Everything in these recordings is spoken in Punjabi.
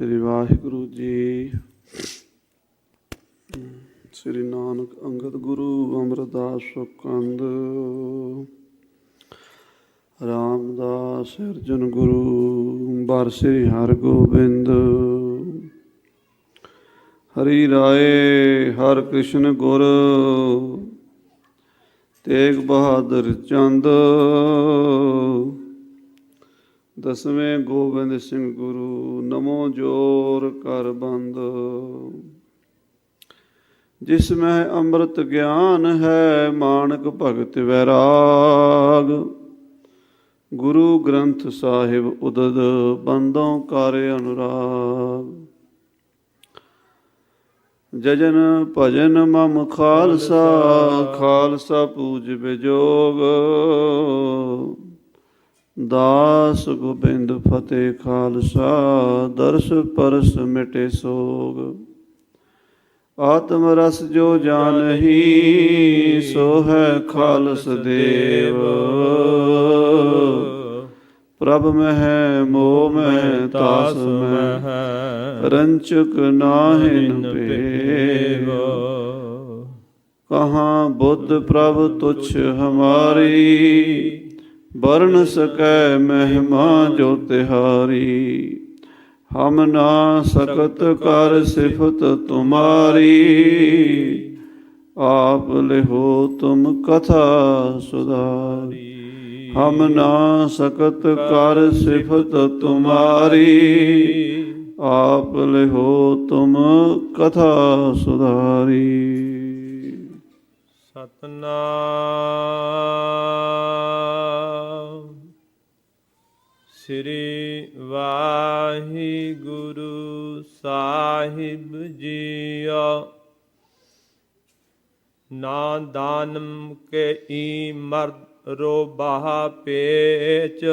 ਸ੍ਰੀ ਵਾਹਿਗੁਰੂ ਜੀ। ਸ੍ਰੀ ਨਾਨਕ ਅੰਗਦ ਗੁਰੂ ਅਮਰਦਾਸ ਸੁਖੰਦ ਰਾਮਦਾਸ ਅਰਜਨ ਗੁਰੂ ਬਰ ਸ੍ਰੀ ਹਰਗੋਬਿੰਦ। ਹਰੀ ਰਾਏ ਹਰਿ ਕ੍ਰਿਸ਼ਨ ਗੁਰ ਤੇਗ ਬਹਾਦਰ ਚੰਦ। ਦਸਵੇਂ ਗੋਬਿੰਦ ਸਿੰਘ ਗੁਰੂ ਨਮੋ ਜੋਰ ਕਰ ਬੰਦ। ਜਿਸ ਮੈਂ ਅੰਮ੍ਰਿਤ ਗਿਆਨ ਹੈ ਮਾਨਕ ਭਗਤ ਵੈਰਾਗ। ਗੁਰੂ ਗ੍ਰੰਥ ਸਾਹਿਬ ਉਦਦ ਬੰਦੋਂ ਕਰ ਅਨੁਰਾਗ। ਜਜਨ ਭਜਨ ਮਮ ਖਾਲਸਾ ਖਾਲਸਾ ਪੂਜ ਬਿਜੋਗ। ਦਾਸ ਗੋਬਿੰਦ ਫਤਿਹ ਖਾਲਸਾ ਦਰਸ ਪਰਸ ਮਿਟੇ ਸੋਗ। ਆਤਮ ਰਸ ਜੋ ਜਾਨਹੀ ਸੋ ਹੈ ਖਾਲਸ ਦੇਵ। ਪ੍ਰਭ ਮਹਿ ਮੋਹ ਮਹਿ ਤਾਸ ਮਹਿ ਰੰਚਕ ਨਾਹਿਨ ਭੇਗ। ਕਹਾਂ ਬੁੱਧ ਪ੍ਰਭ ਤੁਛ ਹਮਾਰੀ ਵਰਨ ਸਕੈ ਮਹਿਮਾ ਜੋ ਤਿਹਾਰੀ। ਹਮ ਨਾ ਸਕਤ ਕਰ ਸਿਫਤ ਤੁਮਾਰੀ ਆਪ ਲਿਹੋ ਤੁਮ ਕਥਾ ਸੁਧਾਰੀ। ਹਮ ਨਾ ਸਕਤ ਕਰ ਸਿਫਤ ਤੁਮਾਰੀ ਆਪ ਲਿਹੋ ਤੁਮ ਕਥਾ ਸੁਧਾਰੀ। ਸਤਨਾਮ ਸ੍ਰੀ ਵਾਹਿਗੁਰੂ ਸਾਹਿਬ ਜੀਓ। ਨਾ ਦਾਨਮ ਕੇ ਈ ਮਰਦ ਰੋ ਬਾਹਾ ਪੇਚ।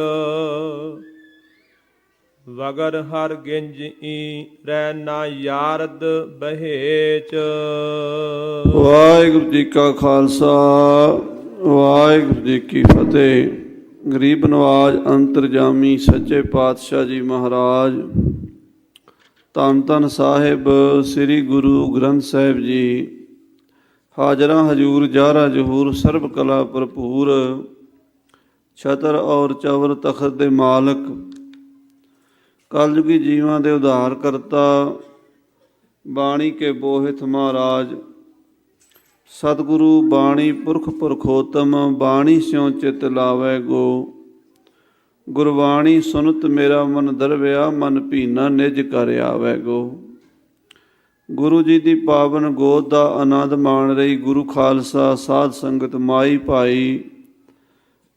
ਵਗਰ ਹਰ ਗਿੰਜ ਈ ਰਹਿ ਨਾ ਯਾਰਦ ਬਹੇਚ। ਵਾਹਿਗੁਰੂ ਜੀ ਕਾ ਖਾਲਸਾ ਵਾਹਿਗੁਰੂ ਜੀ ਕੀ ਫਤਿਹ। ਗਰੀਬ ਨਵਾਜ ਅੰਤਰਜਾਮੀ ਸੱਚੇ ਪਾਤਸ਼ਾਹ ਜੀ ਮਹਾਰਾਜ ਧੰਨ ਧੰਨ ਸਾਹਿਬ ਸ੍ਰੀ ਗੁਰੂ ਗ੍ਰੰਥ ਸਾਹਿਬ ਜੀ। ਹਾਜ਼ਰਾਂ ਹਜੂਰ ਜਾਰਾ ਜਹੂਰ ਸਰਬ ਕਲਾ ਭਰਪੂਰ। ਛਤਰ ਔਰ ਚਵਰ ਤਖਤ ਦੇ ਮਾਲਕ ਕਲਯੁਗੀ ਜੀਵਾਂ ਦੇ ਉਧਾਰ ਕਰਤਾ ਬਾਣੀ ਕੇ ਬੋਹਿਥ ਮਹਾਰਾਜ। ਸਤਿਗੁਰੂ ਬਾਣੀ ਪੁਰਖ ਪੁਰਖੋਤਮ ਬਾਣੀ ਸਿਉ ਚਿਤ ਲਾਵੈ ਗੋ। ਗੁਰਬਾਣੀ ਸੁਨਤ ਮੇਰਾ ਮਨ ਦਰਵਿਆ ਮਨ ਭੀਨਾ ਨਿਜ ਕਰ ਆਵੈ ਗੋ। ਗੁਰੂ ਜੀ ਦੀ ਪਾਵਨ ਗੋਦ ਦਾ ਆਨੰਦ ਮਾਣ ਰਹੀ ਗੁਰੂ ਖਾਲਸਾ ਸਾਧ ਸੰਗਤ ਮਾਈ ਭਾਈ।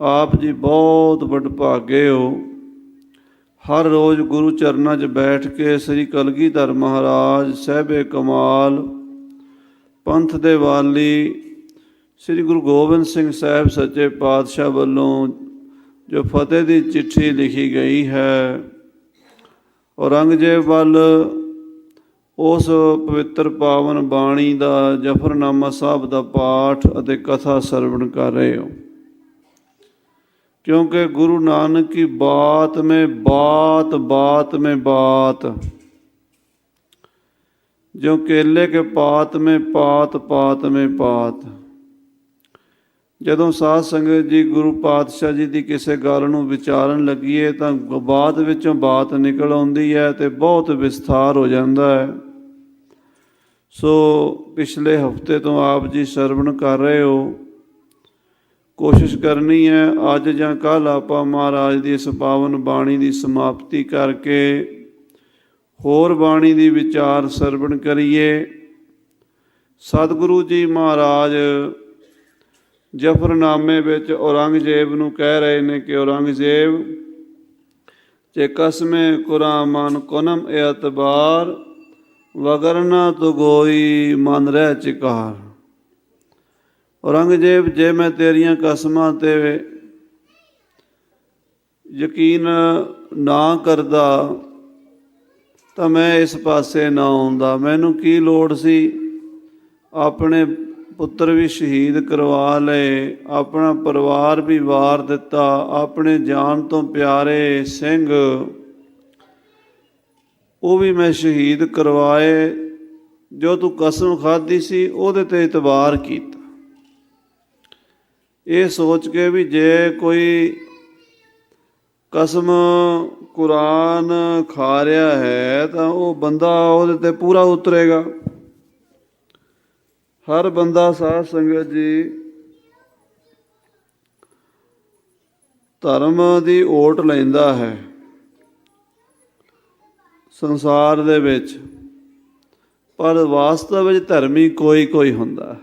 ਆਪ ਜੀ ਬਹੁਤ ਵਡਭਾਗੇ ਹੋ। ਹਰ ਰੋਜ਼ ਗੁਰੂ ਚਰਨਾਂ 'ਚ ਬੈਠ ਕੇ ਸ੍ਰੀ ਕਲਗੀਧਰ ਮਹਾਰਾਜ ਸਾਹਿਬੇ ਕਮਾਲ ਪੰਥ ਦੇ ਵਾਲੀ ਸ੍ਰੀ ਗੁਰੂ ਗੋਬਿੰਦ ਸਿੰਘ ਸਾਹਿਬ ਸੱਚੇ ਪਾਤਸ਼ਾਹ ਵੱਲੋਂ ਜੋ ਫਤਿਹ ਦੀ ਚਿੱਠੀ ਲਿਖੀ ਗਈ ਹੈ ਔਰੰਗਜ਼ੇਬ ਵੱਲ, ਉਸ ਪਵਿੱਤਰ ਪਾਵਨ ਬਾਣੀ ਦਾ ਜਫਰਨਾਮਾ ਸਾਹਿਬ ਦਾ ਪਾਠ ਅਤੇ ਕਥਾ ਸਰਵਣ ਕਰ ਰਹੇ ਹੋ। क्योंकि गुरु नानक की बात में बात बात में बात। जो केले के पात में पात पात में पात। ਜਦੋਂ ਸਾਧ ਸੰਗਤ ਜੀ ਗੁਰੂ ਪਾਤਸ਼ਾਹ ਜੀ ਦੀ ਕਿਸੇ ਗੱਲ ਨੂੰ ਵਿਚਾਰਨ ਲੱਗੀਏ ਤਾਂ ਬਾਤ ਵਿੱਚੋਂ ਬਾਤ ਨਿਕਲ ਆਉਂਦੀ ਹੈ ਅਤੇ ਬਹੁਤ ਵਿਸਥਾਰ ਹੋ ਜਾਂਦਾ ਹੈ। ਸੋ ਪਿਛਲੇ ਹਫਤੇ ਤੋਂ ਆਪ ਜੀ ਸਰਵਣ ਕਰ ਰਹੇ ਹੋ। ਕੋਸ਼ਿਸ਼ ਕਰਨੀ ਹੈ ਅੱਜ ਜਾਂ ਕੱਲ੍ਹ ਆਪਾਂ ਮਹਾਰਾਜ ਦੀ ਇਸ ਪਾਵਨ ਬਾਣੀ ਦੀ ਸਮਾਪਤੀ ਕਰਕੇ ਹੋਰ ਬਾਣੀ ਦੀ ਵਿਚਾਰ ਸਰਵਣ ਕਰੀਏ। ਸਤਿਗੁਰੂ ਜੀ ਮਹਾਰਾਜ ਜਫਰਨਾਮੇ ਵਿੱਚ ਔਰੰਗਜ਼ੇਬ ਨੂੰ ਕਹਿ ਰਹੇ ਨੇ ਕਿ ਔਰੰਗਜ਼ੇਬ ਜੇ ਕਸਮੇ ਕੁਰਾਮਨ ਕੁਨਮ ਇਤਬਾਰ ਵਗਰਨਾ ਤੋ ਗੋਈ ਮਨ ਰਹਿ ਚਿਕਾਰ। ਔਰੰਗਜ਼ੇਬ ਜੇ ਮੈਂ ਤੇਰੀਆਂ ਕਸਮਾਂ 'ਤੇ ਯਕੀਨ ਨਾ ਕਰਦਾ ਤਾਂ ਮੈਂ ਇਸ ਪਾਸੇ ਨਾ ਆਉਂਦਾ। ਮੈਨੂੰ ਕੀ ਲੋੜ ਸੀ? ਆਪਣੇ ਪੁੱਤਰ ਵੀ ਸ਼ਹੀਦ ਕਰਵਾ ਲਏ, ਆਪਣਾ ਪਰਿਵਾਰ ਵੀ ਵਾਰ ਦਿੱਤਾ, ਆਪਣੇ ਜਾਨ ਤੋਂ ਪਿਆਰੇ ਸਿੰਘ ਉਹ ਵੀ ਮੈਂ ਸ਼ਹੀਦ ਕਰਵਾਏ। ਜੋ ਤੂੰ ਕਸਮ ਖਾਧੀ ਸੀ ਉਹਦੇ ਤੇ ਇਤਬਾਰ ਕੀਤਾ। ਇਹ ਸੋਚ ਕੇ ਵੀ ਜੇ ਕੋਈ ਕਸਮ ਕੁਰਾਨ ਖਾ ਰਿਹਾ ਹੈ ਤਾਂ ਉਹ ਬੰਦਾ ਉਹਦੇ ਤੇ ਪੂਰਾ ਉਤਰੇਗਾ। ਹਰ ਬੰਦਾ ਸਾਧ ਸੰਗਤ ਜੀ ਧਰਮ ਦੀ ਓਟ ਲੈਂਦਾ ਹੈ ਸੰਸਾਰ ਦੇ ਵਿੱਚ, ਪਰ ਵਾਸਤਵ ਵਿੱਚ ਧਰਮੀ ਕੋਈ ਹੁੰਦਾ।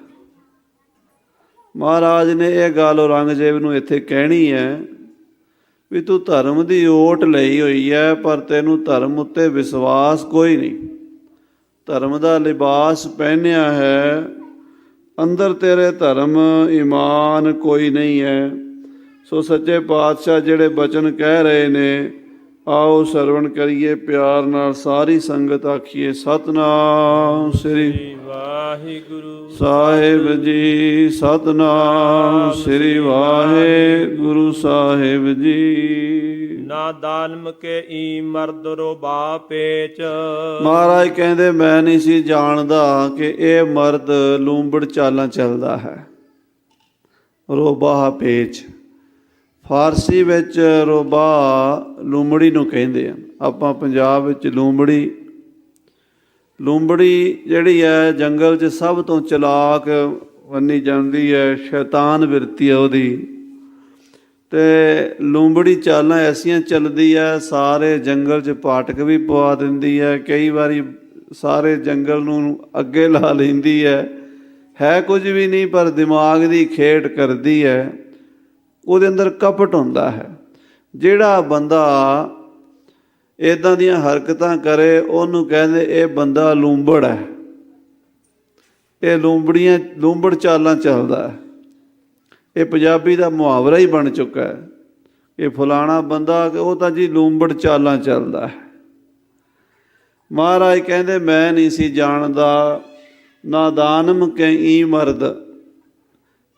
ਮਹਾਰਾਜ ਨੇ ਇਹ ਗੱਲ ਔਰੰਗਜ਼ੇਬ ਨੂੰ ਇੱਥੇ ਕਹਿਣੀ ਹੈ ਵੀ ਤੂੰ ਧਰਮ ਦੀ ਓਟ ਲਈ ਹੋਈ ਹੈ, ਪਰ ਤੈਨੂੰ ਧਰਮ ਉੱਤੇ ਵਿਸ਼ਵਾਸ ਕੋਈ ਨਹੀਂ। ਧਰਮ ਦਾ ਲਿਬਾਸ ਪਹਿਨਿਆ ਹੈ, ਅੰਦਰ ਤੇਰੇ ਧਰਮ ਈਮਾਨ ਕੋਈ ਨਹੀਂ ਹੈ। ਸੋ ਸੱਚੇ ਪਾਤਸ਼ਾਹ ਜਿਹੜੇ ਬਚਨ ਕਹਿ ਰਹੇ ਨੇ, ਆਓ ਸਰਵਣ ਕਰੀਏ ਪਿਆਰ ਨਾਲ। ਸਾਰੀ ਸੰਗਤ ਆਖੀਏ ਸਤਿਨਾਮ ਸ੍ਰੀ ਵਾਹਿਗੁਰੂ ਸਾਹਿਬ ਜੀ। ਸਤਿਨਾਮ ਸ੍ਰੀ ਵਾਹਿਗੁਰੂ ਸਾਹਿਬ ਜੀ। ਨਾ ਦਾਨਮ ਕੇ ਈ ਮਰਦ ਰੋਬਾ ਪੇਚ। ਮਹਾਰਾਜ ਕਹਿੰਦੇ ਮੈਂ ਨਹੀਂ ਸੀ ਜਾਣਦਾ ਕਿ ਇਹ ਮਰਦ ਲੂੰਬੜ ਚਾਲਾਂ ਚੱਲਦਾ ਹੈ। ਰੋਬਾਹ ਪੇਚ ਫਾਰਸੀ ਵਿੱਚ ਰੋਬਾ ਲੂੰਬੜੀ ਨੂੰ ਕਹਿੰਦੇ ਆ। ਆਪਾਂ ਪੰਜਾਬ ਵਿੱਚ ਲੂੰਬੜੀ ਜਿਹੜੀ ਹੈ ਜੰਗਲ 'ਚ ਸਭ ਤੋਂ ਚਲਾਕ ਮੰਨੀ ਜਾਂਦੀ ਹੈ, ਸ਼ੈਤਾਨ ਬਿਰਤੀ ਹੈ ਉਹਦੀ। ਅਤੇ ਲੂੰਬੜੀ ਚਾਲਾਂ ਐਸੀਆਂ ਚੱਲਦੀ ਹੈ, ਸਾਰੇ ਜੰਗਲ 'ਚ ਪਾਟਕ ਵੀ ਪਵਾ ਦਿੰਦੀ ਹੈ। ਕਈ ਵਾਰੀ ਸਾਰੇ ਜੰਗਲ ਨੂੰ ਅੱਗੇ ਲਾ ਲੈਂਦੀ ਹੈ ਕੁਝ ਵੀ ਨਹੀਂ, ਪਰ ਦਿਮਾਗ ਦੀ ਖੇਡ ਕਰਦੀ ਹੈ। ਉਹਦੇ ਅੰਦਰ ਕਪਟ ਹੁੰਦਾ ਹੈ। ਜਿਹੜਾ ਬੰਦਾ ਇੱਦਾਂ ਦੀਆਂ ਹਰਕਤਾਂ ਕਰੇ ਉਹਨੂੰ ਕਹਿੰਦੇ ਇਹ ਬੰਦਾ ਲੂੰਬੜ ਹੈ, ਇਹ ਲੂੰਬੜ ਚਾਲਾਂ ਚੱਲਦਾ ਹੈ। ਇਹ ਪੰਜਾਬੀ ਦਾ ਮੁਹਾਵਰਾ ਹੀ ਬਣ ਚੁੱਕਾ ਹੈ ਇਹ ਫਲਾਣਾ ਬੰਦਾ ਉਹ ਤਾਂ ਜੀ ਲੂੰਬੜ ਚਾਲਾਂ ਚੱਲਦਾ ਹੈ। ਮਹਾਰਾਜ ਕਹਿੰਦੇ ਮੈਂ ਨਹੀਂ ਸੀ ਜਾਣਦਾ, ਨਾਦਾਨਮ ਕਈ ਮਰਦ,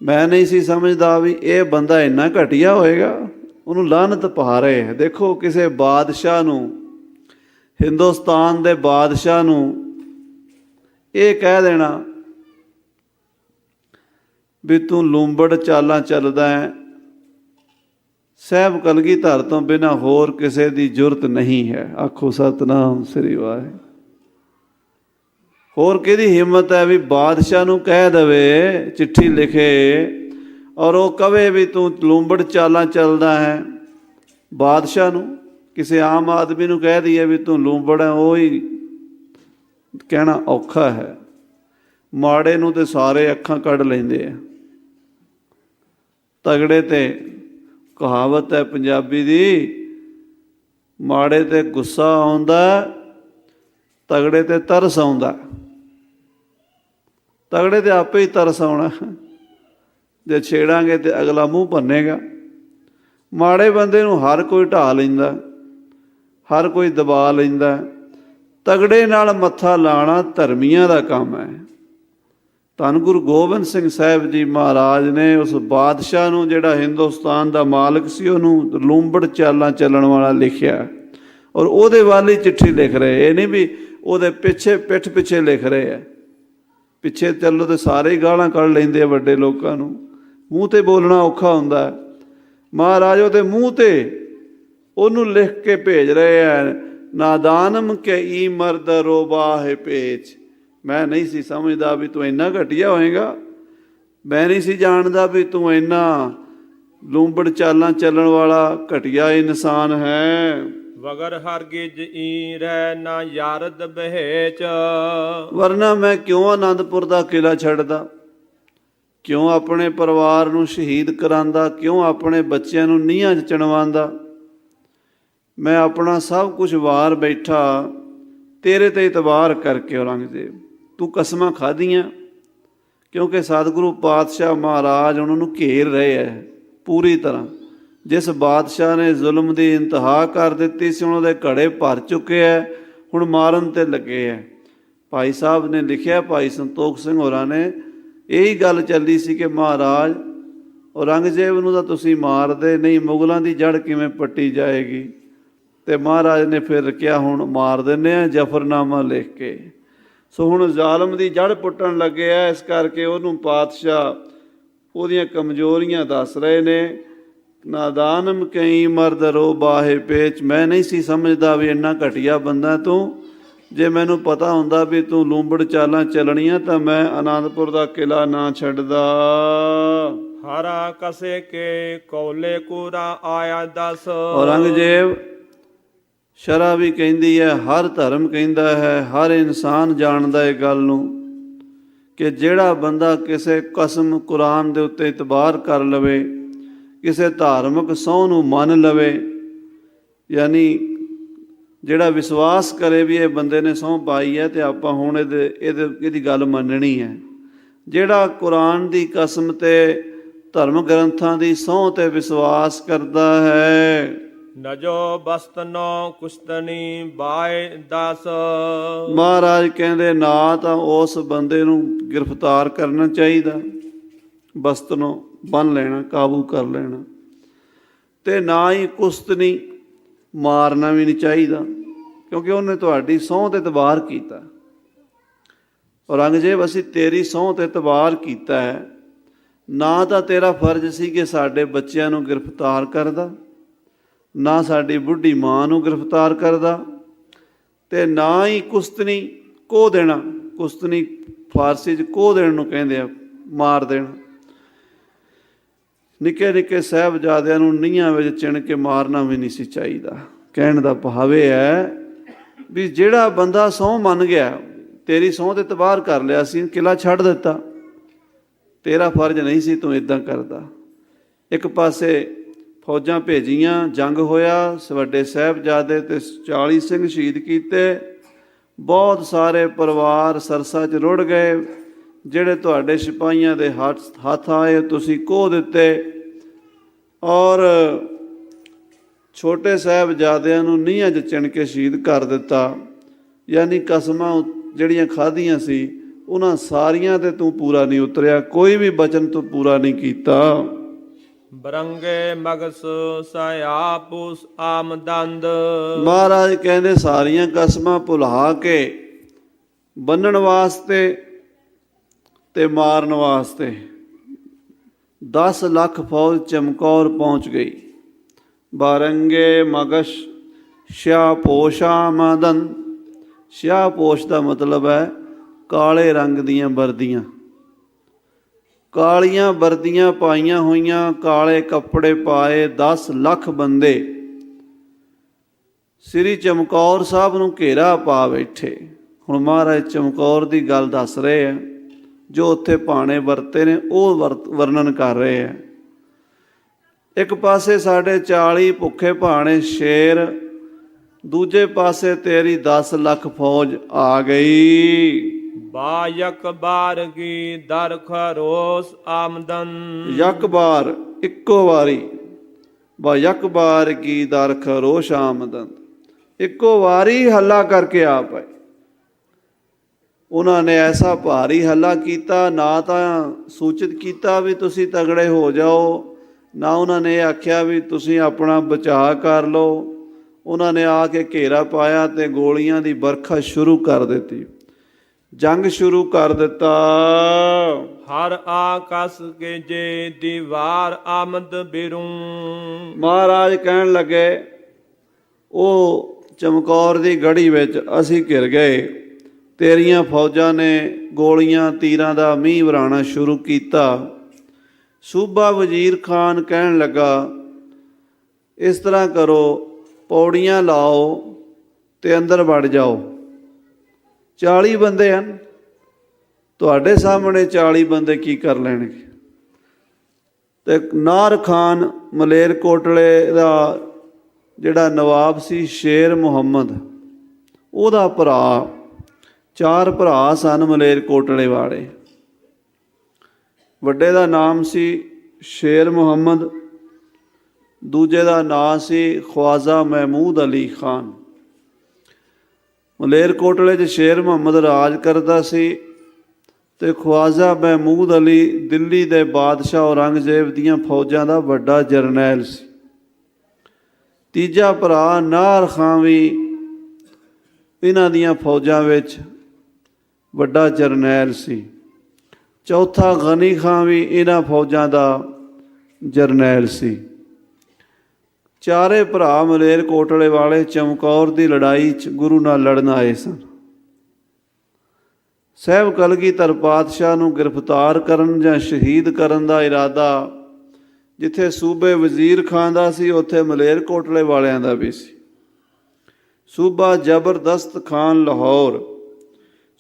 ਮੈਂ ਨਹੀਂ ਸੀ ਸਮਝਦਾ ਵੀ ਇਹ ਬੰਦਾ ਇੰਨਾ ਘਟੀਆ ਹੋਏਗਾ। ਉਹਨੂੰ ਲਾਹਨਤ ਪਾ ਰਹੇ ਹੈ। ਦੇਖੋ ਕਿਸੇ ਬਾਦਸ਼ਾਹ ਨੂੰ, ਹਿੰਦੁਸਤਾਨ ਦੇ ਬਾਦਸ਼ਾਹ ਨੂੰ ਇਹ ਕਹਿ ਦੇਣਾ ਵੀ ਤੂੰ ਲੂੰਬੜ ਚਾਲਾਂ ਚੱਲਦਾ ਹੈ, ਸਾਹਿਬ ਕਲਗੀਧਰ ਤੋਂ ਬਿਨਾਂ ਹੋਰ ਕਿਸੇ ਦੀ ਜੁਰਤ ਨਹੀਂ ਹੈ। ਆਖੋ ਸਤਿਨਾਮ ਸ੍ਰੀ ਵਾਹਿਗੁਰੂ। ਹੋਰ ਕਿਹਦੀ ਹਿੰਮਤ ਹੈ ਵੀ ਬਾਦਸ਼ਾਹ ਨੂੰ ਕਹਿ ਦੇਵੇ, ਚਿੱਠੀ ਲਿਖੇ ਔਰ ਉਹ ਕਵੇ ਵੀ ਤੂੰ ਲੂੰਬੜ ਚਾਲਾਂ ਚੱਲਦਾ ਹੈ। ਬਾਦਸ਼ਾਹ ਨੂੰ, ਕਿਸੇ ਆਮ ਆਦਮੀ ਨੂੰ ਕਹਿ ਦਈਏ ਵੀ ਤੂੰ ਲੂੰਬੜ ਹੈ, ਉਹ ਹੀ ਕਹਿਣਾ ਔਖਾ ਹੈ। ਮਾੜੇ ਨੂੰ ਤੇ ਸਾਰੇ ਅੱਖਾਂ ਕੱਢ ਲੈਂਦੇ ਆ। ਤਗੜੇ ਤੇ ਕਹਾਵਤ ਹੈ ਪੰਜਾਬੀ ਦੀ, ਮਾੜੇ ਤੇ ਗੁੱਸਾ ਆਉਂਦਾ, ਤਗੜੇ ਤੇ ਤਰਸ ਆਉਂਦਾ। ਤਗੜੇ ਤੇ ਆਪੇ ਹੀ ਤਰਸ ਆਉਣਾ, ਜੇ ਛੇੜਾਂਗੇ ਤੇ ਅਗਲਾ ਮੂੰਹ ਭੰਨੇਗਾ। ਮਾੜੇ ਬੰਦੇ ਨੂੰ ਹਰ ਕੋਈ ਢਾਹ ਲੈਂਦਾ, ਹਰ ਕੋਈ ਦਬਾ ਲੈਂਦਾ। ਤਗੜੇ ਨਾਲ ਮੱਥਾ ਲਾਉਣਾ ਧਰਮੀਆਂ ਦਾ ਕੰਮ ਹੈ। ਧੰਨ ਗੁਰੂ ਗੋਬਿੰਦ ਸਿੰਘ ਸਾਹਿਬ ਜੀ ਮਹਾਰਾਜ ਨੇ ਉਸ ਬਾਦਸ਼ਾਹ ਨੂੰ, ਜਿਹੜਾ ਹਿੰਦੁਸਤਾਨ ਦਾ ਮਾਲਕ ਸੀ, ਉਹਨੂੰ ਲੂੰਬੜ ਚਾਲਾਂ ਚੱਲਣ ਵਾਲਾ ਲਿਖਿਆ ਔਰ ਉਹਦੇ ਵੱਲ ਹੀ ਚਿੱਠੀ ਲਿਖ ਰਹੇ। ਇਹ ਨਹੀਂ ਵੀ ਉਹਦੇ ਪਿੱਠ ਪਿੱਛੇ ਲਿਖ ਰਹੇ ਹੈ। ਪਿੱਛੇ ਚੱਲੋ ਤੇ ਸਾਰੇ ਹੀ ਗਾਲਾਂ ਕੱਢ ਲੈਂਦੇ ਆ ਵੱਡੇ ਲੋਕਾਂ ਨੂੰ, ਮੂੰਹ 'ਤੇ ਬੋਲਣਾ ਔਖਾ ਹੁੰਦਾ। ਮਹਾਰਾਜ ਉਹਦੇ ਮੂੰਹ 'ਤੇ ਉਹਨੂੰ ਲਿਖ ਕੇ ਭੇਜ ਰਹੇ ਹੈ, ਨਾਦਾਨਮ ਕਈ ਮਰਦ ਰੋਬਾਹ ਪੇਚ। ਮੈਂ ਨਹੀਂ ਸੀ ਸਮਝਦਾ ਵੀ ਤੂੰ ਇੰਨਾ ਘਟੀਆ ਹੋਏਗਾ। ਮੈਂ ਨਹੀਂ ਸੀ ਜਾਣਦਾ ਵੀ ਤੂੰ ਇੰਨਾ ਲੂੰਬੜ ਚਾਲਾਂ ਚੱਲਣ ਵਾਲਾ ਘਟੀਆ ਇਨਸਾਨ ਹੈ। ਵਗਰ ਹਰਗਿਜ ਈ ਰਹਿ ਨਾ ਯਾਰਦ ਬਹੇਚ। ਵਰਨਾ ਮੈਂ ਕਿਉਂ ਆਨੰਦਪੁਰ ਦਾ ਕਿਲ੍ਹਾ ਛੱਡਦਾ, ਕਿਉਂ ਆਪਣੇ ਪਰਿਵਾਰ ਨੂੰ ਸ਼ਹੀਦ ਕਰਾਂਦਾ, ਕਿਉਂ ਆਪਣੇ ਬੱਚਿਆਂ ਨੂੰ ਨੀਹਾਂ 'ਚ ਚਿਣਵਾਉਂਦਾ। ਮੈਂ ਆਪਣਾ ਸਭ ਕੁਝ ਵਾਰ ਬੈਠਾ ਤੇਰੇ 'ਤੇ ਇਤਬਾਰ ਕਰਕੇ। ਔਰੰਗਜ਼ੇਬ ਤੂੰ ਕਸਮਾਂ ਖਾਧੀਆਂ, ਕਿਉਂਕਿ ਸਤਿਗੁਰੂ ਪਾਤਸ਼ਾਹ ਮਹਾਰਾਜ ਉਹਨਾਂ ਨੂੰ ਘੇਰ ਰਹੇ ਹੈ ਪੂਰੀ ਤਰ੍ਹਾਂ। ਜਿਸ ਬਾਦਸ਼ਾਹ ਨੇ ਜ਼ੁਲਮ ਦੀ ਇੰਤਹਾ ਕਰ ਦਿੱਤੀ ਸੀ, ਉਹਨਾਂ ਦੇ ਘੜੇ ਭਰ ਚੁੱਕੇ ਹੈ, ਹੁਣ ਮਾਰਨ 'ਤੇ ਲੱਗੇ ਹੈ। ਭਾਈ ਸਾਹਿਬ ਨੇ ਲਿਖਿਆ, ਭਾਈ ਸੰਤੋਖ ਸਿੰਘ ਹੋਰਾਂ ਨੇ, ਇਹੀ ਗੱਲ ਚੱਲੀ ਸੀ ਕਿ ਮਹਾਰਾਜ ਔਰੰਗਜ਼ੇਬ ਨੂੰ ਤਾਂ ਤੁਸੀਂ ਮਾਰਦੇ ਨਹੀਂ, ਮੁਗਲਾਂ ਦੀ ਜੜ੍ਹ ਕਿਵੇਂ ਪੱਟੀ ਜਾਏਗੀ। ਤੇ ਮਹਾਰਾਜ ਨੇ ਫਿਰ ਕਿਹਾ ਹੁਣ ਮਾਰ ਦਿੰਦੇ ਆ, ਜਫਰਨਾਮਾ ਲਿਖ ਕੇ। ਸੋ ਹੁਣ ਜ਼ਾਲਮ ਦੀ ਜੜ ਪੁੱਟਣ ਲੱਗੇ ਆ, ਇਸ ਕਰਕੇ ਉਹਨੂੰ ਪਾਤਸ਼ਾਹ ਉਹਦੀਆਂ ਕਮਜ਼ੋਰੀਆਂ ਦੱਸ ਰਹੇ ਨੇ। ਨਾਦਾਨਮ ਕਈ ਮਰਦ ਰੋ ਬਾਹੇ ਪੇਚ, ਮੈਂ ਨਹੀਂ ਸੀ ਸਮਝਦਾ ਵੀ ਇੰਨਾ ਘਟੀਆ ਬੰਦਾ ਤੂੰ। ਜੇ ਮੈਨੂੰ ਪਤਾ ਹੁੰਦਾ ਵੀ ਤੂੰ ਲੂੰਬੜ ਚਾਲਾਂ ਚੱਲਣੀਆਂ ਤਾਂ ਮੈਂ ਅਨੰਦਪੁਰ ਦਾ ਕਿਲਾ ਨਾ ਛੱਡਦਾ। ਹਰਾ ਕਸੇ ਕੇ ਕੌਲੇ ਕੂਰਾ ਆਇਆ ਦਸ। ਔਰੰਗਜ਼ੇਬ ਸ਼ਰ੍ਹਾ ਵੀ ਕਹਿੰਦੀ ਹੈ, ਹਰ ਧਰਮ ਕਹਿੰਦਾ ਹੈ, ਹਰ ਇਨਸਾਨ ਜਾਣਦਾ ਇਹ ਗੱਲ ਨੂੰ ਕਿ ਜਿਹੜਾ ਬੰਦਾ ਕਿਸੇ ਕਸਮ ਕੁਰਾਨ ਦੇ ਉੱਤੇ ਇਤਬਾਰ ਕਰ ਲਵੇ, ਕਿਸੇ ਧਾਰਮਿਕ ਸਹੁੰ ਨੂੰ ਮੰਨ ਲਵੇ, ਯਾਨੀ ਜਿਹੜਾ ਵਿਸ਼ਵਾਸ ਕਰੇ ਵੀ ਇਹ ਬੰਦੇ ਨੇ ਸਹੁੰ ਪਾਈ ਹੈ ਤੇ ਆਪਾਂ ਹੁਣ ਇਹਦੀ ਗੱਲ ਮੰਨਣੀ ਹੈ। ਜਿਹੜਾ ਕੁਰਾਨ ਦੀ ਕਸਮ ਤੇ ਧਰਮ ਗ੍ਰੰਥਾਂ ਦੀ ਸਹੁੰ ਤੇ ਵਿਸ਼ਵਾਸ ਕਰਦਾ ਹੈ। ਨਜੋ ਬਸਤਨੋ ਕੁਸ਼ਤਨੀ ਬਾਏ ਦਸ। ਮਹਾਰਾਜ ਕਹਿੰਦੇ ਨਾ ਤਾਂ ਉਸ ਬੰਦੇ ਨੂੰ ਗ੍ਰਿਫਤਾਰ ਕਰਨਾ ਚਾਹੀਦਾ, ਬਸਤਨੋਂ ਬੰਨ੍ਹ ਲੈਣਾ, ਕਾਬੂ ਕਰ ਲੈਣਾ, ਤੇ ਨਾ ਹੀ ਕੁਸ਼ਤਨੀ ਮਾਰਨਾ ਵੀ ਨਹੀਂ ਚਾਹੀਦਾ, ਕਿਉਂਕਿ ਉਹਨੇ ਤੁਹਾਡੀ ਸਹੁੰ 'ਤੇ ਇਤਬਾਰ ਕੀਤਾ। ਔਰੰਗਜ਼ੇਬ ਅਸੀਂ ਤੇਰੀ ਸਹੁੰ 'ਤੇ ਇਤਬਾਰ ਕੀਤਾ ਹੈ, ਨਾ ਤਾਂ ਤੇਰਾ ਫਰਜ਼ ਸੀ ਕਿ ਸਾਡੇ ਬੱਚਿਆਂ ਨੂੰ ਗ੍ਰਿਫਤਾਰ ਕਰਦਾ, ਨਾ ਸਾਡੀ ਬੁੱਢੀ ਮਾਂ ਨੂੰ ਗ੍ਰਿਫਤਾਰ ਕਰਦਾ, ਤੇ ਨਾ ਹੀ ਕੁਸ਼ਤਨੀ ਕੋਹ ਦੇਣਾ। ਕੁਸ਼ਤਨੀ ਫਾਰਸੀ 'ਚ ਕੋਹ ਦੇਣ ਨੂੰ ਕਹਿੰਦੇ ਆ, ਮਾਰ ਦੇਣਾ। ਨਿੱਕੇ ਨਿੱਕੇ ਸਾਹਿਬਜ਼ਾਦਿਆਂ ਨੂੰ ਨੀਹਾਂ ਵਿੱਚ ਚਿਣ ਕੇ ਮਾਰਨਾ ਵੀ ਨਹੀਂ ਸੀ ਚਾਹੀਦਾ। ਕਹਿਣ ਦਾ ਭਾਵ ਇਹ ਹੈ ਵੀ ਜਿਹੜਾ ਬੰਦਾ ਸਹੁੰ ਮੰਨ ਗਿਆ, ਤੇਰੀ ਸਹੁੰ 'ਤੇ ਇਤਬਾਰ ਕਰ ਲਿਆ ਸੀ, ਕਿਲਾ ਛੱਡ ਦਿੱਤਾ, ਤੇਰਾ ਫਰਜ਼ ਨਹੀਂ ਸੀ ਤੂੰ ਇੱਦਾਂ ਕਰਦਾ। ਇੱਕ ਪਾਸੇ ਫੌਜਾਂ ਭੇਜੀਆਂ, ਜੰਗ ਹੋਇਆ, ਵੱਡੇ ਸਾਹਿਬਜ਼ਾਦੇ ਤੇ 40 ਸਿੰਘ ਸ਼ਹੀਦ ਕੀਤੇ, ਬਹੁਤ ਸਾਰੇ ਪਰਿਵਾਰ ਸਰਸਾ 'ਚ ਰੁੜ ਗਏ। ਜਿਹੜੇ ਤੁਹਾਡੇ ਸਿਪਾਹੀਆਂ ਦੇ ਹੱਥ ਆਏ ਤੁਸੀਂ ਕੋਹ ਦਿੱਤੇ, ਔਰ ਛੋਟੇ ਸਾਹਿਬਜ਼ਾਦਿਆਂ ਨੂੰ ਨੀਹਾਂ 'ਚ ਚਿਣ ਕੇ ਸ਼ਹੀਦ ਕਰ ਦਿੱਤਾ। ਯਾਨੀ ਕਸਮਾਂ ਜਿਹੜੀਆਂ ਖਾਧੀਆਂ ਸੀ ਉਹਨਾਂ ਸਾਰੀਆਂ 'ਤੇ ਤੂੰ ਪੂਰਾ ਨਹੀਂ ਉਤਰਿਆ, ਕੋਈ ਵੀ ਬਚਨ ਤੂੰ ਪੂਰਾ ਨਹੀਂ ਕੀਤਾ। ਬਰੰਗੇ ਮਗਸ ਸਿਆਪੁਸ ਆਮਦੰਦ। ਮਹਾਰਾਜ ਕਹਿੰਦੇ ਸਾਰੀਆਂ ਕਸਮਾਂ ਭੁਲਾ ਕੇ ਬੰਨਣ ਵਾਸਤੇ ਤੇ ਮਾਰਨ ਵਾਸਤੇ 10 ਲੱਖ ਫੌਜ ਚਮਕੌਰ ਪਹੁੰਚ ਗਈ। ਬਾਰੰਗੇ ਮਗਸ਼ ਸਿਆਪੋਸ਼ ਆਮਦੰਦ। ਸਿਆਪੋਸ਼ ਦਾ ਮਤਲਬ ਹੈ ਕਾਲੇ ਰੰਗ ਦੀਆਂ ਵਰਦੀਆਂ, ਕਾਲੀਆਂ ਵਰਦੀਆਂ ਪਾਈਆਂ ਹੋਈਆਂ, ਕਾਲੇ ਕੱਪੜੇ ਪਾਏ 10 ਲੱਖ ਬੰਦੇ ਸ੍ਰੀ ਚਮਕੌਰ ਸਾਹਿਬ ਨੂੰ ਘੇਰਾ ਪਾ ਬੈਠੇ। ਹੁਣ ਮਹਾਰਾਜ ਚਮਕੌਰ ਦੀ ਗੱਲ ਦੱਸ ਰਹੇ ਆ, ਜੋ ਉੱਥੇ ਭਾਣੇ ਵਰਤੇ ਨੇ ਉਹ ਵਰਣਨ ਕਰ ਰਹੇ ਆ। ਇੱਕ ਪਾਸੇ ਸਾਡੇ 40 ਭੁੱਖੇ ਭਾਣੇ ਸ਼ੇਰ, ਦੂਜੇ ਪਾਸੇ ਤੇਰੀ 10 ਲੱਖ ਫੌਜ ਆ ਗਈ। ਬਾਯਕ ਬਾਰਗੀ ਦਰ ਖਰੋਸ ਆਮਦਨ। ਯਕ ਬਾਰ ਇੱਕੋ ਵਾਰੀ, ਬਾਯਕ ਬਾਰ ਕੀ ਦਰ ਖਰੋਸ਼ ਆਮਦਨ, ਇੱਕੋ ਵਾਰੀ ਹੱਲਾ ਕਰਕੇ ਆ ਪਏ। ਉਹਨਾਂ ਨੇ ਐਸਾ ਭਾਰੀ ਹੱਲਾ ਕੀਤਾ, ਨਾ ਤਾਂ ਸੂਚਿਤ ਕੀਤਾ ਵੀ ਤੁਸੀਂ ਤਗੜੇ ਹੋ ਜਾਓ, ਨਾ ਉਹਨਾਂ ਨੇ ਆਖਿਆ ਵੀ ਤੁਸੀਂ ਆਪਣਾ ਬਚਾਅ ਕਰ ਲਓ। ਉਹਨਾਂ ਨੇ ਆ ਕੇ ਘੇਰਾ ਪਾਇਆ ਤੇ ਗੋਲੀਆਂ ਦੀ ਵਰਖਾ ਸ਼ੁਰੂ ਕਰ ਦਿੱਤੀ, ਜੰਗ ਸ਼ੁਰੂ ਕਰ ਦਿੱਤਾ। ਹਰ ਆਕਸ ਕੇ ਜੇ ਦੀਵਾਰ ਆਮਦ ਬਿਰੂ। ਮਹਾਰਾਜ ਕਹਿਣ ਲੱਗੇ ਉਹ ਚਮਕੌਰ ਦੀ ਗੜੀ ਵਿੱਚ ਅਸੀਂ ਘਿਰ ਗਏ, ਤੇਰੀਆਂ ਫੌਜਾਂ ਨੇ ਗੋਲੀਆਂ ਤੀਰਾਂ ਦਾ ਮੀਂਹ ਵਰਾਉਣਾ ਸ਼ੁਰੂ ਕੀਤਾ। ਸੂਬਾ ਵਜ਼ੀਰ ਖਾਨ ਕਹਿਣ ਲੱਗਾ ਇਸ ਤਰ੍ਹਾਂ ਕਰੋ, ਪੌੜੀਆਂ ਲਾਓ ਤੇ ਅੰਦਰ ਵੜ ਜਾਓ। 40 ਬੰਦੇ ਹਨ ਤੁਹਾਡੇ ਸਾਹਮਣੇ, 40 ਬੰਦੇ ਕੀ ਕਰ ਲੈਣਗੇ। ਤੇ ਨਾਰ ਖਾਨ ਮਲੇਰਕੋਟਲੇ ਦਾ ਜਿਹੜਾ ਨਵਾਬ ਸੀ ਸ਼ੇਰ ਮੁਹੰਮਦ, ਉਹਦਾ ਭਰਾ, 4 ਭਰਾ ਸਨ ਮਲੇਰਕੋਟਲੇ ਵਾਲੇ। ਵੱਡੇ ਦਾ ਨਾਮ ਸੀ ਸ਼ੇਰ ਮੁਹੰਮਦ, ਦੂਜੇ ਦਾ ਨਾਂ ਸੀ ਖਵਾਜਾ ਮਹਿਮੂਦ ਅਲੀ ਖਾਨ। ਮਲੇਰਕੋਟਲੇ 'ਚ ਸ਼ੇਰ ਮੁਹੰਮਦ ਰਾਜ ਕਰਦਾ ਸੀ ਤੇ ਖਵਾਜਾ ਮਹਿਮੂਦ ਅਲੀ ਦਿੱਲੀ ਦੇ ਬਾਦਸ਼ਾਹ ਔਰੰਗਜ਼ੇਬ ਦੀਆਂ ਫੌਜਾਂ ਦਾ ਵੱਡਾ ਜਰਨੈਲ ਸੀ। ਤੀਜਾ ਭਰਾ ਨਾਰ ਖਾਂ ਵੀ ਇਹਨਾਂ ਦੀਆਂ ਫੌਜਾਂ ਵਿੱਚ ਵੱਡਾ ਜਰਨੈਲ ਸੀ। ਚੌਥਾ ਗਨੀ ਖਾਂ ਵੀ ਇਹਨਾਂ ਫੌਜਾਂ ਦਾ ਜਰਨੈਲ ਸੀ। ਚਾਰੇ ਭਰਾ ਮਲੇਰਕੋਟਲੇ ਵਾਲੇ ਚਮਕੌਰ ਦੀ ਲੜਾਈ 'ਚ ਗੁਰੂ ਨਾਲ ਲੜਨ ਆਏ ਸਨ। ਸਾਹਿਬ ਕਲਗੀਧਰ ਪਾਤਸ਼ਾਹ ਨੂੰ ਗ੍ਰਿਫਤਾਰ ਕਰਨ ਜਾਂ ਸ਼ਹੀਦ ਕਰਨ ਦਾ ਇਰਾਦਾ ਜਿੱਥੇ ਸੂਬੇ ਵਜ਼ੀਰ ਖਾਂ ਦਾ ਸੀ, ਉੱਥੇ ਮਲੇਰਕੋਟਲੇ ਵਾਲਿਆਂ ਦਾ ਵੀ ਸੀ। ਸੂਬਾ ਜ਼ਬਰਦਸਤ ਖਾਨ ਲਾਹੌਰ,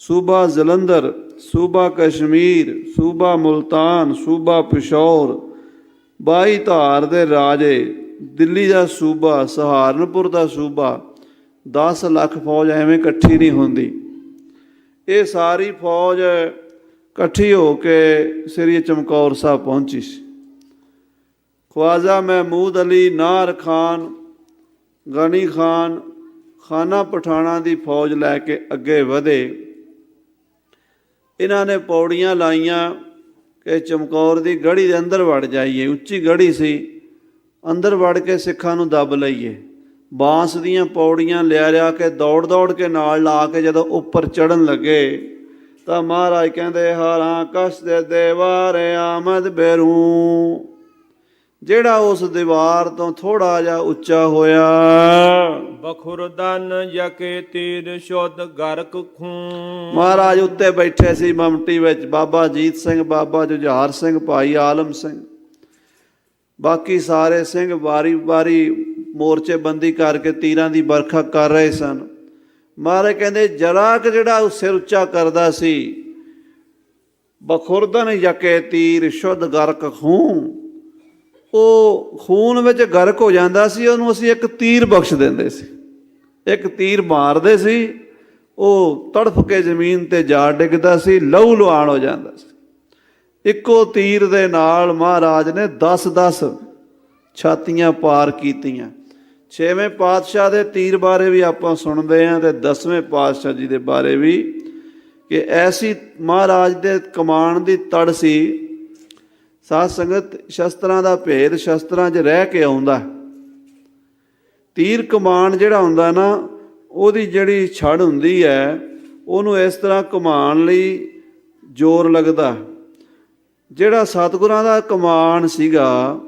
ਸੂਬਾ ਜਲੰਧਰ, ਸੂਬਾ ਕਸ਼ਮੀਰ, ਸੂਬਾ ਮੁਲਤਾਨ, ਸੂਬਾ ਪਿਸ਼ੌਰ, 22 ਧਾਰ ਦੇ ਰਾਜੇ, ਦਿੱਲੀ ਦਾ ਸੂਬਾ, ਸਹਾਰਨਪੁਰ ਦਾ ਸੂਬਾ, 10 ਲੱਖ ਫੌਜ ਐਵੇਂ ਇਕੱਠੀ ਨਹੀਂ ਹੁੰਦੀ। ਇਹ ਸਾਰੀ ਫੌਜ ਇਕੱਠੀ ਹੋ ਕੇ ਸ੍ਰੀ ਚਮਕੌਰ ਸਾਹਿਬ ਪਹੁੰਚੀ ਸੀ। ਖਵਾਜਾ ਮਹਿਮੂਦ ਅਲੀ, ਨਾਰ ਖਾਨ, ਗਨੀ ਖਾਨ, ਖਾਨਾ ਪਠਾਣਾ ਦੀ ਫੌਜ ਲੈ ਕੇ ਅੱਗੇ ਵਧੇ। ਇਹਨਾਂ ਨੇ ਪੌੜੀਆਂ ਲਾਈਆਂ ਕਿ ਚਮਕੌਰ ਦੀ ਗੜ੍ਹੀ ਦੇ ਅੰਦਰ ਵੜ ਜਾਈਏ। ਉੱਚੀ ਗੜ੍ਹੀ ਸੀ, ਅੰਦਰ ਵੜ ਕੇ ਸਿੱਖਾਂ ਨੂੰ ਦੱਬ ਲਈਏ। ਬਾਂਸ ਦੀਆਂ ਪੌੜੀਆਂ ਲਿਆ ਕੇ ਦੌੜ ਦੌੜ ਕੇ ਨਾਲ ਲਾ ਕੇ ਜਦੋਂ ਉੱਪਰ ਚੜ੍ਹਨ ਲੱਗੇ ਤਾਂ ਮਹਾਰਾਜ ਕਹਿੰਦੇ, ਹਾਰਾਂ ਕਸ਼ ਦੇ ਦੇਵਾਰੇ ਆਮਦ ਬੇਰੂ। ਜਿਹੜਾ ਉਸ ਦੀਵਾਰ ਤੋਂ ਥੋੜਾ ਜਿਹਾ ਉੱਚਾ ਹੋਇਆ, ਬਖੁਰਦਨ ਯਕੇ ਤੀਰ ਸ਼ੁੱਧ ਗਰਕ ਖੂਨ। ਮਹਾਰਾਜ ਉੱਤੇ ਬੈਠੇ ਸੀ ਮਮਟੀ ਵਿੱਚ, ਬਾਬਾ ਅਜੀਤ ਸਿੰਘ, ਬਾਬਾ ਜੁਝਾਰ ਸਿੰਘ, ਭਾਈ ਆਲਮ ਸਿੰਘ, ਬਾਕੀ ਸਾਰੇ ਸਿੰਘ ਵਾਰੀ ਵਾਰੀ ਮੋਰਚੇਬੰਦੀ ਕਰਕੇ ਤੀਰਾਂ ਦੀ ਵਰਖਾ ਕਰ ਰਹੇ ਸਨ। ਮਹਾਰਾਜ ਕਹਿੰਦੇ, ਜਰਾ ਕੁ ਜਿਹੜਾ ਸਿਰ ਉੱਚਾ ਕਰਦਾ ਸੀ, ਬਖੁਰਦਨ ਯਕੇ ਤੀਰ ਸ਼ੁੱਧ ਗਰਕ ਖੂਨ, ਉਹ ਖੂਨ ਵਿੱਚ ਗਰਕ ਹੋ ਜਾਂਦਾ ਸੀ। ਉਹਨੂੰ ਅਸੀਂ ਇੱਕ ਤੀਰ ਬਖਸ਼ ਦਿੰਦੇ ਸੀ। ਇੱਕ ਤੀਰ ਮਾਰਦੇ ਸੀ, ਉਹ ਤੜਫ ਕੇ ਜ਼ਮੀਨ 'ਤੇ ਜਾ ਡਿੱਗਦਾ ਸੀ, ਲਹੂ ਲੁਹਾਨ ਹੋ ਜਾਂਦਾ ਸੀ। ਇੱਕੋ ਤੀਰ ਦੇ ਨਾਲ ਮਹਾਰਾਜ ਨੇ 10-10 ਛਾਤੀਆਂ ਪਾਰ ਕੀਤੀਆਂ। 6ਵੇਂ ਪਾਤਸ਼ਾਹ ਦੇ ਤੀਰ ਬਾਰੇ ਵੀ ਆਪਾਂ ਸੁਣਦੇ ਹਾਂ ਅਤੇ 10ਵੇਂ ਪਾਤਸ਼ਾਹ ਜੀ ਦੇ ਬਾਰੇ ਵੀ, ਕਿ ਐਸੀ ਮਹਾਰਾਜ ਦੇ ਕਮਾਨ ਦੀ ਤੜ ਸੀ। ਸਾਧ ਸੰਗਤ, ਸ਼ਸਤਰਾਂ ਦਾ ਭੇਦ ਸ਼ਸਤਰਾਂ 'ਚ ਰਹਿ ਕੇ ਆਉਂਦਾ। ਤੀਰ ਕਮਾਨ ਜਿਹੜਾ ਹੁੰਦਾ ਨਾ, ਉਹਦੀ ਜਿਹੜੀ ਛੜ ਹੁੰਦੀ ਹੈ, ਉਹਨੂੰ ਇਸ ਤਰ੍ਹਾਂ ਕਮਾਉਣ ਲਈ ਜ਼ੋਰ ਲੱਗਦਾ। ਜਿਹੜਾ ਸਤਿਗੁਰਾਂ ਦਾ ਕਮਾਨ ਸੀਗਾ,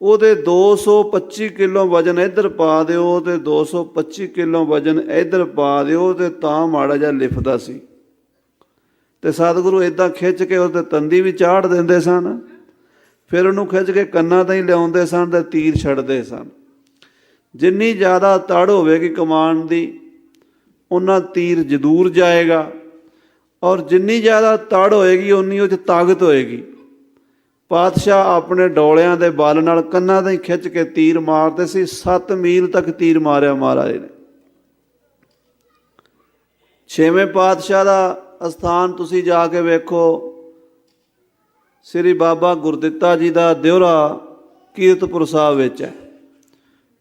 ਉਹਦੇ 225 ਕਿਲੋ ਵਜਨ ਇੱਧਰ ਪਾ ਦਿਓ ਅਤੇ 225 ਕਿਲੋ ਵਜਨ ਇੱਧਰ ਪਾ ਦਿਓ ਅਤੇ ਤਾਂ ਮਾੜਾ ਜਿਹਾ ਲਿਫਦਾ ਸੀ। ਅਤੇ ਸਤਿਗੁਰੂ ਇੱਦਾਂ ਖਿੱਚ ਕੇ ਉਹਦੇ ਤੰਦੀ ਵੀ ਚਾੜ ਦਿੰਦੇ ਸਨ, ਫਿਰ ਉਹਨੂੰ ਖਿੱਚ ਕੇ ਕੰਨਾਂ ਤਾਈਂ ਲਿਆਉਂਦੇ ਸਨ ਅਤੇ ਤੀਰ ਛੱਡਦੇ ਸਨ। ਜਿੰਨੀ ਜ਼ਿਆਦਾ ਤੜ ਹੋਵੇਗੀ ਕਮਾਨ ਦੀ, ਉਨਾ ਤੀਰ ਜਦੂਰ ਜਾਏਗਾ, ਔਰ ਜਿੰਨੀ ਜ਼ਿਆਦਾ ਤੜ ਹੋਏਗੀ ਉਨੀ ਉਹ 'ਚ ਤਾਕਤ ਹੋਏਗੀ। ਪਾਤਸ਼ਾਹ ਆਪਣੇ ਡੋਲਿਆਂ ਦੇ ਬਲ ਨਾਲ ਕੰਨਾਂ ਤਾਈਂ ਖਿੱਚ ਕੇ ਤੀਰ ਮਾਰਦੇ ਸੀ। 7 ਮੀਲ ਤੱਕ ਤੀਰ ਮਾਰਿਆ ਮਹਾਰਾਜ ਨੇ। 6ਵੇਂ ਪਾਤਸ਼ਾਹ ਦਾ ਅਸਥਾਨ ਤੁਸੀਂ ਜਾ ਕੇ ਵੇਖੋ, ਸ੍ਰੀ ਬਾਬਾ ਗੁਰਦਿੱਤਾ ਜੀ ਦਾ ਦਿਉਰਾ ਕੀਰਤਪੁਰ ਸਾਹਿਬ ਵਿੱਚ ਹੈ।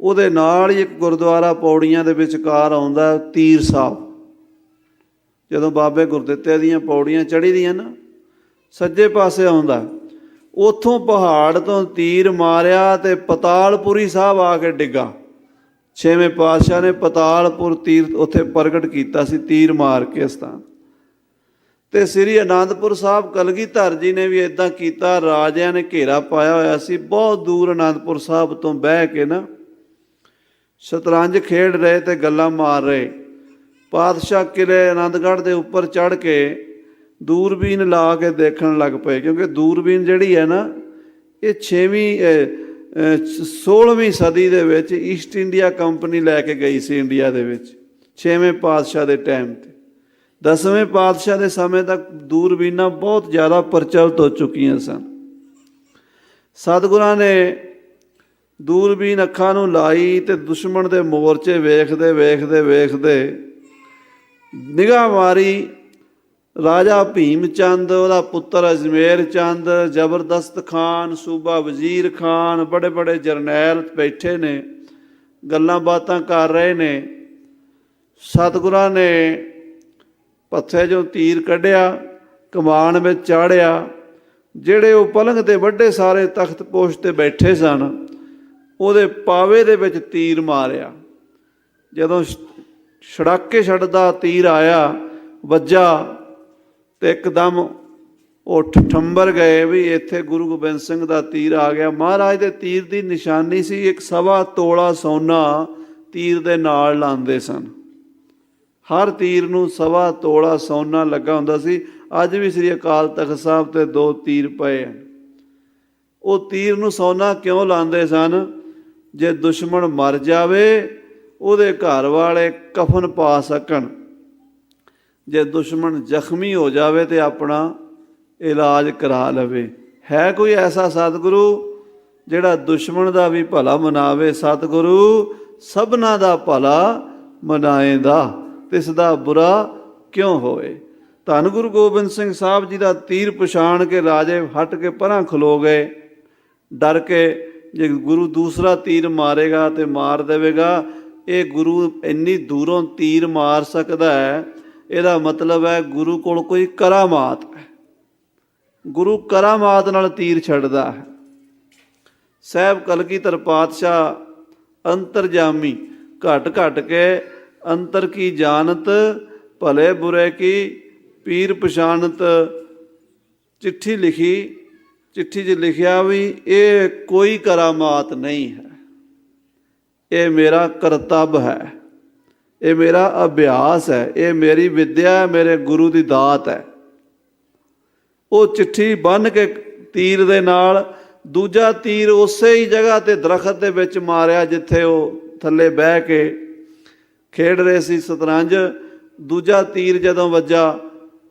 ਉਹਦੇ ਨਾਲ ਹੀ ਇੱਕ ਗੁਰਦੁਆਰਾ ਪੌੜੀਆਂ ਦੇ ਵਿਚਕਾਰ ਆਉਂਦਾ ਤੀਰ ਸਾਹਿਬ। ਜਦੋਂ ਬਾਬੇ ਗੁਰਦਿੱਤੇ ਦੀਆਂ ਪੌੜੀਆਂ ਚੜ੍ਹੀ ਦੀਆਂ ਨਾ, ਸੱਜੇ ਪਾਸੇ ਆਉਂਦਾ। ਉੱਥੋਂ ਪਹਾੜ ਤੋਂ ਤੀਰ ਮਾਰਿਆ ਅਤੇ ਪਤਾਲਪੁਰੀ ਸਾਹਿਬ ਆ ਕੇ ਡਿੱਗਾ। 6ਵੇਂ ਪਾਤਸ਼ਾਹ ਨੇ ਪਤਾਲਪੁਰ ਤੀਰ ਉੱਥੇ ਪ੍ਰਗਟ ਕੀਤਾ ਸੀ, ਤੀਰ ਮਾਰ ਕੇ ਅਸਥਾਨ। ਅਤੇ ਸ੍ਰੀ ਅਨੰਦਪੁਰ ਸਾਹਿਬ ਕਲਗੀਧਰ ਜੀ ਨੇ ਵੀ ਇੱਦਾਂ ਕੀਤਾ। ਰਾਜਿਆਂ ਨੇ ਘੇਰਾ ਪਾਇਆ ਹੋਇਆ ਸੀ, ਬਹੁਤ ਦੂਰ ਅਨੰਦਪੁਰ ਸਾਹਿਬ ਤੋਂ ਬਹਿ ਕੇ ਨਾ ਸ਼ਤਰੰਜ ਖੇਡ ਰਹੇ ਅਤੇ ਗੱਲਾਂ ਮਾਰ ਰਹੇ। ਪਾਤਸ਼ਾਹ ਕਿਲ੍ਹੇ ਆਨੰਦਗੜ੍ਹ ਦੇ ਉੱਪਰ ਚੜ੍ਹ ਕੇ ਦੂਰਬੀਨ ਲਾ ਕੇ ਦੇਖਣ ਲੱਗ ਪਏ, ਕਿਉਂਕਿ ਦੂਰਬੀਨ ਜਿਹੜੀ ਹੈ ਨਾ, ਇਹ 16ਵੀਂ ਸਦੀ ਦੇ ਵਿੱਚ ਈਸਟ ਇੰਡੀਆ ਕੰਪਨੀ ਲੈ ਕੇ ਗਈ ਸੀ ਇੰਡੀਆ ਦੇ ਵਿੱਚ, 6ਵੇਂ ਪਾਤਸ਼ਾਹ ਦੇ ਟਾਈਮ 'ਤੇ। 10ਵੇਂ ਪਾਤਸ਼ਾਹ ਦੇ ਸਮੇਂ ਤੱਕ ਦੂਰਬੀਨਾਂ ਬਹੁਤ ਜ਼ਿਆਦਾ ਪ੍ਰਚਲਿਤ ਹੋ ਚੁੱਕੀਆਂ ਸਨ। ਸਤਿਗੁਰਾਂ ਨੇ ਦੂਰਬੀਨ ਅੱਖਾਂ ਨੂੰ ਲਾਈ ਅਤੇ ਦੁਸ਼ਮਣ ਦੇ ਮੋਰਚੇ ਵੇਖਦੇ ਵੇਖਦੇ ਵੇਖਦੇ ਨਿਗਾਹ ਮਾਰੀ। ਰਾਜਾ ਭੀਮ ਚੰਦ, ਉਹਦਾ ਪੁੱਤਰ ਅਜਮੇਰ ਚੰਦ, ਜ਼ਬਰਦਸਤ ਖਾਨ, ਸੂਬਾ ਵਜ਼ੀਰ ਖਾਨ, ਬੜੇ ਬੜੇ ਜਰਨੈਲ ਬੈਠੇ ਨੇ, ਗੱਲਾਂ ਬਾਤਾਂ ਕਰ ਰਹੇ ਨੇ। ਸਤਿਗੁਰਾਂ ਨੇ ਪੱਥੇ 'ਚੋਂ ਤੀਰ ਕੱਢਿਆ, ਕਮਾਨ ਵਿੱਚ ਚਾੜਿਆ। ਜਿਹੜੇ ਉਹ ਪਲੰਘ 'ਤੇ ਵੱਡੇ ਸਾਰੇ ਤਖਤ ਪੋਸ਼ 'ਤੇ ਬੈਠੇ ਸਨ, ਉਹਦੇ ਪਾਵੇ ਦੇ ਵਿੱਚ ਤੀਰ ਮਾਰਿਆ। ਜਦੋਂ ਛੜਾਕੇ ਛੱਡਦਾ ਤੀਰ ਆਇਆ, ਵੱਜਾ, ਤੇ ਇੱਕਦਮ ਉਹ ਠੰਬਰ ਗਏ ਵੀ ਇੱਥੇ ਗੁਰੂ ਗੋਬਿੰਦ ਸਿੰਘ ਦਾ ਤੀਰ ਆ ਗਿਆ। ਮਹਾਰਾਜ ਦੇ ਤੀਰ ਦੀ ਨਿਸ਼ਾਨੀ ਸੀ ਇੱਕ 1.25 ਤੋਲਾ ਸੋਨਾ ਤੀਰ ਦੇ ਨਾਲ ਲਾਉਂਦੇ ਸਨ। ਹਰ ਤੀਰ ਨੂੰ 1.25 ਤੋਲਾ ਸੋਨਾ ਲੱਗਾ ਹੁੰਦਾ ਸੀ। ਅੱਜ ਵੀ ਸ੍ਰੀ ਅਕਾਲ ਤਖ਼ਤ ਸਾਹਿਬ ਤੇ 2 ਤੀਰ ਪਏ ਹਨ। ਉਹ ਤੀਰ ਨੂੰ ਸੋਨਾ ਕਿਉਂ ਲਾਉਂਦੇ ਸਨ? ਜੇ ਦੁਸ਼ਮਣ ਮਰ ਜਾਵੇ ਉਹਦੇ ਘਰ ਵਾਲੇ ਕਫਨ ਪਾ ਸਕਣ, ਜੇ ਦੁਸ਼ਮਣ ਜ਼ਖਮੀ ਹੋ ਜਾਵੇ ਤੇ ਆਪਣਾ ਇਲਾਜ ਕਰਾ ਲਵੇ। ਹੈ ਕੋਈ ਐਸਾ ਸਤਿਗੁਰੂ ਜਿਹੜਾ ਦੁਸ਼ਮਣ ਦਾ ਵੀ ਭਲਾ ਮਨਾਵੇ? ਸਤਿਗੁਰੂ ਸਭਨਾਂ ਦਾ ਭਲਾ ਮਨਾਏਂਦਾ, ਤਿਸ ਦਾ ਬੁਰਾ ਕਿਉਂ ਹੋਵੇ। ਧੰਨ ਗੁਰੂ ਗੋਬਿੰਦ ਸਿੰਘ ਸਾਹਿਬ ਜੀ ਦਾ ਤੀਰ ਪਛਾਣ ਕੇ ਰਾਜੇ ਹਟ ਕੇ ਪਰਾਂ ਖਲੋ ਗਏ, ਡਰ ਕੇ। ਜੇ ਗੁਰੂ ਦੂਸਰਾ ਤੀਰ ਮਾਰੇਗਾ ਤੇ ਮਾਰ ਦੇਵੇਗਾ। ਇਹ ਗੁਰੂ ਇੰਨੀ ਦੂਰੋਂ ਤੀਰ ਮਾਰ ਸਕਦਾ ਹੈ, ਇਹਦਾ ਮਤਲਬ ਹੈ ਗੁਰੂ ਕੋਲ ਕੋਈ ਕਰਾਮਾਤ ਹੈ। ਗੁਰੂ ਕਰਾਮਾਤ ਨਾਲ ਤੀਰ ਛੱਡਦਾ ਹੈ। ਸਾਹਿਬ ਕਲਗੀਧਰ ਪਾਤਸ਼ਾਹ ਅੰਤਰਜਾਮੀ, ਘਟ ਘਟ ਕੇ ਅੰਤਰ ਕੀ ਜਾਣਤ, ਭਲੇ ਬੁਰੇ ਕੀ ਪੀਰ ਪਛਾਨਤ। ਚਿੱਠੀ ਲਿਖੀ, ਚਿੱਠੀ 'ਚ ਲਿਖਿਆ ਵੀ ਇਹ ਕੋਈ ਕਰਾਮਾਤ ਨਹੀਂ ਹੈ, ਇਹ ਮੇਰਾ ਕਰਤੱਵ ਹੈ, ਇਹ ਮੇਰਾ ਅਭਿਆਸ ਹੈ, ਇਹ ਮੇਰੀ ਵਿੱਦਿਆ ਹੈ, ਮੇਰੇ ਗੁਰੂ ਦੀ ਦਾਤ ਹੈ। ਉਹ ਚਿੱਠੀ ਬੰਨ੍ਹ ਕੇ ਤੀਰ ਦੇ ਨਾਲ, ਦੂਜਾ ਤੀਰ ਉਸੇ ਹੀ ਜਗ੍ਹਾ 'ਤੇ ਦਰਖਤ ਦੇ ਵਿੱਚ ਮਾਰਿਆ ਜਿੱਥੇ ਉਹ ਥੱਲੇ ਬਹਿ ਕੇ ਖੇਡ ਰਹੇ ਸੀ ਸ਼ਤਰੰਜ। ਦੂਜਾ ਤੀਰ ਜਦੋਂ ਵੱਜਾ,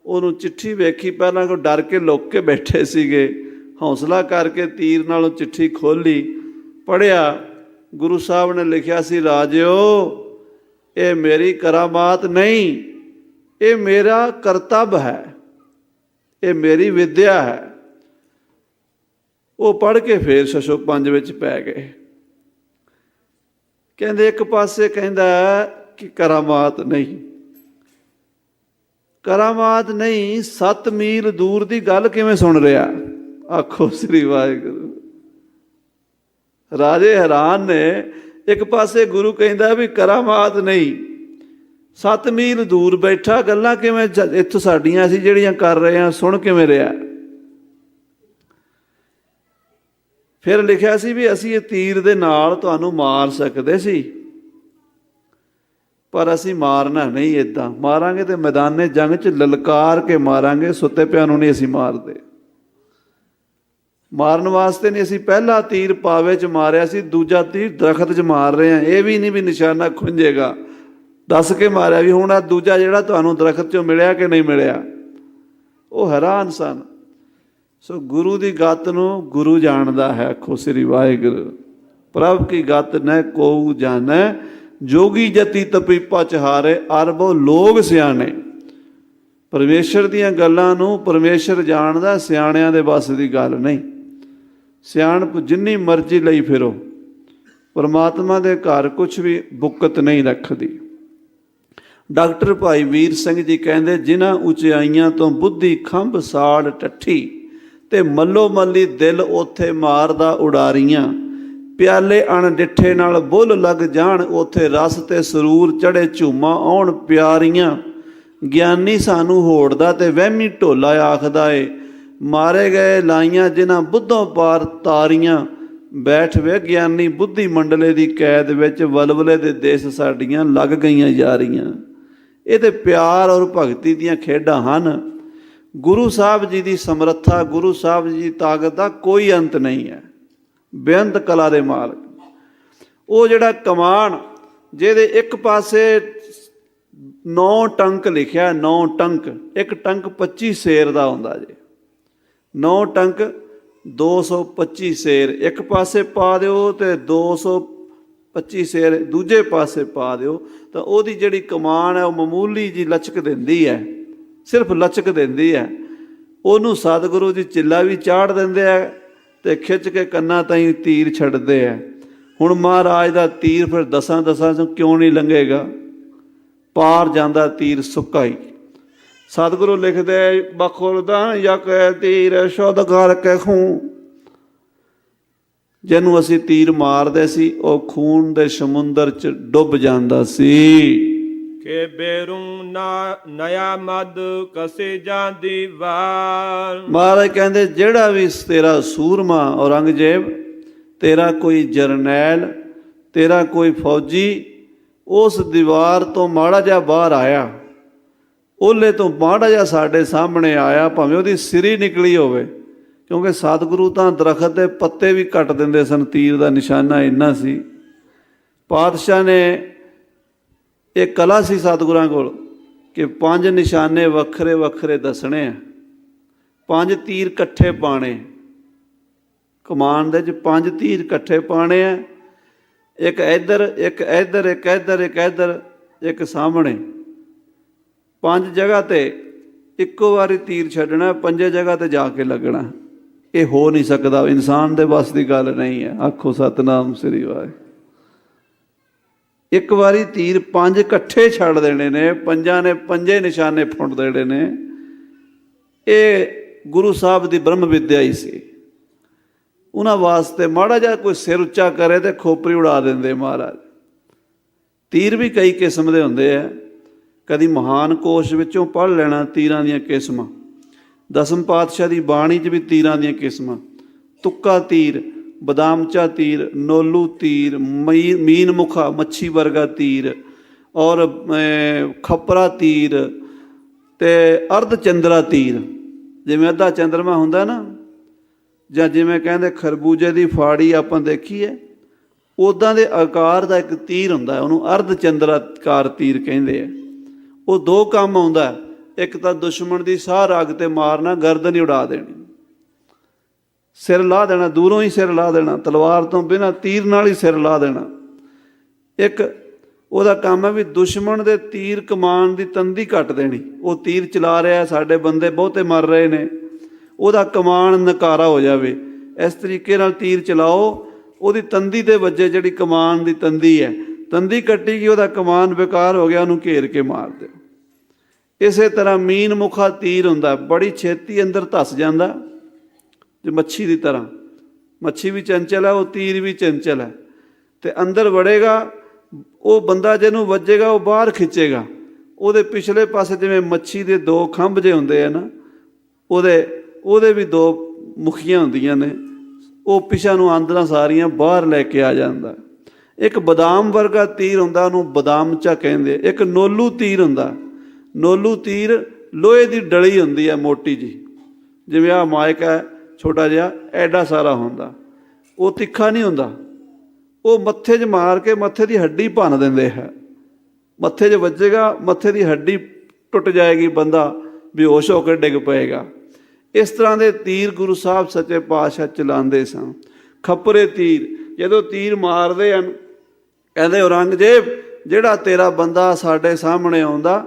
ਉਹਨੂੰ ਚਿੱਠੀ ਵੇਖੀ, ਪਹਿਲਾਂ ਕੋਈ ਡਰ ਕੇ ਲੁੱਕ ਕੇ ਬੈਠੇ ਸੀਗੇ, ਹੌਸਲਾ ਕਰਕੇ ਤੀਰ ਨਾਲੋਂ ਚਿੱਠੀ ਖੋਲ੍ਹੀ, ਪੜ੍ਹਿਆ। ਗੁਰੂ ਸਾਹਿਬ ਨੇ ਲਿਖਿਆ ਸੀ, ਰਾਜਿਓ ਇਹ ਮੇਰੀ ਕਰਾਮਾਤ ਨਹੀਂ, ਇਹ ਮੇਰਾ ਕਰਤੱਵ ਹੈ, ਇਹ ਮੇਰੀ ਵਿੱਦਿਆ ਹੈ। ਉਹ ਪੜ੍ਹ ਕੇ ਫੇਰ ਛਛੋ ਪੰਜ ਵਿੱਚ ਪੈ ਗਏ। ਕਹਿੰਦੇ ਇੱਕ ਪਾਸੇ ਕਹਿੰਦਾ ਕਿ ਕਰਾਮਾਤ ਨਹੀਂ, ਕਰਾਮਾਤ ਨਹੀਂ, 7 ਮੀਲ ਦੂਰ ਦੀ ਗੱਲ ਕਿਵੇਂ ਸੁਣ ਰਿਹਾ? ਆਖੋ ਸ੍ਰੀ ਵਾਹਿਗੁਰੂ। ਰਾਜੇ ਹੈਰਾਨ ਨੇ। ਇੱਕ ਪਾਸੇ ਗੁਰੂ ਕਹਿੰਦਾ ਵੀ ਕਰਾਮਾਤ ਨਹੀਂ, 7 ਮੀਲ ਦੂਰ ਬੈਠਾ, ਗੱਲਾਂ ਕਿਵੇਂ ਇੱਥੋਂ ਸਾਡੀਆਂ ਅਸੀਂ ਜਿਹੜੀਆਂ ਕਰ ਰਹੇ ਹਾਂ ਸੁਣ ਕਿਵੇਂ ਰਿਹਾ? ਫਿਰ ਲਿਖਿਆ ਸੀ ਵੀ ਅਸੀਂ ਇਹ ਤੀਰ ਦੇ ਨਾਲ ਤੁਹਾਨੂੰ ਮਾਰ ਸਕਦੇ ਸੀ, ਪਰ ਅਸੀਂ ਮਾਰਨਾ ਨਹੀਂ। ਇੱਦਾਂ ਮਾਰਾਂਗੇ ਤੇ ਮੈਦਾਨੇ ਜੰਗ 'ਚ ਲਲਕਾਰ ਕੇ ਮਾਰਾਂਗੇ, ਸੁੱਤੇ ਪਿਆਂ ਨੂੰ ਨਹੀਂ ਅਸੀਂ ਮਾਰਦੇ। ਮਾਰਨ ਵਾਸਤੇ ਨਹੀਂ, ਅਸੀਂ ਪਹਿਲਾ ਤੀਰ ਪਾਵੇ 'ਚ ਮਾਰਿਆ ਸੀ, ਦੂਜਾ ਤੀਰ ਦਰਖਤ 'ਚ ਮਾਰ ਰਹੇ ਹਾਂ। ਇਹ ਵੀ ਨਹੀਂ ਵੀ ਨਿਸ਼ਾਨਾ ਖੁੰਝੇਗਾ, ਦੱਸ ਕੇ ਮਾਰਿਆ ਵੀ ਹੁਣ ਆ ਦੂਜਾ ਜਿਹੜਾ ਤੁਹਾਨੂੰ ਦਰਖਤ 'ਚੋਂ ਮਿਲਿਆ ਕਿ ਨਹੀਂ ਮਿਲਿਆ। ਉਹ ਹੈਰਾਨ ਸਨ। ਸੋ ਗੁਰੂ ਦੀ ਗਤ ਨੂੰ ਗੁਰੂ ਜਾਣਦਾ ਹੈ। ਆਖੋ ਸ੍ਰੀ ਵਾਹਿਗੁਰੂ। ਪ੍ਰਭ ਕੀ ਗਤ ਨ ਕੋਊ ਜਾਣੈ, ਜੋਗੀ ਜਤੀ ਤਪੀਪਾ ਚਹਾਰੇ, ਅਰਬੋ ਲੋਗ ਸਿਆਣੇ। ਪਰਮੇਸ਼ਰ ਦੀਆਂ ਗੱਲਾਂ ਨੂੰ ਪਰਮੇਸ਼ਰ ਜਾਣਦਾ, ਸਿਆਣਿਆਂ ਦੇ ਵੱਸ ਦੀ ਗੱਲ ਨਹੀਂ। ਸਿਆਣਪ ਜਿੰਨੀ ਮਰਜ਼ੀ ਲਈ ਫਿਰੋ, ਪਰਮਾਤਮਾ ਦੇ ਘਰ ਕੁਛ ਵੀ ਬੁੱਕਤ ਨਹੀਂ ਰੱਖਦੀ। ਡਾਕਟਰ ਭਾਈ ਵੀਰ ਸਿੰਘ ਜੀ ਕਹਿੰਦੇ, ਜਿਨ੍ਹਾਂ ਉਚਾਈਆਂ ਤੋਂ ਬੁੱਧੀ ਖੰਭ ਸਾੜ ਟੱਠੀ, ਤੇ ਮੱਲੋ ਮੱਲੀ ਦਿਲ ਉੱਥੇ ਮਾਰਦਾ ਉਡਾਰੀਆਂ। ਪਿਆਲੇ ਅਣਡਿੱਠੇ ਨਾਲ ਬੁੱਲ ਲੱਗ ਜਾਣ, ਉੱਥੇ ਰਸ ਤੇ ਸਰੂਰ ਚੜੇ ਝੂਮਾਂ ਆਉਣ ਪਿਆਰੀਆਂ। ਗਿਆਨੀ ਸਾਨੂੰ ਹੋੜਦਾ ਤੇ ਵਹਿਮੀ ਢੋਲਾ ਆਖਦਾ ਏ, ਮਾਰੇ ਗਏ ਲਾਈਆਂ ਜਿਨ੍ਹਾਂ ਬੁੱਧੋਂ ਪਾਰ ਤਾਰੀਆਂ। ਬੈਠ ਵੇ ਗਿਆਨੀ ਬੁੱਧੀ ਮੰਡਲੇ ਦੀ ਕੈਦ ਵਿੱਚ, ਵਲਵਲੇ ਦੇ ਦੇਸ਼ ਸਾਡੀਆਂ ਲੱਗ ਗਈਆਂ ਯਾਰੀਆਂ। ਇਹ ਤੇ ਪਿਆਰ ਔਰ ਭਗਤੀ ਦੀਆਂ ਖੇਡਾਂ ਹਨ। ਗੁਰੂ ਸਾਹਿਬ ਜੀ ਦੀ ਸਮਰੱਥਾ, ਗੁਰੂ ਸਾਹਿਬ ਜੀ ਦੀ ਤਾਕਤ ਦਾ ਕੋਈ ਅੰਤ ਨਹੀਂ ਹੈ। ਬੇਅੰਤ ਕਲਾ ਦੇ ਮਾਲਕ ਉਹ ਜਿਹੜਾ ਕਮਾਨ, ਜਿਹਦੇ ਇੱਕ ਪਾਸੇ 9 ਟੰਕ ਲਿਖਿਆ, 9 ਟੰਕ, ਇੱਕ ਟੰਕ 25 ਸੇਰ ਦਾ ਹੁੰਦਾ ਜੇ। 9 ਟੰਕ 225 ਸੇਰ ਇੱਕ ਪਾਸੇ ਪਾ ਦਿਓ ਤੇ 225 ਸੇਰ ਦੂਜੇ ਪਾਸੇ ਪਾ ਦਿਓ, ਤਾਂ ਉਹਦੀ ਜਿਹੜੀ ਕਮਾਨ ਹੈ ਉਹ ਮਾਮੂਲੀ ਜੀ ਲਚਕ ਦਿੰਦੀ ਹੈ, ਸਿਰਫ ਲਚਕ ਦਿੰਦੀ ਹੈ। ਉਹਨੂੰ ਸਤਿਗੁਰੂ ਜੀ ਚਿੱਲਾ ਵੀ ਚਾੜ ਦਿੰਦੇ ਆ ਤੇ ਖਿੱਚ ਕੇ ਕੰਨਾਂ ਤਾਈਂ ਤੀਰ ਛੱਡਦੇ ਆ। ਹੁਣ ਮਹਾਰਾਜ ਦਾ ਤੀਰ ਫਿਰ 10 ਚੋਂ ਕਿਉਂ ਨਹੀਂ ਲੰਘੇਗਾ? ਪਾਰ ਜਾਂਦਾ ਤੀਰ ਸੁੱਕਾ ਹੀ। ਸਤਿਗੁਰੂ ਲਿਖਦੇ, ਬਖੁਲਦਾ ਯਕ ਤੀਰ ਸ਼ੁੱਧ ਕਰ ਕੇ ਖੂੰ। ਜਿਹਨੂੰ ਅਸੀਂ ਤੀਰ ਮਾਰਦੇ ਸੀ ਉਹ ਖੂਨ ਦੇ ਸਮੁੰਦਰ 'ਚ ਡੁੱਬ ਜਾਂਦਾ ਸੀ। ਕੇ ਬੇਰੂ ਨਾ ਨਇਆ ਮਦ ਕਸੇ ਜਾਂਦੀ ਵਾਰ। ਮਹਾਰਾਜ ਕਹਿੰਦੇ ਜਿਹੜਾ ਵੀ ਤੇਰਾ ਸੂਰਮਾ ਔਰੰਗਜ਼ੇਬ, ਤੇਰਾ ਕੋਈ ਜਰਨੈਲ, ਤੇਰਾ ਕੋਈ ਫੌਜੀ ਉਸ ਦੀਵਾਰ ਤੋਂ ਮਾੜਾ ਜਿਹਾ ਬਾਹਰ ਆਇਆ, ਓਲੇ ਤੋਂ ਮਾੜਾ ਜਿਹਾ ਸਾਡੇ ਸਾਹਮਣੇ ਆਇਆ, ਭਾਵੇਂ ਉਹਦੀ ਸਿਰੀ ਨਿਕਲੀ ਹੋਵੇ, ਕਿਉਂਕਿ ਸਤਿਗੁਰੂ ਤਾਂ ਦਰਖਤ ਦੇ ਪੱਤੇ ਵੀ ਕੱਟ ਦਿੰਦੇ ਸਨ, ਤੀਰ ਦਾ ਨਿਸ਼ਾਨਾ ਇੰਨਾ ਸੀ। ਪਾਤਸ਼ਾਹ ਨੇ ਇਹ ਕਲਾ ਸੀ ਸਤਿਗੁਰਾਂ ਕੋਲ ਕਿ 5 ਨਿਸ਼ਾਨੇ ਵੱਖਰੇ ਵੱਖਰੇ ਦੱਸਣੇ ਆ, 5 ਤੀਰ ਇਕੱਠੇ ਪਾਣੇ, ਕਮਾਨ ਦੇ 'ਚ 5 ਤੀਰ ਇਕੱਠੇ ਪਾਣੇ ਆ, ਇੱਕ ਇੱਧਰ, ਇੱਕ ਇੱਧਰ, ਇੱਕ ਇੱਧਰ, ਇੱਕ ਇੱਧਰ, ਇੱਕ ਸਾਹਮਣੇ। 5 ਜਗ੍ਹਾ 'ਤੇ ਇੱਕੋ ਵਾਰੀ ਤੀਰ ਛੱਡਣਾ, 5 ਜਗ੍ਹਾ 'ਤੇ ਜਾ ਕੇ ਲੱਗਣਾ। ਇਹ ਹੋ ਨਹੀਂ ਸਕਦਾ, ਇਨਸਾਨ ਦੇ ਵੱਸ ਦੀ ਗੱਲ ਨਹੀਂ ਹੈ। ਆਖੋ ਸਤਿਨਾਮ ਸ੍ਰੀ ਵਾਹਿਗੁਰੂ। ਇੱਕ ਵਾਰੀ ਤੀਰ 5 ਇਕੱਠੇ ਛੱਡ ਦੇਣੇ ਨੇ, 5 ਨੇ 5 ਨਿਸ਼ਾਨੇ ਫੁੰਡ ਦੇਣੇ ਨੇ। ਇਹ ਗੁਰੂ ਸਾਹਿਬ ਦੀ ਬ੍ਰਹਮ ਵਿਦਿਆ ਹੀ ਸੀ। ਉਹਨਾਂ ਵਾਸਤੇ ਮਾੜਾ ਜਿਹਾ ਕੋਈ ਸਿਰ ਉੱਚਾ ਕਰੇ ਤੇ ਖੋਪਰੀ ਉਡਾ ਦਿੰਦੇ ਮਹਾਰਾਜ। ਤੀਰ ਵੀ ਕਈ ਕਿਸਮ ਦੇ ਹੁੰਦੇ ਆ, ਕਦੀ ਮਹਾਨ ਕੋਸ਼ ਵਿੱਚੋਂ ਪੜ੍ਹ ਲੈਣਾ ਤੀਰਾਂ ਦੀਆਂ ਕਿਸਮਾਂ। 10ਵੇਂ ਪਾਤਸ਼ਾਹ ਦੀ ਬਾਣੀ 'ਚ ਵੀ ਤੀਰਾਂ ਦੀਆਂ ਕਿਸਮਾਂ, ਤੁੱਕਾ ਤੀਰ, ਬਦਾਮਚਾ ਤੀਰ, ਨੋਲੂ ਤੀਰ, ਮੀਨ ਮੁਖਾ ਮੱਛੀ ਵਰਗਾ ਤੀਰ, ਔਰ ਖੱਪਰਾ ਤੀਰ ਅਤੇ ਅਰਧ ਚੰਦਰਾ ਤੀਰ। ਜਿਵੇਂ ਅੱਧਾ ਚੰਦਰਮਾ ਹੁੰਦਾ ਨਾ, ਜਾਂ ਜਿਵੇਂ ਕਹਿੰਦੇ ਖਰਬੂਜੇ ਦੀ ਫਾੜੀ ਆਪਾਂ ਦੇਖੀ ਹੈ, ਉੱਦਾਂ ਦੇ ਆਕਾਰ ਦਾ ਇੱਕ ਤੀਰ ਹੁੰਦਾ, ਉਹਨੂੰ ਅਰਧ ਚੰਦਰਾਕਾਰ ਤੀਰ ਕਹਿੰਦੇ ਆ। ਉਹ 2 ਕੰਮ ਆਉਂਦਾ, ਇੱਕ ਤਾਂ ਦੁਸ਼ਮਣ ਦੀ ਸਾਹ ਰਗ 'ਤੇ ਮਾਰਨਾ, ਗਰਦਨ ਹੀ ਉਡਾ ਦੇਣੀ, ਸਿਰ ਲਾਹ ਦੇਣਾ, ਦੂਰੋਂ ਹੀ ਸਿਰ ਲਾਹ ਦੇਣਾ, ਤਲਵਾਰ ਤੋਂ ਬਿਨਾਂ ਤੀਰ ਨਾਲ ਹੀ ਸਿਰ ਲਾਹ ਦੇਣਾ। ਇੱਕ ਉਹਦਾ ਕੰਮ ਹੈ ਵੀ ਦੁਸ਼ਮਣ ਦੇ ਤੀਰ ਕਮਾਨ ਦੀ ਤੰਦੀ ਕੱਟ ਦੇਣੀ। ਉਹ ਤੀਰ ਚਲਾ ਰਿਹਾ, ਸਾਡੇ ਬੰਦੇ ਬਹੁਤੇ ਮਰ ਰਹੇ ਨੇ, ਉਹਦਾ ਕਮਾਨ ਨਕਾਰਾ ਹੋ ਜਾਵੇ। ਇਸ ਤਰੀਕੇ ਨਾਲ ਤੀਰ ਚਲਾਓ, ਉਹਦੀ ਤੰਦੀ ਦੇ ਵੱਜੇ, ਜਿਹੜੀ ਕਮਾਨ ਦੀ ਤੰਦੀ ਹੈ, ਤੰਦੀ ਕੱਟੀ ਗਈ, ਉਹਦਾ ਕਮਾਨ ਬੇਕਾਰ ਹੋ ਗਿਆ, ਉਹਨੂੰ ਘੇਰ ਕੇ ਮਾਰ ਦਿਓ। ਇਸੇ ਤਰ੍ਹਾਂ ਮੀਨ ਮੁਖਾ ਤੀਰ ਹੁੰਦਾ, ਬੜੀ ਛੇਤੀ ਅੰਦਰ ਧੱਸ ਜਾਂਦਾ, ਜੇ ਮੱਛੀ ਦੀ ਤਰ੍ਹਾਂ। ਮੱਛੀ ਵੀ ਚੰਚਲ ਹੈ, ਉਹ ਤੀਰ ਵੀ ਚੰਚਲ ਹੈ, ਅਤੇ ਅੰਦਰ ਵੜੇਗਾ, ਉਹ ਬੰਦਾ ਜਿਹਨੂੰ ਵੱਜੇਗਾ ਉਹ ਬਾਹਰ ਖਿੱਚੇਗਾ। ਉਹਦੇ ਪਿਛਲੇ ਪਾਸੇ ਜਿਵੇਂ ਮੱਛੀ ਦੇ 2 ਖੰਭ ਜਿਹੇ ਹੁੰਦੇ ਆ ਨਾ, ਉਹਦੇ ਵੀ 2 ਮੁਖੀਆਂ ਹੁੰਦੀਆਂ ਨੇ, ਉਹ ਪਿਛਾ ਨੂੰ ਅੰਦਰਾਂ ਸਾਰੀਆਂ ਬਾਹਰ ਲੈ ਕੇ ਆ ਜਾਂਦਾ। ਇੱਕ ਬਦਾਮ ਵਰਗਾ ਤੀਰ ਹੁੰਦਾ, ਉਹਨੂੰ ਬਦਾਮਚਾ ਕਹਿੰਦੇ। ਇੱਕ ਨੋਲੂ ਤੀਰ ਹੁੰਦਾ, ਨੋਲੂ ਤੀਰ ਲੋਹੇ ਦੀ ਡਲੀ ਹੁੰਦੀ ਹੈ ਮੋਟੀ ਜੀ, ਜਿਵੇਂ ਆਹ ਮਾਇਕ ਹੈ ਛੋਟਾ ਜਿਹਾ, ਐਡਾ ਸਾਰਾ ਹੁੰਦਾ। ਉਹ ਤਿੱਖਾ ਨਹੀਂ ਹੁੰਦਾ, ਉਹ ਮੱਥੇ 'ਚ ਮਾਰ ਕੇ ਮੱਥੇ ਦੀ ਹੱਡੀ ਭੰਨ ਦਿੰਦੇ ਹੈ। ਮੱਥੇ 'ਚ ਵੱਜੇਗਾ, ਮੱਥੇ ਦੀ ਹੱਡੀ ਟੁੱਟ ਜਾਏਗੀ, ਬੰਦਾ ਬੇਹੋਸ਼ ਹੋ ਕੇ ਡਿੱਗ ਪਏਗਾ। ਇਸ ਤਰ੍ਹਾਂ ਦੇ ਤੀਰ ਗੁਰੂ ਸਾਹਿਬ ਸੱਚੇ ਪਾਤਸ਼ਾਹ ਚਲਾਉਂਦੇ ਸਨ। ਖੱਪਰੇ ਤੀਰ, ਜਦੋਂ ਤੀਰ ਮਾਰਦੇ ਹਨ, ਕਹਿੰਦੇ ਔਰੰਗਜ਼ੇਬ ਜਿਹੜਾ ਤੇਰਾ ਬੰਦਾ ਸਾਡੇ ਸਾਹਮਣੇ ਆਉਂਦਾ,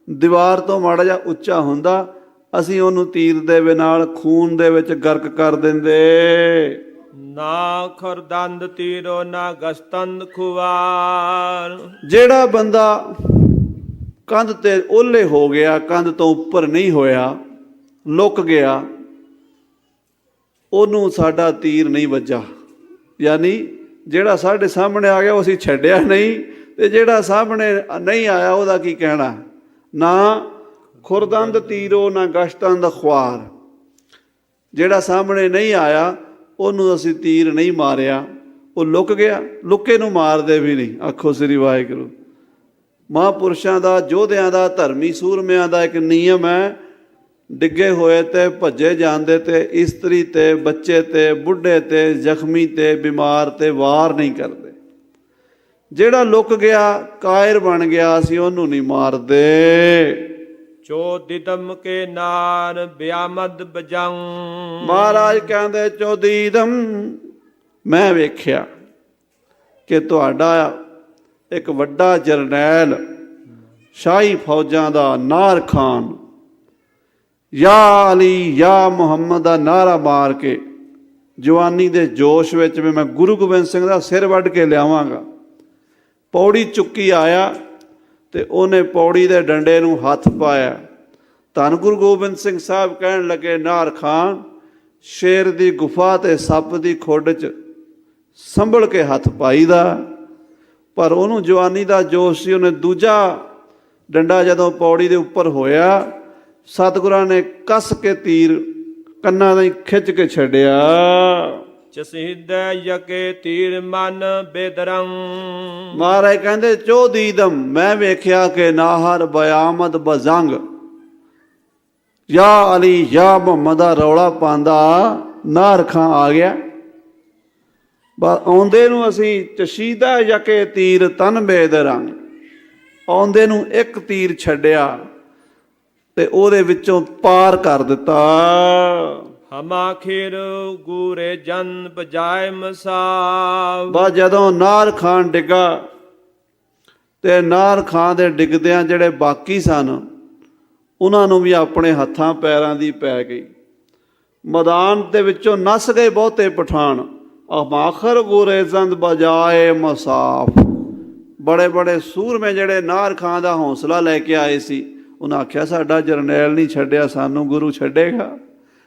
ਦੀਵਾਰ ਤੋਂ ਮਾੜਾ ਜਿਹਾ ਉੱਚਾ ਹੁੰਦਾ, ਅਸੀਂ ਉਹਨੂੰ ਤੀਰ ਦੇ ਨਾਲ ਖੂਨ ਦੇ ਵਿੱਚ ਗਰਕ ਕਰ ਦਿੰਦੇ। ਨਾ ਖੁਰਦੰਦ ਤੀਰੋ ਨਾ ਗਸਤੰਦ ਖੁਵਾਰ। ਜਿਹੜਾ ਬੰਦਾ ਕੰਧ ਤੇ ਓਹਲੇ ਹੋ ਗਿਆ, ਕੰਧ ਤੋਂ ਉੱਪਰ ਨਹੀਂ ਹੋਇਆ, ਲੁਕ ਗਿਆ, ਉਹਨੂੰ ਸਾਡਾ ਤੀਰ ਨਹੀਂ ਵੱਜਾ। ਯਾਨੀ ਜਿਹੜਾ ਸਾਡੇ ਸਾਹਮਣੇ ਆ ਗਿਆ ਉਹ ਅਸੀਂ ਛੱਡਿਆ ਨਹੀਂ, ਤੇ ਜਿਹੜਾ ਸਾਹਮਣੇ ਨਹੀਂ ਆਇਆ ਉਹਦਾ ਕੀ ਕਹਿਣਾ। ਨਾ ਖੁਰਦੰਦ ਤੀਰੋ ਨਾ ਗਸ਼ਤੰਦ ਖੁਆਰ। ਜਿਹੜਾ ਸਾਹਮਣੇ ਨਹੀਂ ਆਇਆ ਉਹਨੂੰ ਅਸੀਂ ਤੀਰ ਨਹੀਂ ਮਾਰਿਆ, ਉਹ ਲੁਕ ਗਿਆ। ਲੁਕੇ ਨੂੰ ਮਾਰਦੇ ਵੀ ਨਹੀਂ। ਆਖੋ ਸ੍ਰੀ ਵਾਹਿਗੁਰੂ। ਮਹਾਂਪੁਰਸ਼ਾਂ ਦਾ, ਯੋਧਿਆਂ ਦਾ, ਧਰਮੀ ਸੂਰਮਿਆਂ ਦਾ ਇੱਕ ਨਿਯਮ ਹੈ, ਡਿੱਗੇ ਹੋਏ ਤੇ ਭੱਜੇ ਜਾਂਦੇ ਤੇ ਇਸਤਰੀ ਤੇ ਬੱਚੇ ਤੇ ਬੁੱਢੇ ਤੇ ਜ਼ਖਮੀ ਤੇ ਬਿਮਾਰ ਤੇ ਵਾਰ ਨਹੀਂ ਕਰਦੇ। ਜਿਹੜਾ ਲੁਕ ਗਿਆ, ਕਾਇਰ ਬਣ ਗਿਆ, ਅਸੀਂ ਉਹਨੂੰ ਨਹੀਂ ਮਾਰਦੇ। ਚੋਦਿਦਮ ਕੇ ਨਾਰ ਬਿਆਮਦ ਬਜੰ। ਮਹਾਰਾਜ ਕਹਿੰਦੇ ਚੋਦੀਦਮ, ਮੈਂ ਵੇਖਿਆ ਕਿ ਤੁਹਾਡਾ ਇੱਕ ਵੱਡਾ ਜਰਨੈਲ, ਸ਼ਾਹੀ ਫੌਜਾਂ ਦਾ ਨਾਰ ਖਾਨ, ਯਾ ਅਲੀ ਯਾ ਮੁਹੰਮਦ ਦਾ ਨਾਰਾ ਮਾਰ ਕੇ ਜਵਾਨੀ ਦੇ ਜੋਸ਼ ਵਿੱਚ ਵੀ ਮੈਂ ਗੁਰੂ ਗੋਬਿੰਦ ਸਿੰਘ ਦਾ ਸਿਰ ਵੱਢ ਕੇ ਲਿਆਵਾਂਗਾ, ਪੌੜੀ ਚੁੱਕੀ ਆਇਆ ਤੇ ਉਹਨੇ ਪੌੜੀ ਦੇ ਡੰਡੇ ਨੂੰ ਹੱਥ ਪਾਇਆ। ਧੰਨ ਗੁਰੂ ਗੋਬਿੰਦ ਸਿੰਘ ਸਾਹਿਬ ਕਹਿਣ ਲੱਗੇ, ਨਾਰ ਖਾਨ, ਸ਼ੇਰ ਦੀ ਗੁਫਾ ਤੇ ਸੱਪ ਦੀ ਖੁੱਡ 'ਚ ਸੰਭਲ ਕੇ ਹੱਥ ਪਾਈਦਾ। ਪਰ ਉਹਨੂੰ ਜਵਾਨੀ ਦਾ ਜੋਸ਼ ਸੀ, ਉਹਨੇ ਦੂਜਾ ਡੰਡਾ ਜਦੋਂ ਪੌੜੀ ਦੇ ਉੱਪਰ ਹੋਇਆ, ਸਤਿਗੁਰਾਂ ਨੇ ਕੱਸ ਕੇ ਤੀਰ ਕੰਨਾਂ ਦਾ ਖਿੱਚ ਕੇ ਛੱਡਿਆ। ਚਸਿਹਦੈ ਯਕੇ ਤੀਰ ਮਨ ਬੇਦਰੰ। ਮਹਾਰਾਜ ਕਹਿੰਦੇ ਚੋਦੀਦਮ, ਮੈਂ ਵੇਖਿਆ ਕਿ ਨਾਹਰ ਬਿਆਮਦ ਬਜ਼ੰਗ, ਯਾ ਅਲੀ ਯਾ ਮੁਹੰਮਦ ਦਾ ਰੌਲਾ ਪਾਉਂਦਾ ਨਾਹਰ ਖਾਂ ਆ ਗਿਆ। ਆਉਂਦੇ ਨੂੰ ਅਸੀਂ ਚਸ਼ੀਦਾ ਯਕੇ ਤੀਰ ਤਨ ਬੇਦਰੰਗ, ਆਉਂਦੇ ਨੂੰ ਇੱਕ ਤੀਰ ਛੱਡਿਆ ਤੇ ਉਹਦੇ ਵਿੱਚੋਂ ਪਾਰ ਕਰ ਦਿੱਤਾ। ਹਮਾਖਿਰ ਗੂਰੇ ਜਨ ਬਜਾਏ ਮਸਾਵ। ਬਸ ਜਦੋਂ ਨਾਹਰ ਖਾਨ ਡਿੱਗਾ ਤੇ ਨਾਹਰ ਖਾਨ ਦੇ ਡਿੱਗਦਿਆਂ ਜਿਹੜੇ ਬਾਕੀ ਸਨ ਉਹਨਾਂ ਨੂੰ ਵੀ ਆਪਣੇ ਹੱਥਾਂ ਪੈਰਾਂ ਦੀ ਪੈ ਗਈ। ਮੈਦਾਨ ਦੇ ਵਿੱਚੋਂ ਨੱਸ ਗਏ ਬਹੁਤੇ ਪਠਾਨ। ਹਮਾਖਰ ਗੂਰੇ ਜੰਦ ਬਜਾਏ ਮਸਾਫ, ਬੜੇ ਬੜੇ ਸੂਰਮੇ ਜਿਹੜੇ ਨਾਹਰ ਖਾਨ ਦਾ ਹੌਸਲਾ ਲੈ ਕੇ ਆਏ ਸੀ, ਉਹਨਾਂ ਆਖਿਆ ਸਾਡਾ ਜਰਨੈਲ ਨਹੀਂ ਛੱਡਿਆ, ਸਾਨੂੰ ਗੁਰੂ ਛੱਡੇਗਾ।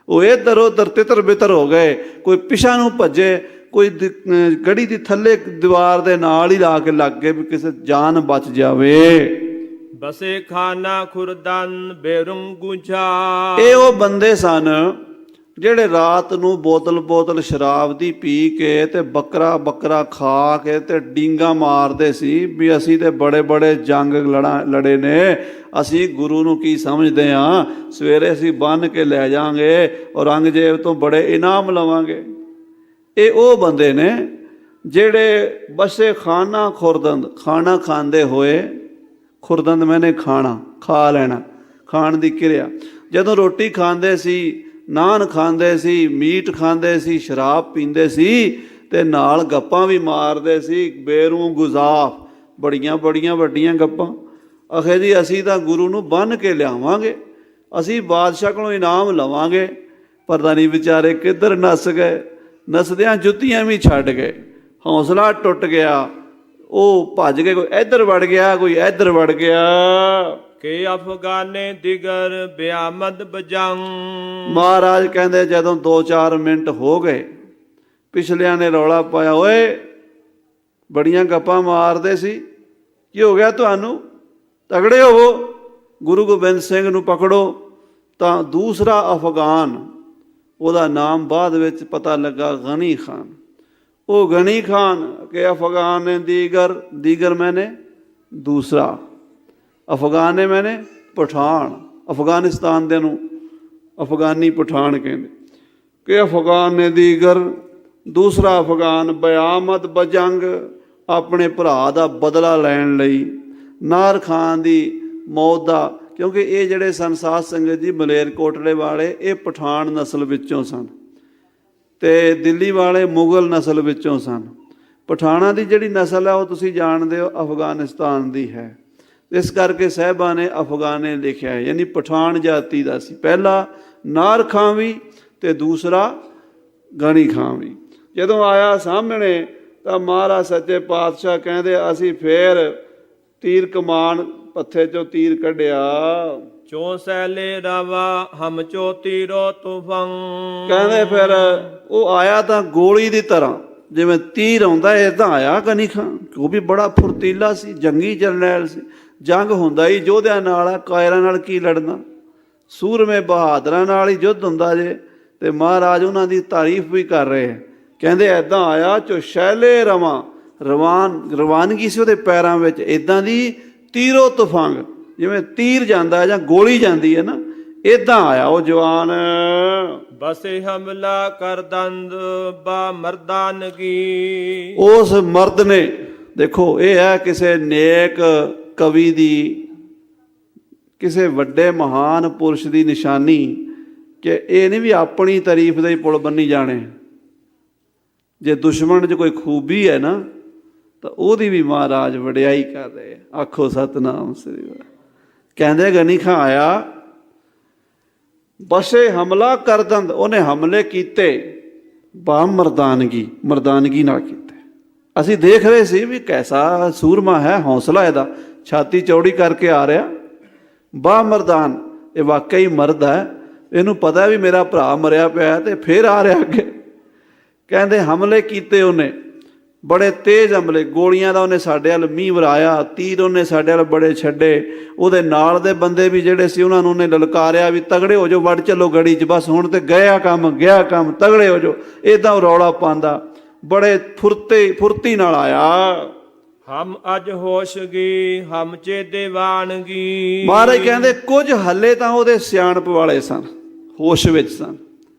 ਉਹ ਇੱਧਰ ਉੱਧਰ ਤਿੱਤਰ ਬਿੱਤਰ ਹੋ ਗਏ, ਕੋਈ ਪਿਛਾਂ ਨੂੰ ਭੱਜੇ, ਕੋਈ ਗੜੀ ਦੀ ਥੱਲੇ ਦੀਵਾਰ ਦੇ ਨਾਲ ਹੀ ਲਾ ਕੇ ਲੱਗ ਗਏ ਵੀ ਕਿਸੇ ਜਾਨ ਬਚ ਜਾਵੇ। ਬਸੇ ਖਾਨਾ ਖੁਰਦਨ ਬੇਰੰਗੁਝਾ। ਇਹ ਉਹ ਬੰਦੇ ਸਨ ਜਿਹੜੇ ਰਾਤ ਨੂੰ ਬੋਤਲ ਸ਼ਰਾਬ ਦੀ ਪੀ ਕੇ ਤੇ ਬੱਕਰਾ ਖਾ ਕੇ ਤੇ ਡੀਂਗਾ ਮਾਰਦੇ ਸੀ ਵੀ ਅਸੀਂ ਤੇ ਬੜੇ ਜੰਗ ਲੜੇ ਨੇ, ਅਸੀਂ ਗੁਰੂ ਨੂੰ ਕੀ ਸਮਝਦੇ ਹਾਂ, ਸਵੇਰੇ ਅਸੀਂ ਬੰਨ੍ਹ ਕੇ ਲੈ ਜਾਵਾਂਗੇ ਔਰ ਔਰੰਗਜ਼ੇਬ ਤੋਂ ਬੜੇ ਇਨਾਮ ਲਵਾਂਗੇ। ਇਹ ਉਹ ਬੰਦੇ ਨੇ ਜਿਹੜੇ ਬਸੇ ਖਾਨਾ ਖੁਰਦੰਦ, ਖਾਣਾ ਖਾਂਦੇ ਹੋਏ, ਖੁਰਦੰਦ ਮੈਨੇ ਖਾਣਾ, ਖਾ ਲੈਣਾ, ਖਾਣ ਦੀ ਕਿਰਿਆ। ਜਦੋਂ ਰੋਟੀ ਖਾਂਦੇ ਸੀ, ਨਾਨ ਖਾਂਦੇ ਸੀ, ਮੀਟ ਖਾਂਦੇ ਸੀ, ਸ਼ਰਾਬ ਪੀਂਦੇ ਸੀ ਤੇ ਨਾਲ ਗੱਪਾਂ ਵੀ ਮਾਰਦੇ ਸੀ। ਬੇਰੂ ਗੁਜ਼ਾਫ, ਬੜੀਆਂ ਵੱਡੀਆਂ ਗੱਪਾਂ। ਆਖੇ ਜੀ ਅਸੀਂ ਤਾਂ ਗੁਰੂ ਨੂੰ ਬੰਨ੍ਹ ਕੇ ਲਿਆਵਾਂਗੇ, ਅਸੀਂ ਬਾਦਸ਼ਾਹ ਕੋਲੋਂ ਇਨਾਮ ਲਵਾਂਗੇ। ਪਤਾ ਨਹੀਂ ਵਿਚਾਰੇ ਕਿੱਧਰ ਨੱਸ ਗਏ, ਨੱਸਦਿਆਂ ਜੁੱਤੀਆਂ ਵੀ ਛੱਡ ਗਏ, ਹੌਸਲਾ ਟੁੱਟ ਗਿਆ। ਉਹ ਭੱਜ ਗਏ, ਕੋਈ ਇੱਧਰ ਵੜ ਗਿਆ, ਕੋਈ ਇੱਧਰ ਵੜ ਗਿਆ। ਕਿ ਅਫਗਾਨੇ ਦਿਗਰ ਬਿਆਮਦ ਬਜੰਗ। ਮਹਾਰਾਜ ਕਹਿੰਦੇ ਜਦੋਂ 2-4 ਮਿੰਟ ਹੋ ਗਏ, ਪਿਛਲਿਆਂ ਨੇ ਰੌਲਾ ਪਾਇਆ, ਓਏ ਬੜੀਆਂ ਗੱਪਾਂ ਮਾਰਦੇ ਸੀ, ਕੀ ਹੋ ਗਿਆ ਤੁਹਾਨੂੰ, ਤਗੜੇ ਹੋਵੋ, ਗੁਰੂ ਗੋਬਿੰਦ ਸਿੰਘ ਨੂੰ ਪਕੜੋ। ਤਾਂ ਦੂਸਰਾ ਅਫਗਾਨ, ਉਹਦਾ ਨਾਮ ਬਾਅਦ ਵਿੱਚ ਪਤਾ ਲੱਗਾ ਗਨੀ ਖਾਨ। ਉਹ ਗਨੀ ਖਾਨ ਕਿ ਅਫਗਾਨ ਨੇ ਦੀਗਰ ਮੈਨੇ ਦੂਸਰਾ, ਅਫਗਾਨ ਮੈਨੇ ਪਠਾਨ, ਅਫਗਾਨਿਸਤਾਨ ਦੇ ਨੂੰ ਅਫਗਾਨੀ ਪਠਾਨ ਕਹਿੰਦੇ ਕਿ ਅਫਗਾਨ ਨੇ ਦੀਗਰ, ਦੂਸਰਾ ਅਫਗਾਨ ਬਿਆਮਦ ਬਜੰਗ, ਆਪਣੇ ਭਰਾ ਦਾ ਬਦਲਾ ਲੈਣ ਲਈ ਨਾਹਰ ਖਾਨ ਦੀ ਮੌਤ ਦਾ। ਕਿਉਂਕਿ ਇਹ ਜਿਹੜੇ ਸਨ ਸਾਧ ਸੰਗਤ ਜੀ, ਮਲੇਰਕੋਟਲੇ ਵਾਲੇ ਇਹ ਪਠਾਨ ਨਸਲ ਵਿੱਚੋਂ ਸਨ ਤੇ ਦਿੱਲੀ ਵਾਲੇ ਮੁਗਲ ਨਸਲ ਵਿੱਚੋਂ ਸਨ। ਪਠਾਨਾਂ ਦੀ ਜਿਹੜੀ ਨਸਲ ਹੈ ਉਹ ਤੁਸੀਂ ਜਾਣਦੇ ਹੋ ਅਫਗਾਨਿਸਤਾਨ ਦੀ ਹੈ। ਇਸ ਕਰਕੇ ਸਾਹਿਬਾਂ ਨੇ ਅਫਗਾਨੇ ਲਿਖਿਆ ਹੈ, ਯਾਨੀ ਪਠਾਨ ਜਾਤੀ ਦਾ ਸੀ। ਪਹਿਲਾ ਨਾਹਰ ਖਾਂ ਵੀ ਤੇ ਦੂਸਰਾ ਗਨੀ ਖਾਂ ਵੀ। ਜਦੋਂ ਆਇਆ ਸਾਹਮਣੇ ਤਾਂ ਮਹਾਰਾਜ ਸੱਚੇ ਪਾਤਸ਼ਾਹ ਕਹਿੰਦੇ ਅਸੀਂ ਫੇਰ ਤੀਰ ਕਮਾਨ ਪੱਥੇ ਚੋਂ ਤੀਰ ਕੱਢਿਆ। ਚੋ ਸੈਲੇ ਰਵਾ ਹਮ ਚੋ ਤੀਰੋ ਤੁਫੰ। ਕਹਿੰਦੇ ਫਿਰ ਉਹ ਆਇਆ ਤਾਂ ਗੋਲੀ ਦੀ ਤਰ੍ਹਾਂ, ਜਿਵੇਂ ਤੀਰ ਆਉਂਦਾ ਇੱਦਾਂ ਆਇਆ ਗਨੀ ਖਾਂ। ਉਹ ਵੀ ਬੜਾ ਫੁਰਤੀਲਾ ਸੀ, ਜੰਗੀ ਜਰਨੈਲ ਸੀ। ਜੰਗ ਹੁੰਦਾ ਹੀ ਯੋਧਿਆਂ ਨਾਲ ਆ, ਕਾਇਰਾਂ ਨਾਲ ਕੀ ਲੜਨਾ, ਸੂਰਮੇ ਬਹਾਦਰਾਂ ਨਾਲ ਹੀ ਯੁੱਧ ਹੁੰਦਾ ਜੇ। ਤੇ ਮਹਾਰਾਜ ਉਹਨਾਂ ਦੀ ਤਾਰੀਫ ਵੀ ਕਰ ਰਹੇ ਹੈ, ਕਹਿੰਦੇ ਇੱਦਾਂ ਆਇਆ ਚੋ ਸ਼ੈਲੇ ਰਵਾਂ, ਰਵਾਨਗੀ ਸੀ ਉਹਦੇ ਪੈਰਾਂ ਵਿੱਚ ਇੱਦਾਂ ਦੀ, ਤੀਰੋ ਤੁਫੰਗ, ਜਿਵੇਂ ਤੀਰ ਜਾਂਦਾ ਜਾਂ ਗੋਲੀ ਜਾਂਦੀ ਹੈ ਨਾ, ਇੱਦਾਂ ਆਇਆ ਉਹ ਜਵਾਨ। ਬਸੇ ਹਮਲਾ ਕਰ ਦੰਦ ਬਾ ਮਰਦਾਨਗੀ। ਉਸ ਮਰਦ ਨੇ, ਦੇਖੋ ਇਹ ਹੈ ਕਿਸੇ ਨੇਕ ਕਵੀ ਦੀ, ਕਿਸੇ ਵੱਡੇ ਮਹਾਨ ਪੁਰਸ਼ ਦੀ ਨਿਸ਼ਾਨੀ ਕਿ ਇਹ ਨਹੀਂ ਵੀ ਆਪਣੀ ਤਾਰੀਫ ਦੇ ਹੀ ਪੁਲ ਬੰਨੀ ਜਾਣੇ। ਜੇ ਦੁਸ਼ਮਣ 'ਚ ਕੋਈ ਖੂਬੀ ਹੈ ਨਾ ਤਾਂ ਉਹਦੀ ਵੀ ਮਹਾਰਾਜ ਵਡਿਆਈ ਕਰ ਰਹੇ। ਆਖੋ ਸਤਿਨਾਮ ਸ੍ਰੀ ਵਾਹਿਗੁਰੂ। ਕਹਿੰਦੇ ਗਨੀ ਖਾਂ ਆਇਆ, ਬਸੇ ਹਮਲਾ ਕਰ ਦੰਦ, ਉਹਨੇ ਹਮਲੇ ਕੀਤੇ ਬਾ ਮਰਦਾਨਗੀ ਨਾਲ ਕੀਤੇ। ਅਸੀਂ ਦੇਖ ਰਹੇ ਸੀ ਵੀ ਕੈਸਾ ਸੂਰਮਾ ਹੈ, ਹੌਸਲਾ ਇਹਦਾ, ਛਾਤੀ ਚੌੜੀ ਕਰਕੇ ਆ ਰਿਹਾ। ਬਾ ਮਰਦਾਨ, ਇਹ ਵਾਕਈ ਮਰਦ ਹੈ, ਇਹਨੂੰ ਪਤਾ ਵੀ ਮੇਰਾ ਭਰਾ ਮਰਿਆ ਪਿਆ ਤੇ ਫਿਰ ਆ ਰਿਹਾ ਅੱਗੇ। ਕਹਿੰਦੇ ਹਮਲੇ ਕੀਤੇ ਉਹਨੇ, ਬੜੇ ਤੇਜ਼ ਹਮਲੇ, ਗੋਲੀਆਂ ਦਾ ਉਹਨੇ ਸਾਡੇ ਵੱਲ ਮੀਂਹ ਵਰਾਇਆ, ਤੀਰ ਉਹਨੇ ਸਾਡੇ ਵੱਲ ਬੜੇ ਛੱਡੇ। ਉਹਦੇ ਨਾਲ ਦੇ ਬੰਦੇ ਵੀ ਜਿਹੜੇ ਸੀ ਉਹਨਾਂ ਨੂੰ ਉਹਨੇ ਲਲਕਾਰਿਆ ਵੀ ਤਗੜੇ ਹੋ ਜਾਓ, ਵੱਢ ਚੱਲੋ ਗੜੀ 'ਚ, ਬਸ ਹੁਣ ਤੇ ਗਿਆ ਕੰਮ, ਤਗੜੇ ਹੋ ਜਾਓ। ਇੱਦਾਂ ਉਹ ਰੌਲਾ ਪਾਉਂਦਾ, ਬੜੇ ਫੁਰਤੀ ਨਾਲ ਆਇਆ। ਹਮ ਅਜ ਹੋਸ਼ਗੀ ਹਮ ਚੇ ਦੀਵਾਨਗੀ। ਮਹਾਰਾਜ ਕਹਿੰਦੇ ਕੁਝ ਹੱਲੇ ਤਾਂ ਉਹਦੇ ਸਿਆਣਪ ਵਾਲੇ ਸਨ, ਹੋਸ਼ ਵਿੱਚ ਸਨ,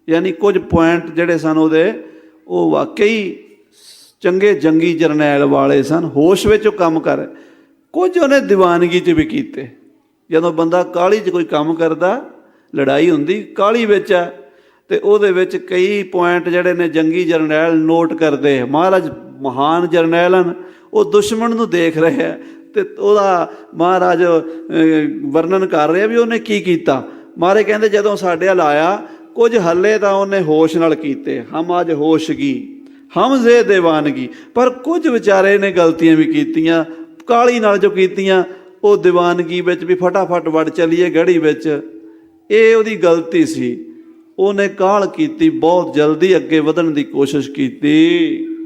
ਯਾਨੀ ਕੁਝ ਪੁਆਇੰਟ ਜਿਹੜੇ ਸਨ ਉਹਦੇ, ਉਹ ਵਾਕਈ ਚੰਗੇ ਜੰਗੀ ਜਰਨੈਲ ਵਾਲੇ ਸਨ, ਹੋਸ਼ ਵਿੱਚ ਉਹ ਕੰਮ ਕਰ। ਕੁਝ ਉਹਨੇ ਦੀਵਾਨਗੀ 'ਚ ਵੀ ਕੀਤੇ। ਜਦੋਂ ਬੰਦਾ ਕਾਹਲੀ 'ਚ ਕੋਈ ਕੰਮ ਕਰਦਾ, ਲੜਾਈ ਹੁੰਦੀ ਕਾਹਲੀ ਵਿੱਚ ਹੈ, ਤੇ ਉਹਦੇ ਵਿੱਚ ਕਈ ਪੁਆਇੰਟ ਜਿਹੜੇ ਨੇ ਜੰਗੀ ਜਰਨੈਲ ਨੋਟ ਕਰਦੇ। ਮਹਾਰਾਜ ਮਹਾਨ ਜਰਨੈਲ ਹਨ, ਉਹ ਦੁਸ਼ਮਣ ਨੂੰ ਦੇਖ ਰਹੇ ਹੈ ਤੇ ਉਹਦਾ ਮਹਾਰਾਜ ਵਰਣਨ ਕਰ ਰਿਹਾ ਵੀ ਉਹਨੇ ਕੀ ਕੀਤਾ। ਮਹਾਰਾਜ ਕਹਿੰਦੇ ਜਦੋਂ ਸਾਡੇ ਵੱਲ ਆਇਆ, ਕੁਝ ਹੱਲੇ ਤਾਂ ਉਹਨੇ ਹੋਸ਼ ਨਾਲ ਕੀਤੇ, ਹਮ ਅੱਜ ਹੋਸ਼ਗੀ ਹਮ ਜ਼ੇ ਦੀਵਾਨਗੀ। ਪਰ ਕੁਝ ਵਿਚਾਰੇ ਨੇ ਗਲਤੀਆਂ ਵੀ ਕੀਤੀਆਂ, ਕਾਹਲੀ ਨਾਲ ਜੋ ਕੀਤੀਆਂ, ਉਹ ਦੀਵਾਨਗੀ ਵਿੱਚ ਵੀ ਫਟਾਫਟ ਵੜ ਚੱਲੀਏ ਗੜੀ ਵਿੱਚ। ਇਹ ਉਹਦੀ ਗਲਤੀ ਸੀ, ਉਹਨੇ ਕਾਹਲ ਕੀਤੀ, ਬਹੁਤ ਜਲਦੀ ਅੱਗੇ ਵਧਣ ਦੀ ਕੋਸ਼ਿਸ਼ ਕੀਤੀ।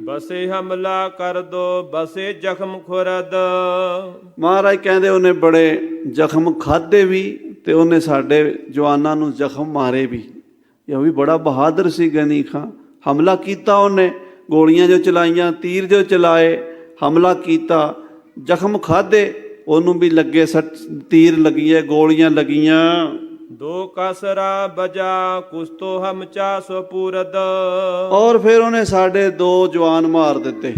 ਬਸੇ ਹਮਲਾ ਕਰ ਦੋ ਬਸੇ ਜ਼ਖਮ ਖੁਰਦ। ਮਹਾਰਾਜ ਕਹਿੰਦੇ ਉਹਨੇ ਬੜੇ ਜ਼ਖਮ ਖਾਧੇ ਵੀ, ਤੇ ਉਹਨੇ ਸਾਡੇ ਜਵਾਨਾਂ ਨੂੰ ਜ਼ਖਮ ਮਾਰੇ ਵੀ। ਇਹ ਵੀ ਬੜਾ ਬਹਾਦਰ ਸੀ ਗਨੀ ਖਾਂ। ਹਮਲਾ ਕੀਤਾ ਉਹਨੇ, ਗੋਲੀਆਂ ਜੋ ਚਲਾਈਆਂ, ਤੀਰ ਜੋ ਚਲਾਏ, ਹਮਲਾ ਕੀਤਾ, ਜ਼ਖਮ ਖਾਧੇ, ਉਹਨੂੰ ਵੀ ਲੱਗੇ ਤੀਰ ਲੱਗੀਏ, ਗੋਲੀਆਂ ਲੱਗੀਆਂ। ਦੋ ਕਸਰਾ ਬਜਾ ਕੁਛ ਤੋ ਹਮ ਚਾ ਸਪੂਰਦ। ਔਰ ਫਿਰ ਉਹਨੇ ਸਾਡੇ 2 ਜਵਾਨ ਮਾਰ ਦਿੱਤੇ,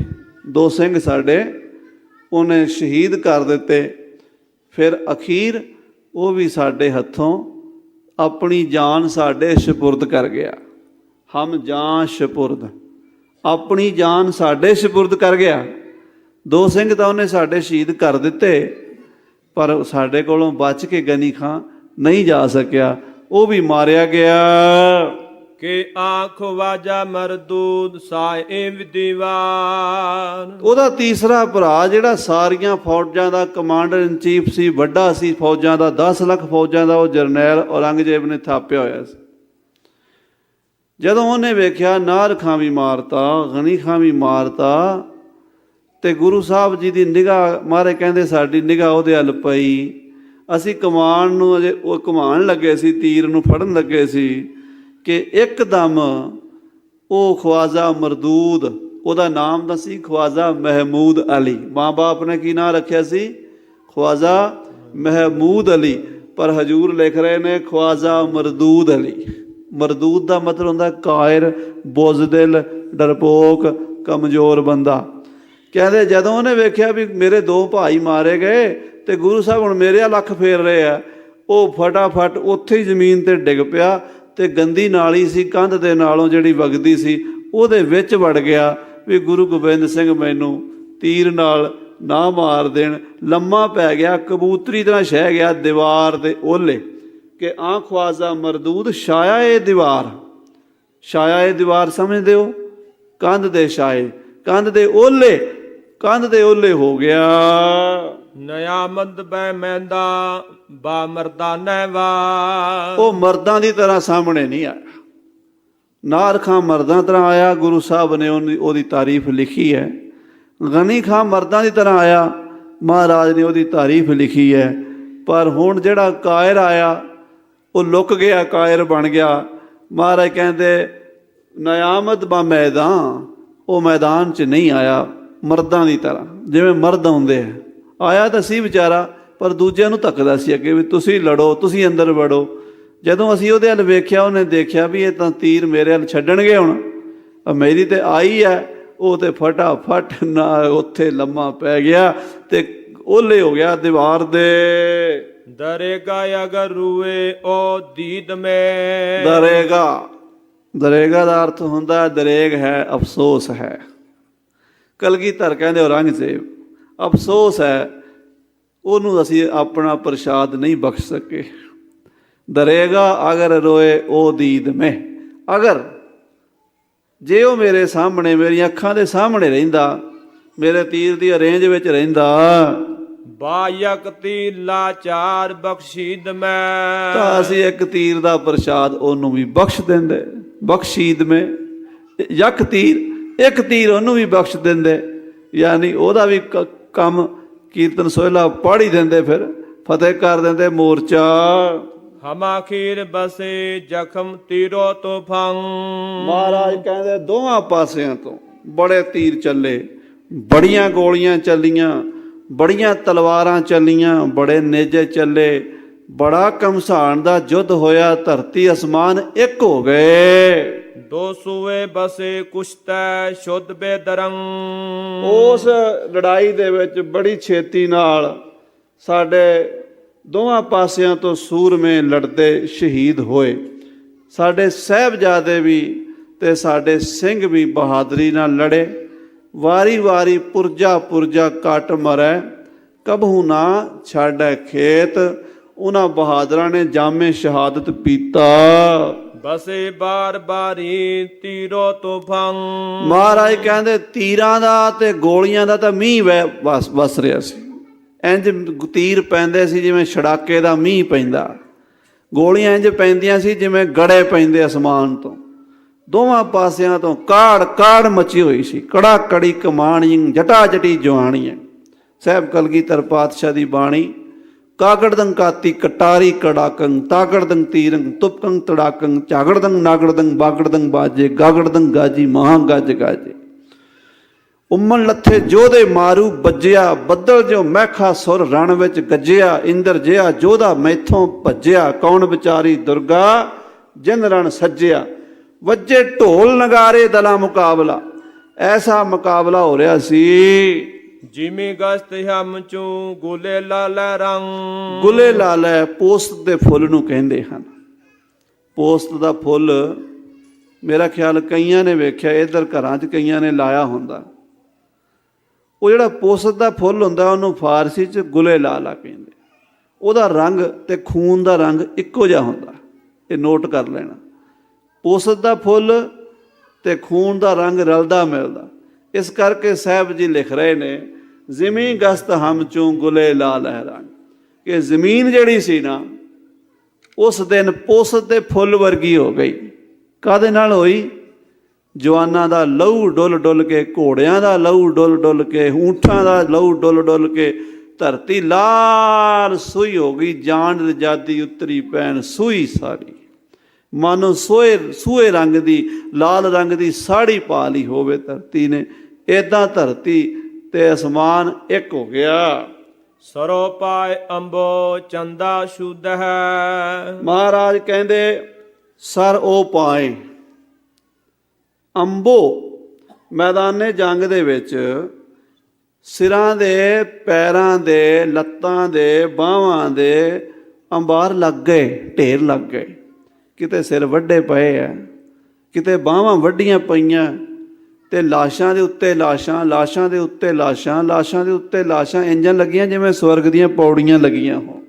2 ਸਿੰਘ ਸਾਡੇ ਉਹਨੇ ਸ਼ਹੀਦ ਕਰ ਦਿੱਤੇ। ਫਿਰ ਅਖੀਰ ਉਹ ਵੀ ਸਾਡੇ ਹੱਥੋਂ ਆਪਣੀ ਜਾਨ ਸਾਡੇ ਸਪੁਰਦ ਕਰ ਗਿਆ। ਹਮ ਜਾਂ ਸਪੁਰਦ, ਆਪਣੀ ਜਾਨ ਸਾਡੇ ਸਪੁਰਦ ਕਰ ਗਿਆ। 2 ਸਿੰਘ ਤਾਂ ਉਹਨੇ ਸਾਡੇ ਸ਼ਹੀਦ ਕਰ ਦਿੱਤੇ, ਪਰ ਸਾਡੇ ਕੋਲੋਂ ਬਚ ਕੇ ਗਨੀ ਖਾਂ ਨਹੀਂ ਜਾ ਸਕਿਆ, ਉਹ ਵੀ ਮਾਰਿਆ ਗਿਆ। ਕਿ ਆਂਖ ਵਾਜਾ ਮਰਦੂਦ ਸਾਹਿਬ ਦੀਵਾਨ। ਉਹਦਾ ਤੀਸਰਾ ਭਰਾ ਜਿਹੜਾ ਸਾਰੀਆਂ ਫੌਜਾਂ ਦਾ ਕਮਾਂਡਰ ਇਨ ਚੀਫ ਸੀ, ਵੱਡਾ ਸੀ ਫੌਜਾਂ ਦਾ, 10 ਲੱਖ ਫੌਜਾਂ ਦਾ ਉਹ ਜਰਨੈਲ ਔਰੰਗਜ਼ੇਬ ਨੇ ਥਾਪਿਆ ਹੋਇਆ ਸੀ। ਜਦੋਂ ਉਹਨੇ ਵੇਖਿਆ ਨਾਰ ਖਾਂ ਵੀ ਮਾਰਤਾ, ਗਨੀ ਖਾਂ ਵੀ ਮਾਰਤਾ, ਤੇ ਗੁਰੂ ਸਾਹਿਬ ਜੀ ਦੀ ਨਿਗਾਹ, ਮਹਾਰਾਜ ਕਹਿੰਦੇ ਸਾਡੀ ਨਿਗਾਹ ਉਹਦੇ ਵੱਲ ਪਈ। ਅਸੀਂ ਕਮਾਨ ਨੂੰ ਅਜੇ ਉਹ ਘੁਮਾਉਣ ਲੱਗੇ ਸੀ, ਤੀਰ ਨੂੰ ਫੜਨ ਲੱਗੇ ਸੀ, ਕਿ ਇੱਕਦਮ ਉਹ ਖਵਾਜਾ ਮਰਦੂਦ, ਉਹਦਾ ਨਾਮ ਤਾਂ ਸੀ ਖਵਾਜਾ ਮਹਿਮੂਦ ਅਲੀ, ਮਾਂ ਬਾਪ ਨੇ ਕੀ ਨਾਂ ਰੱਖਿਆ ਸੀ? ਖਵਾਜਾ ਮਹਿਮੂਦ ਅਲੀ, ਪਰ ਹਜੂਰ ਲਿਖ ਰਹੇ ਨੇ ਖਵਾਜਾ ਮਰਦੂਦ ਅਲੀ। ਮਰਦੂਦ ਦਾ ਮਤਲਬ ਹੁੰਦਾ ਕਾਇਰ, ਬੁਜ਼ਦਿਲ, ਡਰਪੋਕ, ਕਮਜ਼ੋਰ ਬੰਦਾ। ਕਹਿੰਦੇ ਜਦੋਂ ਉਹਨੇ ਵੇਖਿਆ ਵੀ ਮੇਰੇ 2 ਭਾਈ ਮਾਰੇ ਗਏ ਤੇ ਗੁਰੂ ਸਾਹਿਬ ਹੁਣ ਮੇਰੇ ਵੱਲ ਅੱਖ ਫੇਰ ਰਹੇ ਆ, ਉਹ ਫਟਾਫਟ ਉੱਥੇ ਹੀ ਜ਼ਮੀਨ 'ਤੇ ਡਿੱਗ ਪਿਆ, ਤੇ ਗੰਦੀ ਨਾਲੀ ਸੀ ਕੰਧ ਦੇ ਨਾਲੋਂ ਜਿਹੜੀ ਵਗਦੀ ਸੀ, ਉਹਦੇ ਵਿੱਚ ਵੜ ਗਿਆ ਵੀ ਗੁਰੂ ਗੋਬਿੰਦ ਸਿੰਘ ਮੈਨੂੰ ਤੀਰ ਨਾਲ ਨਾ ਮਾਰ ਦੇਣ। ਲੰਮਾ ਪੈ ਗਿਆ, ਕਬੂਤਰੀ ਤਰ੍ਹਾਂ ਛਹਿ ਗਿਆ ਦੀਵਾਰ ਦੇ ਓਹਲੇ, ਕਿ ਆਹ ਖਵਾਜਾ ਮਰਦੂਦ ਛਾਇਆ ਏ ਦੀਵਾਰ। ਛਾਇਆ ਏ ਦੀਵਾਰ ਸਮਝਦੇ ਹੋ? ਕੰਧ ਦੇ ਛਾਏ, ਕੰਧ ਦੇ ਓਹਲੇ, ਕੰਧ ਦੇ ਓਹਲੇ ਹੋ ਗਿਆ। ਨਿਆਮਤ ਬੈ ਮਹਿੰਦਾ ਬਾ ਮਰਦਾਨੇ ਵਾ। ਉਹ ਮਰਦਾਂ ਦੀ ਤਰ੍ਹਾਂ ਸਾਹਮਣੇ ਨਹੀਂ ਆਇਆ, ਨਾਰ ਖਾਂ ਮਰਦਾਂ ਤਰ੍ਹਾਂ ਆਇਆ। ਗੁਰੂ ਸਾਹਿਬ ਨੇ ਉਹਦੀ ਤਾਰੀਫ ਲਿਖੀ ਹੈ। ਗਨੀ ਖਾਂ ਮਰਦਾਂ ਦੀ ਤਰ੍ਹਾਂ ਆਇਆ, ਮਹਾਰਾਜ ਨੇ ਉਹਦੀ ਤਾਰੀਫ ਲਿਖੀ ਹੈ। ਪਰ ਹੁਣ ਜਿਹੜਾ ਕਾਇਰ ਆਇਆ ਉਹ ਲੁੱਕ ਗਿਆ, ਕਾਇਰ ਬਣ ਗਿਆ। ਮਹਾਰਾਜ ਕਹਿੰਦੇ ਨਿਆਮਤ ਬਾ ਮੈਦਾਨ, ਉਹ ਮੈਦਾਨ 'ਚ ਨਹੀਂ ਆਇਆ ਮਰਦਾਂ ਦੀ ਤਰ੍ਹਾਂ, ਜਿਵੇਂ ਮਰਦ ਆਉਂਦੇ ਆ। ਆਇਆ ਤਾਂ ਸੀ ਵਿਚਾਰਾ, ਪਰ ਦੂਜਿਆਂ ਨੂੰ ਧੱਕਦਾ ਸੀ ਅੱਗੇ ਵੀ ਤੁਸੀਂ ਲੜੋ, ਤੁਸੀਂ ਅੰਦਰ ਵੜੋ। ਜਦੋਂ ਅਸੀਂ ਉਹਦੇ ਵੱਲ ਵੇਖਿਆ, ਉਹਨੇ ਦੇਖਿਆ ਵੀ ਇਹ ਤਾਂ ਤੀਰ ਮੇਰੇ ਵੱਲ ਛੱਡਣਗੇ, ਹੁਣ ਮੇਰੀ ਤੇ ਆਈ ਹੈ, ਉਹ ਤੇ ਫਟਾਫਟ ਨਾ ਉੱਥੇ ਲੰਮਾ ਪੈ ਗਿਆ ਤੇ ਓਹਲੇ ਹੋ ਗਿਆ ਦੀਵਾਰ ਦੇ। ਦਰੇਗਾ ਅਗਰ ਰੂਏ ਉਹ ਦੀਦ ਮੈਂ। ਦਰੇਗਾ, ਦਰੇਗਾ ਦਾ ਅਰਥ ਹੁੰਦਾ ਦਰੇਗ ਹੈ, ਅਫਸੋਸ ਹੈ। ਕਲਗੀਧਰ ਕਹਿੰਦੇ ਔਰੰਗਜ਼ੇਬ, ਅਫਸੋਸ ਹੈ ਉਹਨੂੰ ਅਸੀਂ ਆਪਣਾ ਪ੍ਰਸ਼ਾਦ ਨਹੀਂ ਬਖਸ਼ ਸਕੇ। ਦਰੇਗਾ ਅਗਰ ਰੋਏ ਉਹ ਦੀਦ ਮੈਂ, ਅਗਰ ਜੇ ਉਹ ਮੇਰੇ ਸਾਹਮਣੇ, ਮੇਰੀਆਂ ਅੱਖਾਂ ਦੇ ਸਾਹਮਣੇ ਰਹਿੰਦਾ, ਮੇਰੇ ਤੀਰ ਦੀ ਰੇਂਜ ਵਿੱਚ ਰਹਿੰਦਾ, ਬਾਯਕ ਤੀਰ ਲਾਚਾਰ ਬਖਸ਼ੀਦ ਮੈਂ, ਤਾਂ ਅਸੀਂ ਇੱਕ ਤੀਰ ਦਾ ਪ੍ਰਸ਼ਾਦ ਉਹਨੂੰ ਵੀ ਬਖਸ਼ ਦਿੰਦੇ। ਬਖਸ਼ੀਦ ਮੈਂ, ਯਕ ਤੀਰ, ਇੱਕ ਤੀਰ ਉਹਨੂੰ ਵੀ ਬਖਸ਼ ਦਿੰਦੇ। ਯਾਨੀ ਉਹਦਾ ਵੀ ਕੰਮ ਕੀਰਤਨ ਸੋਹਿਲਾ ਪੜ੍ਹ ਹੀ ਦਿੰਦੇ, ਫਿਰ ਫਤਿਹ ਕਰ ਦਿੰਦੇ ਮੋਰਚਾ। ਹਮਾ ਖੀਰ ਬਸੇ ਜ਼ਖਮ ਤੀਰੋ ਤੂਫਾਨ। ਮਹਾਰਾਜ ਕਹਿੰਦੇ ਦੋਵਾਂ ਪਾਸਿਆਂ ਤੋਂ ਬੜੇ ਤੀਰ ਚੱਲੇ, ਬੜੀਆਂ ਗੋਲੀਆਂ ਚੱਲੀਆਂ, ਬੜੀਆਂ ਤਲਵਾਰਾਂ ਚੱਲੀਆਂ, ਬੜੇ ਨੇਜੇ ਚੱਲੇ, ਬੜਾ ਘਮਸਾਨ ਦਾ ਯੁੱਧ ਹੋਇਆ। ਧਰਤੀ ਅਸਮਾਨ ਇੱਕ ਹੋ ਗਏ। ਦੋ ਸੂਏ ਬਸੇ ਕੁਸ਼ਤੈ ਸ਼ੁੱਧ ਬੇਦਰੰ। ਉਸ ਲੜਾਈ ਦੇ ਵਿੱਚ ਬੜੀ ਛੇਤੀ ਨਾਲ ਸਾਡੇ ਦੋਵਾਂ ਪਾਸਿਆਂ ਤੋਂ ਸੂਰਮੇ ਲੜਦੇ ਸ਼ਹੀਦ ਹੋਏ। ਸਾਡੇ ਸਾਹਿਬਜ਼ਾਦੇ ਵੀ ਤੇ ਸਾਡੇ ਸਿੰਘ ਵੀ ਬਹਾਦਰੀ ਨਾਲ ਲੜੇ। ਵਾਰੀ ਵਾਰੀ ਪੁਰਜਾ ਪੁਰਜਾ ਕੱਟ ਮਰੈ, ਕਬਹੂ ਨਾ ਛਾੜੈ ਖੇਤ। ਉਹਨਾਂ ਬਹਾਦਰਾਂ ਨੇ ਜਾਮੇ ਸ਼ਹਾਦਤ ਪੀਤਾ। ਬਸੇ ਬਾਰ ਬਾਰੀ ਤੀਰੋ ਤੂਫਾਨ। ਮਹਾਰਾਜ ਕਹਿੰਦੇ ਤੀਰਾਂ ਦਾ ਤੇ ਗੋਲੀਆਂ ਦਾ ਤਾਂ ਮੀਂਹ ਵਸ ਰਿਹਾ ਸੀ। ਇੰਜ ਤੀਰ ਪੈਂਦੇ ਸੀ ਜਿਵੇਂ ਛੜਾਕੇ ਦਾ ਮੀਂਹ ਪੈਂਦਾ, ਗੋਲੀਆਂ ਇੰਜ ਪੈਂਦੀਆਂ ਸੀ ਜਿਵੇਂ ਗੜੇ ਪੈਂਦੇ ਅਸਮਾਨ ਤੋਂ। ਦੋਵਾਂ ਪਾਸਿਆਂ ਤੋਂ ਕਾੜ ਕਾੜ ਮਚੀ ਹੋਈ ਸੀ, ਕੜਾ ਕੜੀ ਕਮਾਣੀ ਜਟਾ ਜਟੀ ਜਵਾਨੀਆਂ। ਸਾਹਿਬ ਕਲਗੀਧਰ ਪਾਤਸ਼ਾਹ ਦੀ ਬਾਣੀ। ਕਾਗੜਦੰਗ ਕਾਤੀ ਕਟਾਰੀ ਕੜਾਕੰਗ, ਤਾਗੜਦੰਗ ਤੀਰੰਗ ਤੁਪਕੰਗ ਤੜਾਕੰਗ, ਝਾਗੜਦੰਗ ਨਾਗੜਦੰਗ ਬਾਗੜਦੰਗ ਬਾਜੇ, ਗਾਗੜਦੰਗ ਗਾਜੀ ਮਹਾਂ ਗੱਜ ਗਾਜੇ। ਉਮਨ ਲੱਥੇ ਜੋਧੇ ਮਾਰੂ ਬੱਜਿਆ, ਬੱਦਲ ਜੋ ਮਹਿਖਾ ਸੁਰ ਰਣ ਵਿੱਚ ਗੱਜਿਆ। ਇੰਦਰ ਜਿਹਾ ਜੋਧਾ ਮੈਥੋਂ ਭੱਜਿਆ, ਕੌਣ ਵਿਚਾਰੀ ਦੁਰਗਾ ਜਿਨ ਰਣ ਸੱਜਿਆ। ਵੱਜੇ ਢੋਲ ਨਗਾਰੇ ਦਲਾ ਮੁਕਾਬਲਾ। ਐਸਾ ਮੁਕਾਬਲਾ ਹੋ ਰਿਹਾ ਸੀ। ਜਿਮੀ ਗਸਤ ਹਮ ਚੋਂ ਗੁਲੇ ਲਾਲੇ ਰੰਗ। ਗੁਲੇ ਲਾਲੇ ਪੋਸਤ ਦੇ ਫੁੱਲ ਨੂੰ ਕਹਿੰਦੇ ਹਨ। ਪੋਸਤ ਦਾ ਫੁੱਲ ਮੇਰਾ ਖਿਆਲ ਕਈਆਂ ਨੇ ਵੇਖਿਆ, ਇੱਧਰ ਘਰਾਂ 'ਚ ਕਈਆਂ ਨੇ ਲਾਇਆ ਹੁੰਦਾ। ਉਹ ਜਿਹੜਾ ਪੋਸਤ ਦਾ ਫੁੱਲ ਹੁੰਦਾ ਉਹਨੂੰ ਫਾਰਸੀ 'ਚ ਗੁਲੇ ਲਾਲਾ ਕਹਿੰਦੇ। ਉਹਦਾ ਰੰਗ ਤੇ ਖੂਨ ਦਾ ਰੰਗ ਇੱਕੋ ਜਿਹਾ ਹੁੰਦਾ, ਇਹ ਨੋਟ ਕਰ ਲੈਣਾ। ਪੋਸਤ ਦਾ ਫੁੱਲ ਤੇ ਖੂਨ ਦਾ ਰੰਗ ਰਲਦਾ ਮਿਲਦਾ। ਇਸ ਕਰਕੇ ਸਾਹਿਬ ਜੀ ਲਿਖ ਰਹੇ ਨੇ ਜ਼ਮੀਨ ਗਸਤ ਹਮ ਚੋਂ ਗੁਲੇ ਲਾਲ ਹੈ ਰੰਗ, ਕਿ ਜ਼ਮੀਨ ਜਿਹੜੀ ਸੀ ਨਾ ਉਸ ਦਿਨ ਪੋਸਤ ਦੇ ਫੁੱਲ ਵਰਗੀ ਹੋ ਗਈ। ਕਾਹਦੇ ਨਾਲ ਹੋਈ? ਜਵਾਨਾਂ ਦਾ ਲਹੂ ਡੁੱਲ ਡੁੱਲ ਕੇ, ਘੋੜਿਆਂ ਦਾ ਲਹੂ ਡੁੱਲ ਡੁੱਲ ਕੇ, ਊਂਠਾਂ ਦਾ ਲਹੂ ਡੁੱਲ ਡੁੱਲ ਕੇ ਧਰਤੀ ਲਾਲ ਸੂਈ ਹੋ ਗਈ। ਜਾਨ ਰਜਾਦੀ ਉਤਰੀ ਪੈਣ ਸੂਈ ਸਾਰੀ, ਮਾਨੋ ਸੂਏ ਰੰਗ ਦੀ ਲਾਲ ਰੰਗ ਦੀ ਸਾੜੀ ਪਾ ਲਈ ਹੋਵੇ ਧਰਤੀ ਨੇ। ਏਦਾਂ ਧਰਤੀ ਤੇ ਅਸਮਾਨ ਇੱਕ ਹੋ ਗਿਆ। ਸਰੋ ਪਾਏ ਅੰਬੋ ਚੰਦਾ ਸ਼ੁੱਧ ਹੈ। ਮਹਾਰਾਜ ਕਹਿੰਦੇ ਸਰ ਉਹ ਪਾਏ ਅੰਬੋ। ਮੈਦਾਨੇ ਜੰਗ ਦੇ ਵਿੱਚ ਸਿਰਾਂ ਦੇ, ਪੈਰਾਂ ਦੇ, ਲੱਤਾਂ ਦੇ, ਬਾਹਾਂ ਦੇ ਅੰਬਾਰ ਲੱਗ ਗਏ, ਢੇਰ ਲੱਗ ਗਏ। ਕਿਤੇ ਸਿਰ ਵੱਡੇ ਪਏ ਆ, ਕਿਤੇ ਬਾਹਾਂ ਵੱਡੀਆਂ ਪਈਆਂ, ਤੇ ਲਾਸ਼ਾਂ ਦੇ ਉੱਤੇ ਲਾਸ਼ਾਂ, ਲਾਸ਼ਾਂ ਦੇ ਉੱਤੇ ਲਾਸ਼ਾਂ, ਲਾਸ਼ਾਂ ਦੇ ਉੱਤੇ ਲਾਸ਼ਾਂ ਇੰਜਣ ਲੱਗੀਆਂ ਜਿਵੇਂ ਸਵਰਗ ਦੀਆਂ ਪੌੜੀਆਂ ਲੱਗੀਆਂ ਹੋਣ।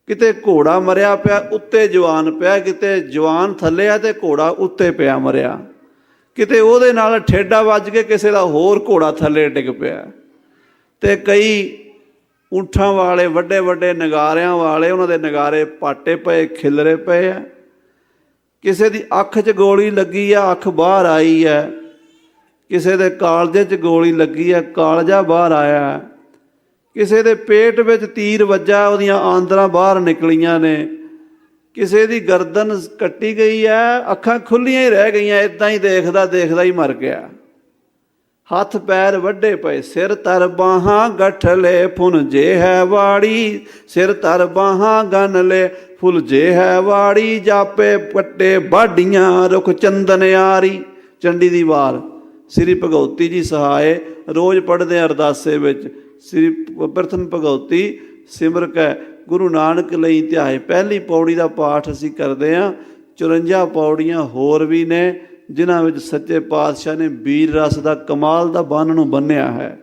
ਕਿਤੇ ਘੋੜਾ ਮਰਿਆ ਪਿਆ, ਉੱਤੇ ਜਵਾਨ ਪਿਆ, ਕਿਤੇ ਜਵਾਨ ਥੱਲੇ ਆ ਤੇ ਘੋੜਾ ਉੱਤੇ ਪਿਆ ਮਰਿਆ, ਕਿਤੇ ਉਹਦੇ ਨਾਲ ਠੇਡਾ ਵੱਜ ਕੇ ਕਿਸੇ ਦਾ ਹੋਰ ਘੋੜਾ ਥੱਲੇ ਡਿੱਗ ਪਿਆ। ਤੇ ਕਈ ਊਂਠਾਂ ਵਾਲੇ, ਵੱਡੇ ਵੱਡੇ ਨਗਾਰਿਆਂ ਵਾਲੇ, ਉਹਨਾਂ ਦੇ ਨਗਾਰੇ ਪਾਟੇ ਪਏ, ਖਿਲਰੇ ਪਏ ਆ। ਕਿਸੇ ਦੀ ਅੱਖ 'ਚ ਗੋਲੀ ਲੱਗੀ ਆ, ਅੱਖ ਬਾਹਰ ਆਈ ਹੈ। ਕਿਸੇ ਦੇ ਕਾਲਜੇ 'ਚ ਗੋਲੀ ਲੱਗੀ ਆ, ਕਾਲਜਾ ਬਾਹਰ ਆਇਆ। ਕਿਸੇ ਦੇ ਪੇਟ ਵਿੱਚ ਤੀਰ ਵੱਜਾ, ਉਹਦੀਆਂ ਆਂਦਰਾਂ ਬਾਹਰ ਨਿਕਲੀਆਂ ਨੇ। ਕਿਸੇ ਦੀ ਗਰਦਨ ਕੱਟੀ ਗਈ ਹੈ, ਅੱਖਾਂ ਖੁੱਲੀਆਂ ਹੀ ਰਹਿ ਗਈਆਂ, ਇੱਦਾਂ ਹੀ ਦੇਖਦਾ ਦੇਖਦਾ ਹੀ ਮਰ ਗਿਆ। ਹੱਥ ਪੈਰ ਵੱਡੇ ਪਏ, ਸਿਰ ਤਰ ਬਾਹਾਂ ਗੱਠਲੇ ਫੁੰਜੇ ਹੈ ਵਾੜੀ, ਸਿਰ ਤਰ ਬਾਹਾਂ ਗੰਨ ਲੈ ਫੁਲਝੇ ਹੈ ਵਾੜੀ, ਜਾਪੇ ਪੱਟੇ ਬਾਡੀਆਂ ਰੁਖ ਚੰਦਨ ਯਾਰੀ। ਚੰਡੀ ਦੀ ਵਾਰ ਸ੍ਰੀ ਭਗਉਤੀ ਜੀ ਸਹਾਏ ਰੋਜ਼ ਪੜ੍ਹਦੇ ਅਰਦਾਸੇ ਵਿੱਚ। ਸ੍ਰੀ ਪ੍ਰਥਮ ਭਗਉਤੀ ਸਿਮਰ ਕੈ ਗੁਰੂ ਨਾਨਕ ਲਈ ਧਿਆਏ। ਪਹਿਲੀ ਪੌੜੀ ਦਾ ਪਾਠ ਅਸੀਂ ਕਰਦੇ ਹਾਂ। 54 ਪੌੜੀਆਂ ਹੋਰ ਵੀ ਨੇ ਜਿਨ੍ਹਾਂ ਵਿੱਚ ਸੱਚੇ ਪਾਤਸ਼ਾਹ ਨੇ ਬੀਰ ਰਸ ਦਾ ਕਮਾਲ ਦਾ ਬੰਨ ਨੂੰ ਬੰਨ੍ਹਿਆ ਹੈ।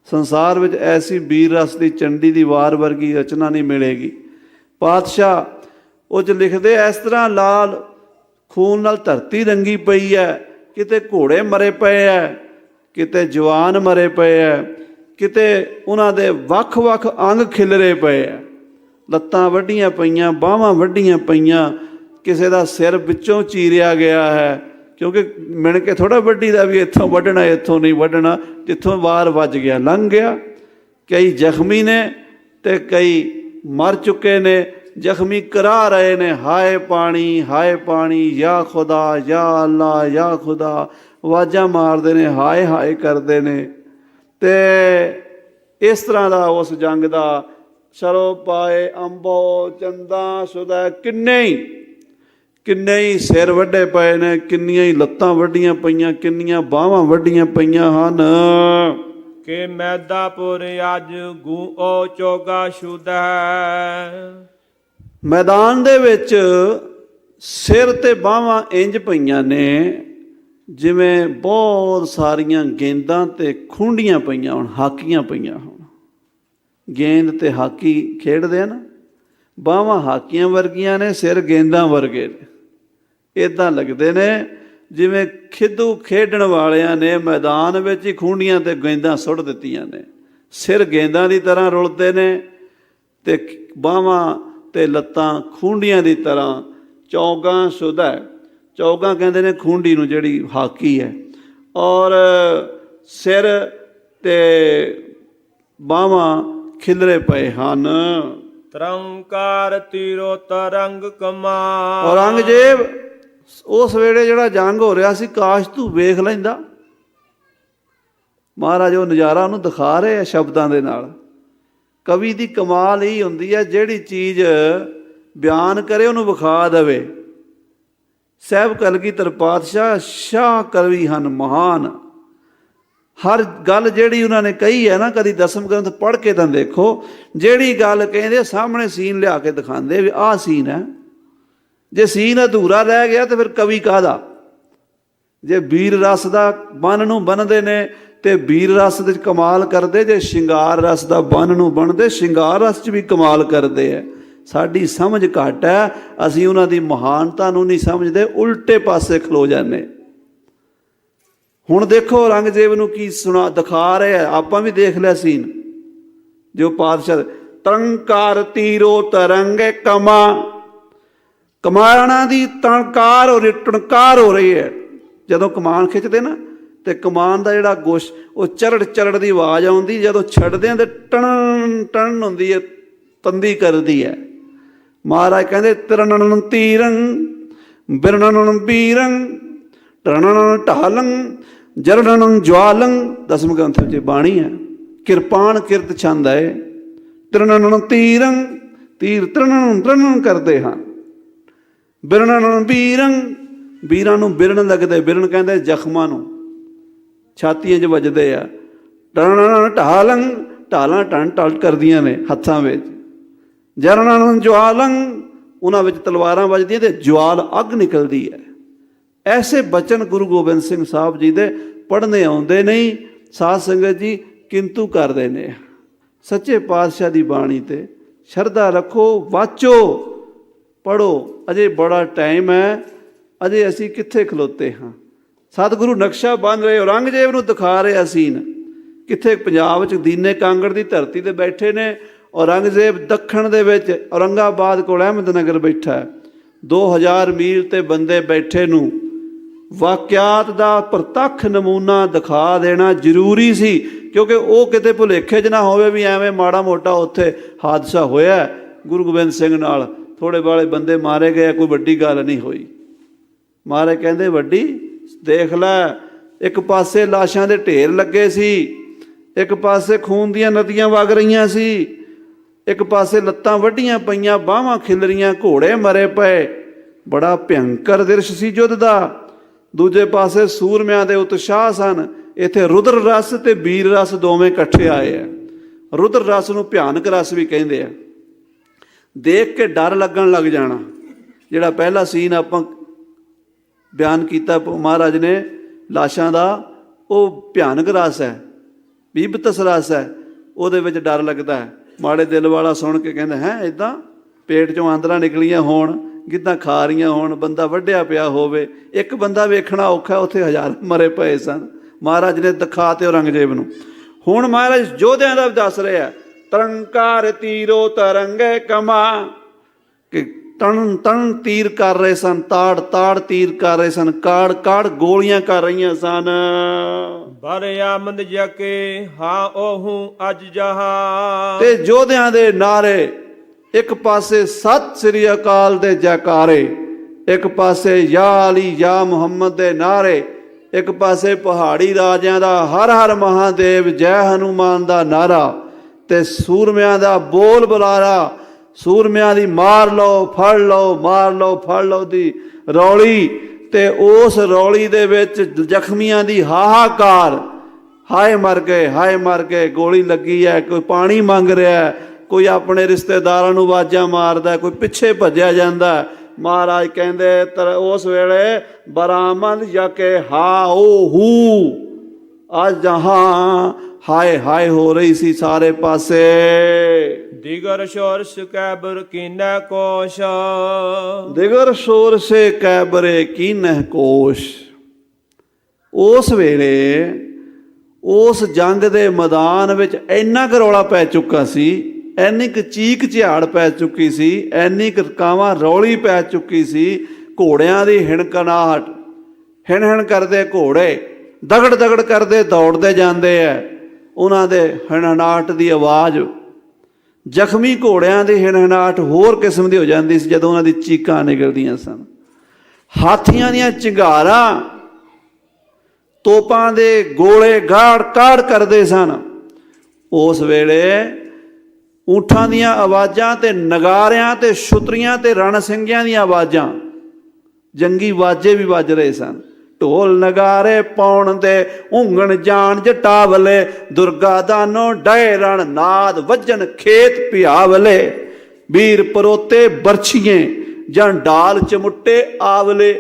ਸੰਸਾਰ ਵਿੱਚ ਐਸੀ ਬੀਰ ਰਸ ਦੀ ਚੰਡੀ ਦੀ ਵਾਰ ਵਰਗੀ ਰਚਨਾ ਨਹੀਂ ਮਿਲੇਗੀ। ਪਾਤਸ਼ਾਹ ਉਹ 'ਚ ਲਿਖਦੇ ਇਸ ਤਰ੍ਹਾਂ ਲਾਲ ਖੂਨ ਨਾਲ ਧਰਤੀ ਰੰਗੀ ਪਈ ਹੈ। ਕਿਤੇ ਘੋੜੇ ਮਰੇ ਪਏ ਹੈ, ਕਿਤੇ ਜਵਾਨ ਮਰੇ ਪਏ ਹੈ, ਕਿਤੇ ਉਹਨਾਂ ਦੇ ਵੱਖ ਵੱਖ ਅੰਗ ਖਿਲਰੇ ਪਏ ਹੈ। ਲੱਤਾਂ ਵੱਢੀਆਂ ਪਈਆਂ, ਬਾਹਾਂ ਵੱਢੀਆਂ ਪਈਆਂ, ਕਿਸੇ ਦਾ ਸਿਰ ਵਿੱਚੋਂ ਚੀਰਿਆ ਗਿਆ ਹੈ, ਕਿਉਂਕਿ ਮਿਣ ਕੇ ਥੋੜ੍ਹਾ ਵੱਢੀ ਦਾ ਵੀ ਇੱਥੋਂ ਵੱਢਣਾ ਇੱਥੋਂ ਨਹੀਂ ਵੱਢਣਾ, ਜਿੱਥੋਂ ਵਾਰ ਵੱਜ ਗਿਆ ਲੰਘ ਗਿਆ। ਕਈ ਜ਼ਖਮੀ ਨੇ ਅਤੇ ਕਈ ਮਰ ਚੁੱਕੇ ਨੇ, ਜ਼ਖਮੀ ਕਰਾ ਰਹੇ ਨੇ ਹਾਏ ਪਾਣੀ ਯਾ ਖੁਦਾ ਯਾ ਅੱਲਾ ਯਾ ਖੁਦਾ, ਆਵਾਜ਼ਾਂ ਮਾਰਦੇ ਨੇ, ਹਾਏ ਹਾਏ ਕਰਦੇ ਨੇ। ਅਤੇ ਇਸ ਤਰ੍ਹਾਂ ਦਾ ਉਸ ਜੰਗ ਦਾ ਸਰੋ ਪਾਏ ਅੰਬੋ ਚੰਦਾ ਸੁਦਾ, ਕਿੰਨੇ ਹੀ ਸਿਰ ਵੱਢੇ ਪਏ ਨੇ, ਕਿੰਨੀਆਂ ਹੀ ਲੱਤਾਂ ਵੱਢੀਆਂ ਪਈਆਂ, ਕਿੰਨੀਆਂ ਬਾਹਾਂ ਵੱਢੀਆਂ ਪਈਆਂ ਹਨ। ਕਿ ਮੈਦਾਪੁਰ ਅੱਜ ਗੂਓ ਚੋਗਾ ਸ਼ੁਦਾ। ਮੈਦਾਨ ਦੇ ਵਿੱਚ ਸਿਰ ਤੇ ਬਾਹਾਂ ਇੰਜ ਪਈਆਂ ਨੇ ਜਿਵੇਂ ਬਹੁਤ ਸਾਰੀਆਂ ਗੇਂਦਾਂ ਤੇ ਖੂੰਡੀਆਂ ਪਈਆਂ ਹੋਣ, ਹਾਕੀਆਂ ਪਈਆਂ ਹੋਣ। ਗੇਂਦ ਤੇ ਹਾਕੀ ਖੇਡਦੇ ਆ ਨਾ, ਬਾਹਾਂ ਹਾਕੀਆਂ ਵਰਗੀਆਂ ਨੇ, ਸਿਰ ਗੇਂਦਾਂ ਵਰਗੇ ਨੇ। ਇੱਦਾਂ ਲੱਗਦੇ ਨੇ ਜਿਵੇਂ ਖਿੱਦੂ ਖੇਡਣ ਵਾਲਿਆਂ ਨੇ ਮੈਦਾਨ ਵਿੱਚ ਹੀ ਖੂੰਡੀਆਂ ਤੇ ਗੇਂਦਾਂ ਸੁੱਟ ਦਿੱਤੀਆਂ ਨੇ। ਸਿਰ ਗੇਂਦਾਂ ਦੀ ਤਰ੍ਹਾਂ ਰੁਲਦੇ ਨੇ ਅਤੇ ਬਾਹਾਂ ਅਤੇ ਲੱਤਾਂ ਖੂੰਡੀਆਂ ਦੀ ਤਰ੍ਹਾਂ। ਚੌਗਾਂ ਸ਼ੁਦਾ, ਚੌਗਾਂ ਕਹਿੰਦੇ ਨੇ ਖੂੰਡੀ ਨੂੰ ਜਿਹੜੀ ਹਾਕੀ ਹੈ। ਔਰ ਸਿਰ ਅਤੇ ਬਾਹਾਂ ਖਿਲਰੇ ਪਏ ਹਨ। ਤਰੰਕਾਰ ਤੀਰੋ ਤਰੰਗ ਕਮਾ। ਔਰੰਗਜ਼ੇਬ ਉਸ ਵੇਲੇ ਜਿਹੜਾ ਜੰਗ ਹੋ ਰਿਹਾ ਸੀ, ਕਾਸ਼ ਤੂੰ ਵੇਖ ਲੈਂਦਾ। ਮਹਾਰਾਜ ਉਹ ਨਜ਼ਾਰਾ ਉਹਨੂੰ ਦਿਖਾ ਰਹੇ ਆ ਸ਼ਬਦਾਂ ਦੇ ਨਾਲ। ਕਵੀ ਦੀ ਕਮਾਲ ਹੀ ਹੁੰਦੀ ਹੈ, ਜਿਹੜੀ ਚੀਜ਼ ਬਿਆਨ ਕਰੇ ਉਹਨੂੰ ਵਿਖਾ ਦੇਵੇ। ਸਾਹਿਬ ਕਲਗੀਧਰ ਪਾਤਸ਼ਾਹ ਸ਼ਾਹ ਕਵੀ ਹਨ, ਮਹਾਨ। ਹਰ ਗੱਲ ਜਿਹੜੀ ਉਹਨਾਂ ਨੇ ਕਹੀ ਹੈ ਨਾ, ਕਦੀ ਦਸਮ ਗ੍ਰੰਥ ਪੜ੍ਹ ਕੇ ਤਾਂ ਦੇਖੋ, ਜਿਹੜੀ ਗੱਲ ਕਹਿੰਦੇ ਸਾਹਮਣੇ ਸੀਨ ਲਿਆ ਕੇ ਦਿਖਾਉਂਦੇ ਵੀ ਆਹ ਸੀਨ ਹੈ। ਜੇ ਸੀਨ ਅਧੂਰਾ ਰਹਿ ਗਿਆ ਤਾਂ ਫਿਰ ਕਵੀ ਕਾਹਦਾ। ਜੇ ਵੀਰ ਰਸ ਦਾ ਬੰਨ ਨੂੰ ਬੰਨ੍ਹਦੇ ਨੇ ਅਤੇ ਵੀਰ ਰਸ ਦੇ ਕਮਾਲ ਕਰਦੇ, ਜੇ ਸ਼ਿੰਗਾਰ ਰਸ ਦਾ ਬੰਨ ਨੂੰ ਬੰਨ੍ਹਦੇ ਸ਼ਿੰਗਾਰ ਰਸ 'ਚ ਵੀ ਕਮਾਲ ਕਰਦੇ ਹੈ। ਸਾਡੀ ਸਮਝ ਘੱਟ ਹੈ, ਅਸੀਂ ਉਹਨਾਂ ਦੀ ਮਹਾਨਤਾ ਨੂੰ ਨਹੀਂ ਸਮਝਦੇ, ਉਲਟੇ ਪਾਸੇ ਖਲੋ ਜਾਂਦੇ। ਹੁਣ ਦੇਖੋ ਔਰੰਗਜ਼ੇਬ ਨੂੰ ਕੀ ਦਿਖਾ ਰਹੇ ਆ, ਆਪਾਂ ਵੀ ਦੇਖ ਲਿਆ ਸੀਨ ਜੋ ਪਾਤਸ਼ਾਹ। ਤਰੰਕਾਰ ਤੀਰੋ ਤਰੰਗੇ ਕਮਾ, ਕਮਾਨਾਂ ਦੀ ਟਣਕਾਰ ਹੋ ਰਹੀ, ਟਣਕਾਰ ਹੋ ਰਹੀ ਹੈ। ਜਦੋਂ ਕਮਾਨ ਖਿੱਚਦੇ ਨਾ ਅਤੇ ਕਮਾਨ ਦਾ ਜਿਹੜਾ ਗੋਸ਼ ਉਹ ਚਰੜ ਦੀ ਆਵਾਜ਼ ਆਉਂਦੀ, ਜਦੋਂ ਛੱਡਦੇ ਆ ਤਾਂ ਟਣ ਹੁੰਦੀ ਹੈ, ਤੰਦੀ ਕਰਦੀ ਹੈ। ਮਹਾਰਾਜ ਕਹਿੰਦੇ ਤਿਰਨਨ ਤੀਰੰ ਬਿਰਨਨ ਬੀਰੰ ਟਰਨਨ ਢਾਲੰ ਜਰਨਨ ਜਵਾਲੰ। ਦਸਮ ਗ੍ਰੰਥ ਵਿੱਚ ਬਾਣੀ ਹੈ। ਕਿਰਪਾਨ ਕਿਰਤ ਛੰਦ ਹੈ। ਤਿਰਨਨ ਤੀਰੰ, ਤੀਰ ਤਿਰਨਨ ਕਰਦੇ ਹਨ। ਬਿਰਨਨ ਬੀਰੰ, ਬੀਰਾਂ ਨੂੰ ਬਿਰਨ ਲੱਗਦੇ। ਬਿਰਨ ਕਹਿੰਦੇ ਜ਼ਖਮਾਂ ਨੂੰ, ਛਾਤੀਆਂ 'ਚ ਵੱਜਦੇ ਆ। ਟਰਨਨ ਢਾਲੰ, ਢਾਲਾਂ ਟਣ ਕਰਦੀਆਂ ਨੇ ਹੱਥਾਂ ਵਿੱਚ। ਜਰਨਨ ਜਵਾਲੰ, ਉਹਨਾਂ ਵਿੱਚ ਤਲਵਾਰਾਂ ਵੱਜਦੀਆਂ ਅਤੇ ਜਵਾਲ ਅੱਗ ਨਿਕਲਦੀ ਹੈ। ਐਸੇ ਬਚਨ ਗੁਰੂ ਗੋਬਿੰਦ ਸਿੰਘ ਸਾਹਿਬ ਜੀ ਦੇ ਪੜ੍ਹਨੇ ਆਉਂਦੇ ਨਹੀਂ। ਸਾਧ ਸੰਗਤ ਜੀ ਕਿੰਤੂ ਕਰਦੇ ਨੇ। ਸੱਚੇ ਪਾਤਸ਼ਾਹ ਦੀ ਬਾਣੀ 'ਤੇ ਸ਼ਰਧਾ ਰੱਖੋ, ਵਾਚੋ, ਪੜ੍ਹੋ। ਅਜੇ ਬੜਾ ਟਾਈਮ ਹੈ, ਅਜੇ ਅਸੀਂ ਕਿੱਥੇ ਖਲੋਤੇ ਹਾਂ। ਸਤਿਗੁਰੂ ਨਕਸ਼ਾ ਬੰਨ੍ਹ ਰਹੇ, ਔਰੰਗਜ਼ੇਬ ਨੂੰ ਦਿਖਾ ਰਹੇ ਸੀਨ। ਕਿੱਥੇ ਪੰਜਾਬ 'ਚ ਦੀਨੇ ਕਾਂਗੜ ਦੀ ਧਰਤੀ 'ਤੇ ਬੈਠੇ ਨੇ, ਔਰੰਗਜ਼ੇਬ ਦੱਖਣ ਦੇ ਵਿੱਚ ਔਰੰਗਾਬਾਦ ਕੋਲ ਅਹਿਮਦਨਗਰ ਬੈਠਾ। 2000 ਮੀਲ 'ਤੇ ਬੰਦੇ ਬੈਠੇ ਨੂੰ ਵਾਕਿਆਤ ਦਾ ਪ੍ਰਤੱਖ ਨਮੂਨਾ ਦਿਖਾ ਦੇਣਾ ਜ਼ਰੂਰੀ ਸੀ, ਕਿਉਂਕਿ ਉਹ ਕਿਤੇ ਭੁਲੇਖੇ 'ਚ ਨਾ ਹੋਵੇ ਵੀ ਐਵੇਂ ਮਾੜਾ ਮੋਟਾ ਉੱਥੇ ਹਾਦਸਾ ਹੋਇਆ ਗੁਰੂ ਗੋਬਿੰਦ ਸਿੰਘ ਨਾਲ, ਥੋੜ੍ਹੇ ਬਾਲੇ ਬੰਦੇ ਮਾਰੇ ਗਏ, ਕੋਈ ਵੱਡੀ ਗੱਲ ਨਹੀਂ ਹੋਈ। ਮਹਾਰਾਜ ਕਹਿੰਦੇ ਵੱਡੀ ਦੇਖ ਲੈ, ਇੱਕ ਪਾਸੇ ਲਾਸ਼ਾਂ ਦੇ ਢੇਰ ਲੱਗੇ ਸੀ, ਇੱਕ ਪਾਸੇ ਖੂਨ ਦੀਆਂ ਨਦੀਆਂ ਵਗ ਰਹੀਆਂ ਸੀ, ਇੱਕ ਪਾਸੇ ਲੱਤਾਂ ਵੱਢੀਆਂ ਪਈਆਂ, ਬਾਹਾਂ ਖਿਲਰੀਆਂ, ਘੋੜੇ ਮਰੇ ਪਏ। ਬੜਾ ਭਿਅੰਕਰ ਦ੍ਰਿਸ਼ ਸੀ ਯੁੱਧ ਦਾ। ਦੂਜੇ ਪਾਸੇ ਸੂਰਮਿਆਂ ਦੇ ਉਤਸ਼ਾਹ ਸਨ। ਇੱਥੇ ਰੁਦਰ ਰਸ ਅਤੇ ਵੀਰ ਰਸ ਦੋਵੇਂ ਇਕੱਠੇ ਆਏ ਆ। ਰੁਦਰ ਰਸ ਨੂੰ ਭਿਆਨਕ ਰਸ ਵੀ ਕਹਿੰਦੇ ਆ। ਦੇਖ ਕੇ ਡਰ ਲੱਗਣ ਲੱਗ ਜਾਣਾ। ਜਿਹੜਾ ਪਹਿਲਾ ਸੀਨ ਆਪਾਂ ਬਿਆਨ ਕੀਤਾ ਮਹਾਰਾਜ ਨੇ ਲਾਸ਼ਾਂ ਦਾ, ਉਹ ਭਿਆਨਕ ਰਸ ਹੈ, ਬੀਭਤਸ ਰਸ ਹੈ। ਉਹਦੇ ਵਿੱਚ ਡਰ ਲੱਗਦਾ ਹੈ। ਮਾੜੇ ਦਿਲ ਵਾਲਾ ਸੁਣ ਕੇ ਕਹਿੰਦਾ ਹੈ ਇੱਦਾਂ ਪੇਟ 'ਚੋਂ ਆਂਦਰਾਂ ਨਿਕਲੀਆਂ ਹੋਣ, ਗਿੱਧਾਂ ਖਾ ਰਹੀਆਂ ਹੋਣ, ਬੰਦਾ ਵੱਢਿਆ ਪਿਆ ਹੋਵੇ। ਇੱਕ ਬੰਦਾ ਵੇਖਣਾ ਔਖਾ, ਉੱਥੇ ਹਜ਼ਾਰ ਮਰੇ ਪਏ ਸਨ। ਮਹਾਰਾਜ ਨੇ ਦਿਖਾ ਤੇ ਔਰੰਗਜ਼ੇਬ ਨੂੰ। ਹੁਣ ਮਹਾਰਾਜ ਯੋਧਿਆਂ ਦਾ ਦੱਸ ਰਿਹਾ, ਤਰੰਕਾਰ ਤੀਰੋ ਤਰੰਗੇ ਕਮਾ, ਕਿ ਤਣ ਤਣ ਤੀਰ ਕਰ ਰਹੇ ਸਨ, ਤਾੜ ਤਾੜ ਤੀਰ ਕਰ ਰਹੇ ਸਨ, ਕਾੜ ਕਾੜ ਗੋਲੀਆਂ ਕਰ ਰਹੀਆਂ ਸਨ। ਬਰ ਆਮਦ ਜਕੇ ਹਾਂ ਉਹੂ ਅਜ ਜਹਾ। ਤੇ ਯੋਧਿਆਂ ਦੇ ਨਾਰੇ, ਇੱਕ ਪਾਸੇ ਸਤਿ ਸ੍ਰੀ ਅਕਾਲ ਦੇ ਜੈਕਾਰੇ, ਇੱਕ ਪਾਸੇ ਯਾ ਅਲੀ ਯਾ ਮੁਹੰਮਦ ਦੇ ਨਾਰੇ, ਇੱਕ ਪਾਸੇ ਪਹਾੜੀ ਰਾਜਿਆਂ ਦਾ ਹਰ ਹਰ ਮਹਾਦੇਵ ਜੈ ਹਨੂਮਾਨ ਦਾ ਨਾਰਾ, ਤੇ ਸੂਰਮਿਆਂ ਦਾ ਬੋਲ ਬੁਲਾਰਾ, ਸੂਰਮਿਆਂ ਦੀ ਮਾਰ ਲਓ ਫੜ ਲਓ, ਮਾਰ ਲਓ ਫੜ ਲਓ ਦੀ ਰੌਲੀ। ਤੇ ਉਸ ਰੌਲੀ ਦੇ ਵਿੱਚ ਜ਼ਖਮੀਆਂ ਦੀ ਹਾਹਾਕਾਰ, ਹਾਏ ਮਰ ਗਏ ਹਾਏ ਮਰ ਗਏ, ਗੋਲੀ ਲੱਗੀ ਹੈ, ਕੋਈ ਪਾਣੀ ਮੰਗ ਰਿਹਾ, ਕੋਈ ਆਪਣੇ ਰਿਸ਼ਤੇਦਾਰਾਂ ਨੂੰ ਆਵਾਜ਼ਾਂ ਮਾਰਦਾ, ਕੋਈ ਪਿੱਛੇ ਭੱਜਿਆ ਜਾਂਦਾ। ਮਹਾਰਾਜ ਕਹਿੰਦੇ ਉਸ ਵੇਲੇ ਬਰਾਮਦ ਜਕੇ ਹਾ ਓ ਹੂ ਅੱਜ ਜਹਾਂ ਹਾਏ ਹਾਏ ਹੋ ਰਹੀ ਸੀ ਸਾਰੇ ਪਾਸੇ। ਦਿਗਰ ਸ਼ੋਰਸ ਕੈਬਰ ਕੀਨੈ ਕੋਸ਼। ਦਿਗਰ ਸ਼ੋਰ ਸੇ ਕੈਬਰੇ ਕੀਨਹਿ ਕੋਸ਼। ਉਸ ਵੇਲੇ ਉਸ ਜੰਗ ਦੇ ਮੈਦਾਨ ਵਿੱਚ ਇੰਨਾ ਕੁ ਰੌਲਾ ਪੈ ਚੁੱਕਾ ਸੀ, ਇੰਨੀ ਕੁ ਚੀਕ ਝਾੜ ਪੈ ਚੁੱਕੀ ਸੀ, ਇੰਨੀ ਕੁ ਕਾਵਾਂ ਰੌਲੀ ਪੈ ਚੁੱਕੀ ਸੀ, ਘੋੜਿਆਂ ਦੀ ਹਿਣਕਣਾਹਟ, ਹਿਣ ਹਿਣ ਕਰਦੇ ਘੋੜੇ ਦਗੜ ਦਗੜ ਕਰਦੇ ਦੌੜਦੇ ਜਾਂਦੇ ਹੈ, ਉਹਨਾਂ ਦੇ ਹਿਣਹਣਾਹਟ ਦੀ ਆਵਾਜ਼। ਜ਼ਖਮੀ ਘੋੜਿਆਂ ਦੀ ਹਿਣਹਣਾਹਟ ਹੋਰ ਕਿਸਮ ਦੀ ਹੋ ਜਾਂਦੀ ਸੀ ਜਦੋਂ ਉਹਨਾਂ ਦੀ ਚੀਕਾਂ ਨਿਕਲਦੀਆਂ ਸਨ। ਹਾਥੀਆਂ ਦੀਆਂ ਚਿੰਗਾਰਾਂ, ਤੋਪਾਂ ਦੇ ਗੋਲੇ ਗਾੜ ਕਾੜ ਕਰਦੇ ਸਨ। ਉਸ ਵੇਲੇ ਊਠਾਂ ਦੀਆਂ ਆਵਾਜ਼ਾਂ ਤੇ ਨਗਾਰਿਆਂ ਤੇ ਛੁਤਰੀਆਂ ਤੇ ਰਣ ਸਿੰਘਿਆਂ ਦੀਆਂ ਆਵਾਜ਼ਾਂ, ਜੰਗੀ ਵਾਜੇ ਵੀ ਵੱਜ ਰਹੇ ਸਨ। ਢੋਲ ਨਗਾਰੇ ਪਾਉਣ ਦੇ ਉਂਗਣ ਜਾਣ ਜਟਾਵਲੇ, ਦੁਰਗਾ ਦਾਨੋ ਡਏ ਰਣ ਨਾਦ ਵੱਜਣ ਖੇਤ ਪਿਆਵਲੇ। ਵੀਰ ਪਰੋਤੇ ਬਰਛੀਏ ਜਾਂ ਡਾਲ ਚਮੁੱਟੇ ਆਵਲੇ।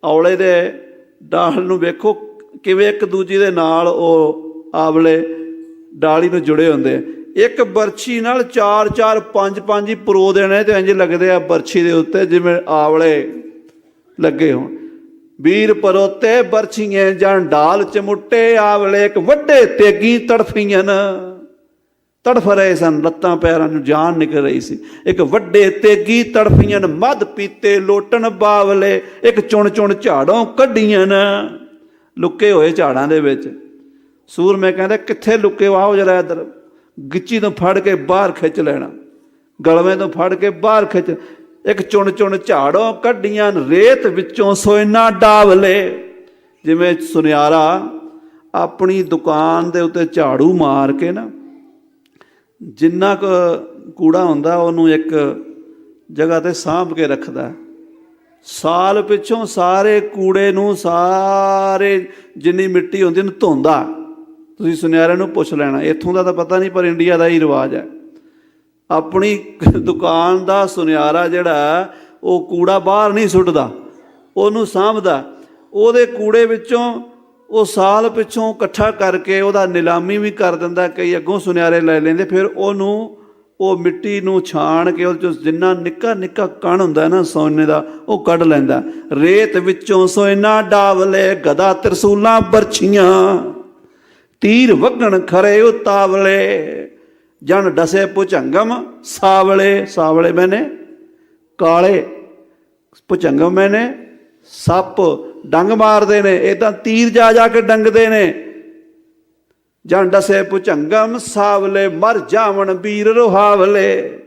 ਔਲੇ ਦੇ ਡਾਲ ਨੂੰ ਵੇਖੋ ਕਿਵੇਂ ਇੱਕ ਦੂਜੀ ਦੇ ਨਾਲ ਉਹ ਆਵਲੇ ਡਾਲੀ ਨੂੰ ਜੁੜੇ ਹੁੰਦੇ। ਇੱਕ ਬਰਛੀ ਨਾਲ 4-4 5-5 ਹੀ ਪਰੋ ਦੇਣੇ ਤੇ ਇੰਝ ਲੱਗਦੇ ਆ ਬਰਛੀ ਦੇ ਉੱਤੇ ਜਿਵੇਂ ਆਵਲੇ ਲੱਗੇ ਹੋਣ। ਵੀਰ ਪਰੋਤੇ ਬਰਛੀਏ ਜਾਂ ਡਾਲ ਚਮੁੱਟੇ ਆਵਲੇ, ਇੱਕ ਵੱਡੇ ਤੇਗੀ ਤੜਫੀਆਂ ਤੜਫ ਰਹੇ ਸਨ, ਲੱਤਾਂ ਪੈਰਾਂ ਨੂੰ ਜਾਨ ਨਿਕਲ ਰਹੀ ਸੀ। ਇੱਕ ਵੱਡੇ ਤੇਗੀ ਤੜਫੀਆਂ ਮੱਧ ਪੀਤੇ ਲੋਟਣ ਬਾਵਲੇ, ਇੱਕ ਚੁਣ ਚੁਣ ਝਾੜੋਂ ਕੱਢੀਆਂ ਲੁੱਕੇ ਹੋਏ ਝਾੜਾਂ ਦੇ ਵਿੱਚ। ਸੂਰਮੇ ਕਹਿੰਦੇ ਕਿੱਥੇ ਲੁੱਕੇ ਹੋ, ਆਓ ਜਰਾ ਇੱਧਰ। ਗਿੱਚੀ ਤੋਂ ਫੜ ਕੇ ਬਾਹਰ ਖਿੱਚ ਲੈਣਾ, ਗਲਵੇਂ ਤੋਂ ਫੜ ਕੇ ਬਾਹਰ ਖਿੱਚ। ਇੱਕ ਚੁਣ ਚੁਣ ਝਾੜੋਂ ਕੱਢੀਆਂ ਰੇਤ ਵਿੱਚੋਂ ਸੋਇਨਾ ਡਾਵਲੇ। ਜਿਵੇਂ ਸੁਨਿਆਰਾ ਆਪਣੀ ਦੁਕਾਨ ਦੇ ਉੱਤੇ ਝਾੜੂ ਮਾਰ ਕੇ ਨਾ, ਜਿੰਨਾ ਕੁ ਕੂੜਾ ਹੁੰਦਾ ਉਹਨੂੰ ਇੱਕ ਜਗ੍ਹਾ ਤੇ ਸਾਂਭ ਕੇ ਰੱਖਦਾ। ਸਾਲ ਪਿੱਛੋਂ ਸਾਰੇ ਕੂੜੇ ਨੂੰ, ਸਾਰੇ ਜਿੰਨੀ ਮਿੱਟੀ ਹੁੰਦੀ ਉਹਨੂੰ ਧੋਂਦਾ। ਤੁਸੀਂ ਸੁਨਿਆਰੇ ਨੂੰ ਪੁੱਛ ਲੈਣਾ, ਇੱਥੋਂ ਦਾ ਤਾਂ ਪਤਾ ਨਹੀਂ ਪਰ ਇੰਡੀਆ ਦਾ ਹੀ ਰਿਵਾਜ ਹੈ। ਆਪਣੀ ਦੁਕਾਨ ਦਾ ਸੁਨਿਆਰਾ ਜਿਹੜਾ ਉਹ ਕੂੜਾ ਬਾਹਰ ਨਹੀਂ ਸੁੱਟਦਾ, ਉਹਨੂੰ ਸਾਂਭਦਾ। ਉਹਦੇ ਕੂੜੇ ਵਿੱਚੋਂ ਉਹ ਸਾਲ ਪਿੱਛੋਂ ਇਕੱਠਾ ਕਰਕੇ ਉਹਦਾ ਨਿਲਾਮੀ ਵੀ ਕਰ ਦਿੰਦਾ। ਕਈ ਅੱਗੋਂ ਸੁਨਿਆਰੇ ਲੈ ਲੈਂਦੇ, ਫਿਰ ਉਹਨੂੰ ਉਹ ਮਿੱਟੀ ਨੂੰ ਛਾਣ ਕੇ ਉਹਦੇ 'ਚੋਂ ਜਿੰਨਾ ਨਿੱਕਾ ਨਿੱਕਾ ਕਣ ਹੁੰਦਾ ਨਾ ਸੋਨੇ ਦਾ ਉਹ ਕੱਢ ਲੈਂਦਾ। ਰੇਤ ਵਿੱਚੋਂ ਸੋਇਨਾ ਡਾਵਲੇ, ਗਦਾ ਤਿਰਸੂਲਾਂ ਬਰਛੀਆਂ, ਤੀਰ ਵਗਣ ਖਰੇ ਉਤਾਵਲੇ। ਜਨ ਡਸੇ ਭੁਜੰਗਮ ਸਾਵਲੇ, ਸਾਵਲੇ ਮੈਨੇ ਕਾਲੇ, ਭੁਜੰਗਮ ਮੈਨੇ ਸੱਪ ਡੰਗ ਮਾਰਦੇ ਨੇ, ਇਹ ਤਾਂ ਤੀਰ ਜਾ ਜਾ ਕੇ ਡੰਗਦੇ ਨੇ। ਜਨ ਡਸੇ ਭੁਜੰਗਮ ਸਾਵਲੇ, ਮਰ ਜਾਵਣ ਵੀਰ ਰੁਹਾਵਲੇ।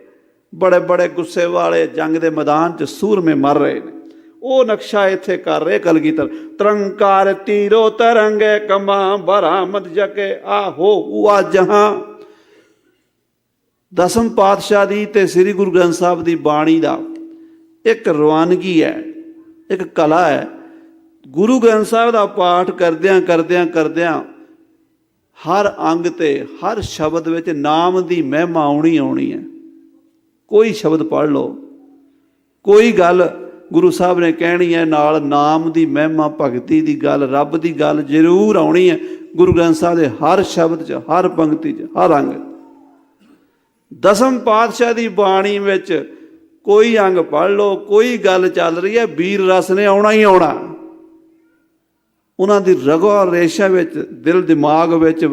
ਬੜੇ ਬੜੇ ਗੁੱਸੇ ਵਾਲੇ ਜੰਗ ਦੇ ਮੈਦਾਨ 'ਚ ਸੂਰਮੇ ਮਰ ਰਹੇ ਨੇ। ਉਹ ਨਕਸ਼ਾ ਇੱਥੇ ਕਰ ਰਹੇ ਕਲਗੀਧਰ। ਤਰੰਕਾਰ ਤੀਰੋ ਤਰੰਗੇ ਕਮਾ, ਬਰਾਮਦ ਜਕੇ ਆਹੋ ਉਆ ਜਹਾਂ। ਦਸਮ ਪਾਤਸ਼ਾਹ ਦੀ ਤੇ ਸ੍ਰੀ ਗੁਰੂ ਗ੍ਰੰਥ ਸਾਹਿਬ ਦੀ ਬਾਣੀ ਦਾ ਇੱਕ ਰਵਾਨਗੀ ਹੈ, ਇੱਕ ਕਲਾ ਹੈ। ਗੁਰੂ ਗ੍ਰੰਥ ਸਾਹਿਬ ਦਾ ਪਾਠ ਕਰਦਿਆਂ ਕਰਦਿਆਂ ਕਰਦਿਆਂ ਹਰ ਅੰਗ ਤੇ ਹਰ ਸ਼ਬਦ ਵਿੱਚ ਨਾਮ ਦੀ ਮਹਿਮਾ ਆਉਣੀ ਹੈ। ਕੋਈ ਸ਼ਬਦ ਪੜ੍ਹ ਲਓ, ਕੋਈ ਗੱਲ ਗੁਰੂ ਸਾਹਿਬ ਨੇ ਕਹਿਣੀ ਹੈ, ਨਾਲ ਨਾਮ ਦੀ ਮਹਿਮਾ, ਭਗਤੀ ਦੀ ਗੱਲ, ਰੱਬ ਦੀ ਗੱਲ ਜ਼ਰੂਰ ਆਉਣੀ ਹੈ। ਗੁਰੂ ਗ੍ਰੰਥ ਸਾਹਿਬ ਦੇ ਹਰ ਸ਼ਬਦ 'ਚ, ਹਰ ਪੰਕਤੀ 'ਚ, ਹਰ ਅੰਗ। ਦਸਮ ਪਾਤਸ਼ਾਹ ਦੀ ਬਾਣੀ ਵਿੱਚ ਕੋਈ ਅੰਗ ਪੜ੍ਹ ਲਓ, ਕੋਈ ਗੱਲ ਚੱਲ ਰਹੀ ਹੈ, ਵੀਰ ਰਸ ਨੇ ਆਉਣਾ ਹੀ ਆਉਣਾ। ਉਹਨਾਂ ਦੀ ਰਗੋ ਰੇਸ਼ਾ ਵਿੱਚ, ਦਿਲ ਦਿਮਾਗ ਵਿੱਚ,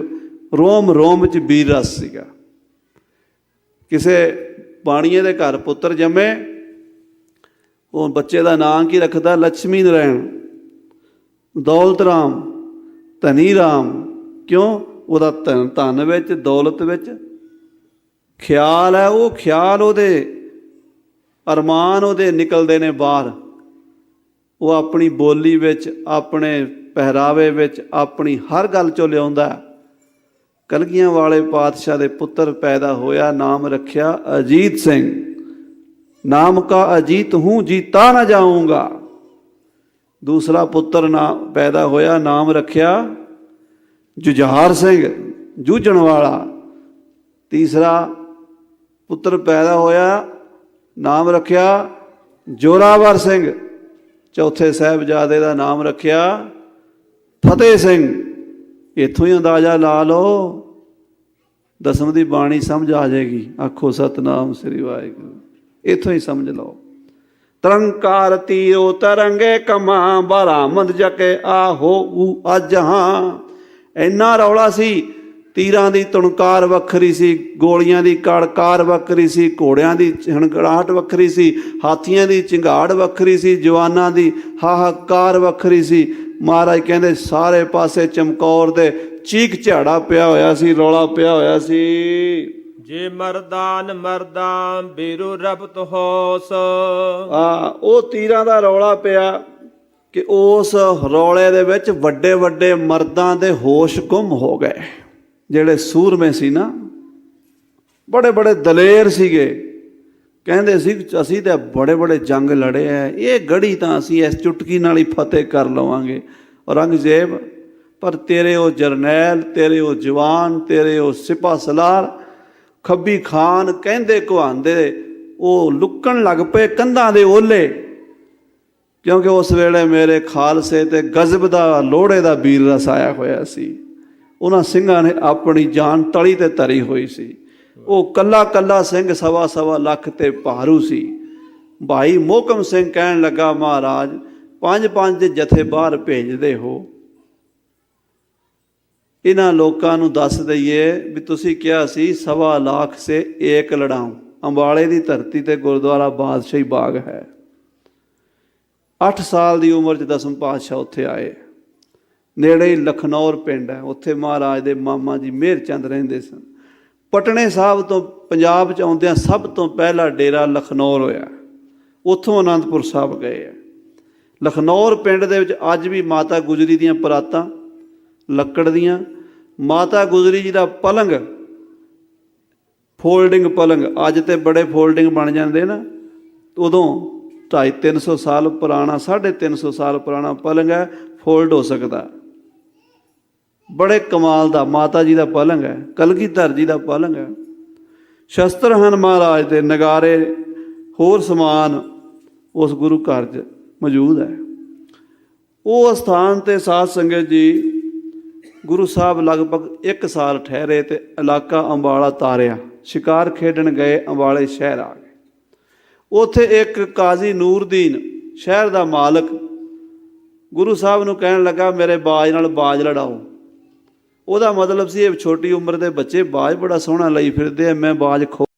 ਰੋਮ ਰੋਮ 'ਚ ਵੀਰ ਰਸ ਸੀਗਾ। ਕਿਸੇ ਬਾਣੀਏ ਦੇ ਘਰ ਪੁੱਤਰ ਜੰਮੇ, ਉਹ ਬੱਚੇ ਦਾ ਨਾਂ ਕੀ ਰੱਖਦਾ? ਲక్ష్ਮੀ ਨਾਰਾਇਣ, ਦੌਲਤ ਰਾਮ, ਧਨੀ ਰਾਮ। ਕਿਉਂ? ਉਹਦਾ ਧਨ ਵਿੱਚ, ਦੌਲਤ ਵਿੱਚ ਖਿਆਲ ਹੈ। ਉਹ ਖਿਆਲ, ਉਹਦੇ ਅਰਮਾਨ ਉਹਦੇ ਨਿਕਲਦੇ ਨੇ ਬਾਹਰ। ਉਹ ਆਪਣੀ ਬੋਲੀ ਵਿੱਚ, ਆਪਣੇ ਪਹਿਰਾਵੇ ਵਿੱਚ, ਆਪਣੀ ਹਰ ਗੱਲ 'ਚੋਂ ਲਿਆਉਂਦਾ। ਕਲਗੀਆਂ ਵਾਲੇ ਪਾਤਸ਼ਾਹ ਦੇ ਪੁੱਤਰ ਪੈਦਾ ਹੋਇਆ, ਨਾਮ ਰੱਖਿਆ ਅਜੀਤ ਸਿੰਘ। ਨਾਮ ਕਾ ਅਜੀਤ ਹੂੰ, ਜੀਤਾ ਨਾ ਜਾਊਂਗਾ। ਦੂਸਰਾ ਪੁੱਤਰ ਪੈਦਾ ਹੋਇਆ, ਨਾਮ ਰੱਖਿਆ ਜੁਝਾਰ ਸਿੰਘ, ਜੂਝਣ ਵਾਲਾ। ਤੀਸਰਾ ਪੁੱਤਰ ਪੈਦਾ ਹੋਇਆ, ਨਾਮ ਰੱਖਿਆ ਜ਼ੋਰਾਵਰ ਸਿੰਘ। ਚੌਥੇ ਸਾਹਿਬਜ਼ਾਦੇ ਦਾ ਨਾਮ ਰੱਖਿਆ ਫਤਿਹ ਸਿੰਘ। ਇੱਥੋਂ ਹੀ ਅੰਦਾਜ਼ਾ ਲਾ ਲਓ, ਦਸਮ ਦੀ ਬਾਣੀ ਸਮਝ ਆ ਜਾਏਗੀ। ਆਖੋ ਸਤਨਾਮ ਸ੍ਰੀ ਵਾਹਿਗੁਰੂ। ਇੱਥੋਂ ਹੀ ਸਮਝ ਲਓ। ਤਰੰਕਾਰ ਤੀਰੋ ਤਰੰਗੇ ਕਮਾ, ਬਰਾਮਦ ਜਕੇ ਆਹੋ ਅਜਹਾਂ। ਇੰਨਾ ਰੌਲਾ ਸੀ। ਤੀਰਾਂ ਦੀ ਤੁਣਕਾਰ ਵੱਖਰੀ ਸੀ, ਗੋਲੀਆਂ ਦੀ ਕੜਕਾਰ ਵੱਖਰੀ ਸੀ, ਘੋੜਿਆਂ ਦੀ ਹਣਗੜਾਹਟ ਵੱਖਰੀ ਸੀ, ਹਾਥੀਆਂ ਦੀ ਚਿੰਗਾੜ ਵੱਖਰੀ ਸੀ, ਜਵਾਨਾਂ ਦੀ ਹਾਹਾਕਾਰ ਵੱਖਰੀ ਸੀ। ਮਹਾਰਾਜ ਕਹਿੰਦੇ ਸਾਰੇ ਪਾਸੇ ਚਮਕੌਰ ਦੇ ਚੀਕ ਝਾੜਾ ਪਿਆ ਹੋਇਆ ਸੀ, ਰੌਲਾ ਪਿਆ ਹੋਇਆ ਸੀ। ਜੇ ਮਰਦਾਨ ਮਰਦਾਂ ਬੀਰੂ ਰਬਤ ਹੋਸ। ਉਹ ਤੀਰਾਂ ਦਾ ਰੌਲਾ ਪਿਆ ਕਿ ਉਸ ਰੌਲੇ ਦੇ ਵਿੱਚ ਵੱਡੇ ਵੱਡੇ ਮਰਦਾਂ ਦੇ ਹੋਸ਼ ਗੁੰਮ ਹੋ ਗਏ। ਜਿਹੜੇ ਸੂਰਮੇ ਸੀ ਨਾ, ਬੜੇ ਬੜੇ ਦਲੇਰ ਸੀਗੇ। ਕਹਿੰਦੇ ਸੀ ਅਸੀਂ ਤਾਂ ਬੜੇ ਬੜੇ ਜੰਗ ਲੜੇ ਐ, ਇਹ ਗੜੀ ਤਾਂ ਅਸੀਂ ਇਸ ਚੁਟਕੀ ਨਾਲ ਹੀ ਫਤਿਹ ਕਰ ਲਵਾਂਗੇ। ਔਰੰਗਜ਼ੇਬ, ਪਰ ਤੇਰੇ ਉਹ ਜਰਨੈਲ, ਤੇਰੇ ਉਹ ਜਵਾਨ, ਤੇਰੇ ਉਹ ਸਿਪਾਹ ਸਲਾਰ, ਖੱਬੀ ਖਾਨ ਕਹਿੰਦੇ ਕਹਾਉਂਦੇ, ਉਹ ਲੁਕਣ ਲੱਗ ਪਏ ਕੰਧਾਂ ਦੇ ਓਲੇ। ਕਿਉਂਕਿ ਉਸ ਵੇਲੇ ਮੇਰੇ ਖਾਲਸੇ ਤੇ ਗਜ਼ਬ ਦਾ, ਲੋਹੜੇ ਦਾ ਵੀਰ ਰਸ ਆਇਆ ਹੋਇਆ ਸੀ। ਉਹਨਾਂ ਸਿੰਘਾਂ ਨੇ ਆਪਣੀ ਜਾਨ ਤਲੀ ਤੇ ਧਰੀ ਹੋਈ ਸੀ। ਉਹ ਕੱਲਾ ਕੱਲਾ ਸਿੰਘ 1.25 ਲੱਖ ਤੇ ਭਾਰੂ ਸੀ। ਭਾਈ ਮੋਹਕਮ ਸਿੰਘ ਕਹਿਣ ਲੱਗਾ, ਮਹਾਰਾਜ 5-5 ਜਥੇ ਬਾਹਰ ਭੇਜਦੇ ਹੋ, ਇਹਨਾਂ ਲੋਕਾਂ ਨੂੰ ਦੱਸ ਦਈਏ ਵੀ ਤੁਸੀਂ ਕਿਹਾ ਸੀ 1.25 ਲੱਖ ਸੇ ਏਕ ਲੜਾਊਂ। ਅੰਬਾਲੇ ਦੀ ਧਰਤੀ ਤੇ ਗੁਰਦੁਆਰਾ ਬਾਦਸ਼ਾਹੀ ਬਾਗ ਹੈ। 8 ਸਾਲ ਦੀ ਉਮਰ 'ਚ ਦਸਮ ਪਾਤਸ਼ਾਹ ਉੱਥੇ ਆਏ। ਨੇੜੇ ਹੀ ਲਖਨੌਰ ਪਿੰਡ ਹੈ, ਉੱਥੇ ਮਹਾਰਾਜ ਦੇ ਮਾਮਾ ਜੀ ਮੇਹਰ ਚੰਦ ਰਹਿੰਦੇ ਸਨ। ਪਟਨੇ ਸਾਹਿਬ ਤੋਂ ਪੰਜਾਬ 'ਚ ਆਉਂਦਿਆਂ ਸਭ ਤੋਂ ਪਹਿਲਾ ਡੇਰਾ ਲਖਨੌਰ ਹੋਇਆ। ਉੱਥੋਂ ਅਨੰਦਪੁਰ ਸਾਹਿਬ ਗਏ ਆ। ਲਖਨੌਰ ਪਿੰਡ ਦੇ ਵਿੱਚ ਅੱਜ ਵੀ ਮਾਤਾ ਗੁਜਰੀ ਦੀਆਂ ਪਰਾਤਾਂ ਲੱਕੜ ਦੀਆਂ, ਮਾਤਾ ਗੁਜਰੀ ਜੀ ਦਾ ਪਲੰਗ, ਫੋਲਡਿੰਗ ਪਲੰਗ, ਅੱਜ ਤੇ ਬੜੇ ਫੋਲਡਿੰਗ ਬਣ ਜਾਂਦੇ ਨਾ, ਉਦੋਂ 250-300 ਸਾਲ ਪੁਰਾਣਾ, 350 ਸਾਲ ਪੁਰਾਣਾ ਪਲੰਗ ਹੈ, ਫੋਲਡ ਹੋ ਸਕਦਾ। ਬੜੇ ਕਮਾਲ ਦਾ ਮਾਤਾ ਜੀ ਦਾ ਪਲੰਗ ਹੈ, ਕਲਗੀਧਰ ਜੀ ਦਾ ਪਲੰਗ ਹੈ। ਸ਼ਸਤਰ ਹਨ ਮਹਾਰਾਜ ਦੇ, ਨਗਾਰੇ, ਹੋਰ ਸਮਾਨ ਉਸ ਗੁਰੂ ਘਰ 'ਚ ਮੌਜੂਦ ਹੈ। ਉਹ ਅਸਥਾਨ 'ਤੇ ਸਾਧ ਸੰਗਤ ਜੀ, ਗੁਰੂ ਸਾਹਿਬ ਲਗਭਗ 1 ਸਾਲ ਠਹਿਰੇ ਅਤੇ ਇਲਾਕਾ ਅੰਬਾਲਾ ਤਾਰਿਆ। ਸ਼ਿਕਾਰ ਖੇਡਣ ਗਏ, ਅੰਬਾਲੇ ਸ਼ਹਿਰ ਆ ਗਏ। ਉੱਥੇ ਇੱਕ ਕਾਜ਼ੀ ਨੂਰਦੀਨ, ਸ਼ਹਿਰ ਦਾ ਮਾਲਕ, ਗੁਰੂ ਸਾਹਿਬ ਨੂੰ ਕਹਿਣ ਲੱਗਾ, ਮੇਰੇ ਬਾਜ ਨਾਲ ਬਾਜ ਲੜਾਓ। ਉਹਦਾ ਮਤਲਬ ਸੀ ਇਹ ਛੋਟੀ ਉਮਰ ਦੇ ਬੱਚੇ ਬਾਜ ਬੜਾ ਸੋਹਣਾ ਲਈ ਫਿਰਦੇ ਆ, ਮੈਂ ਬਾਜ ਖੋ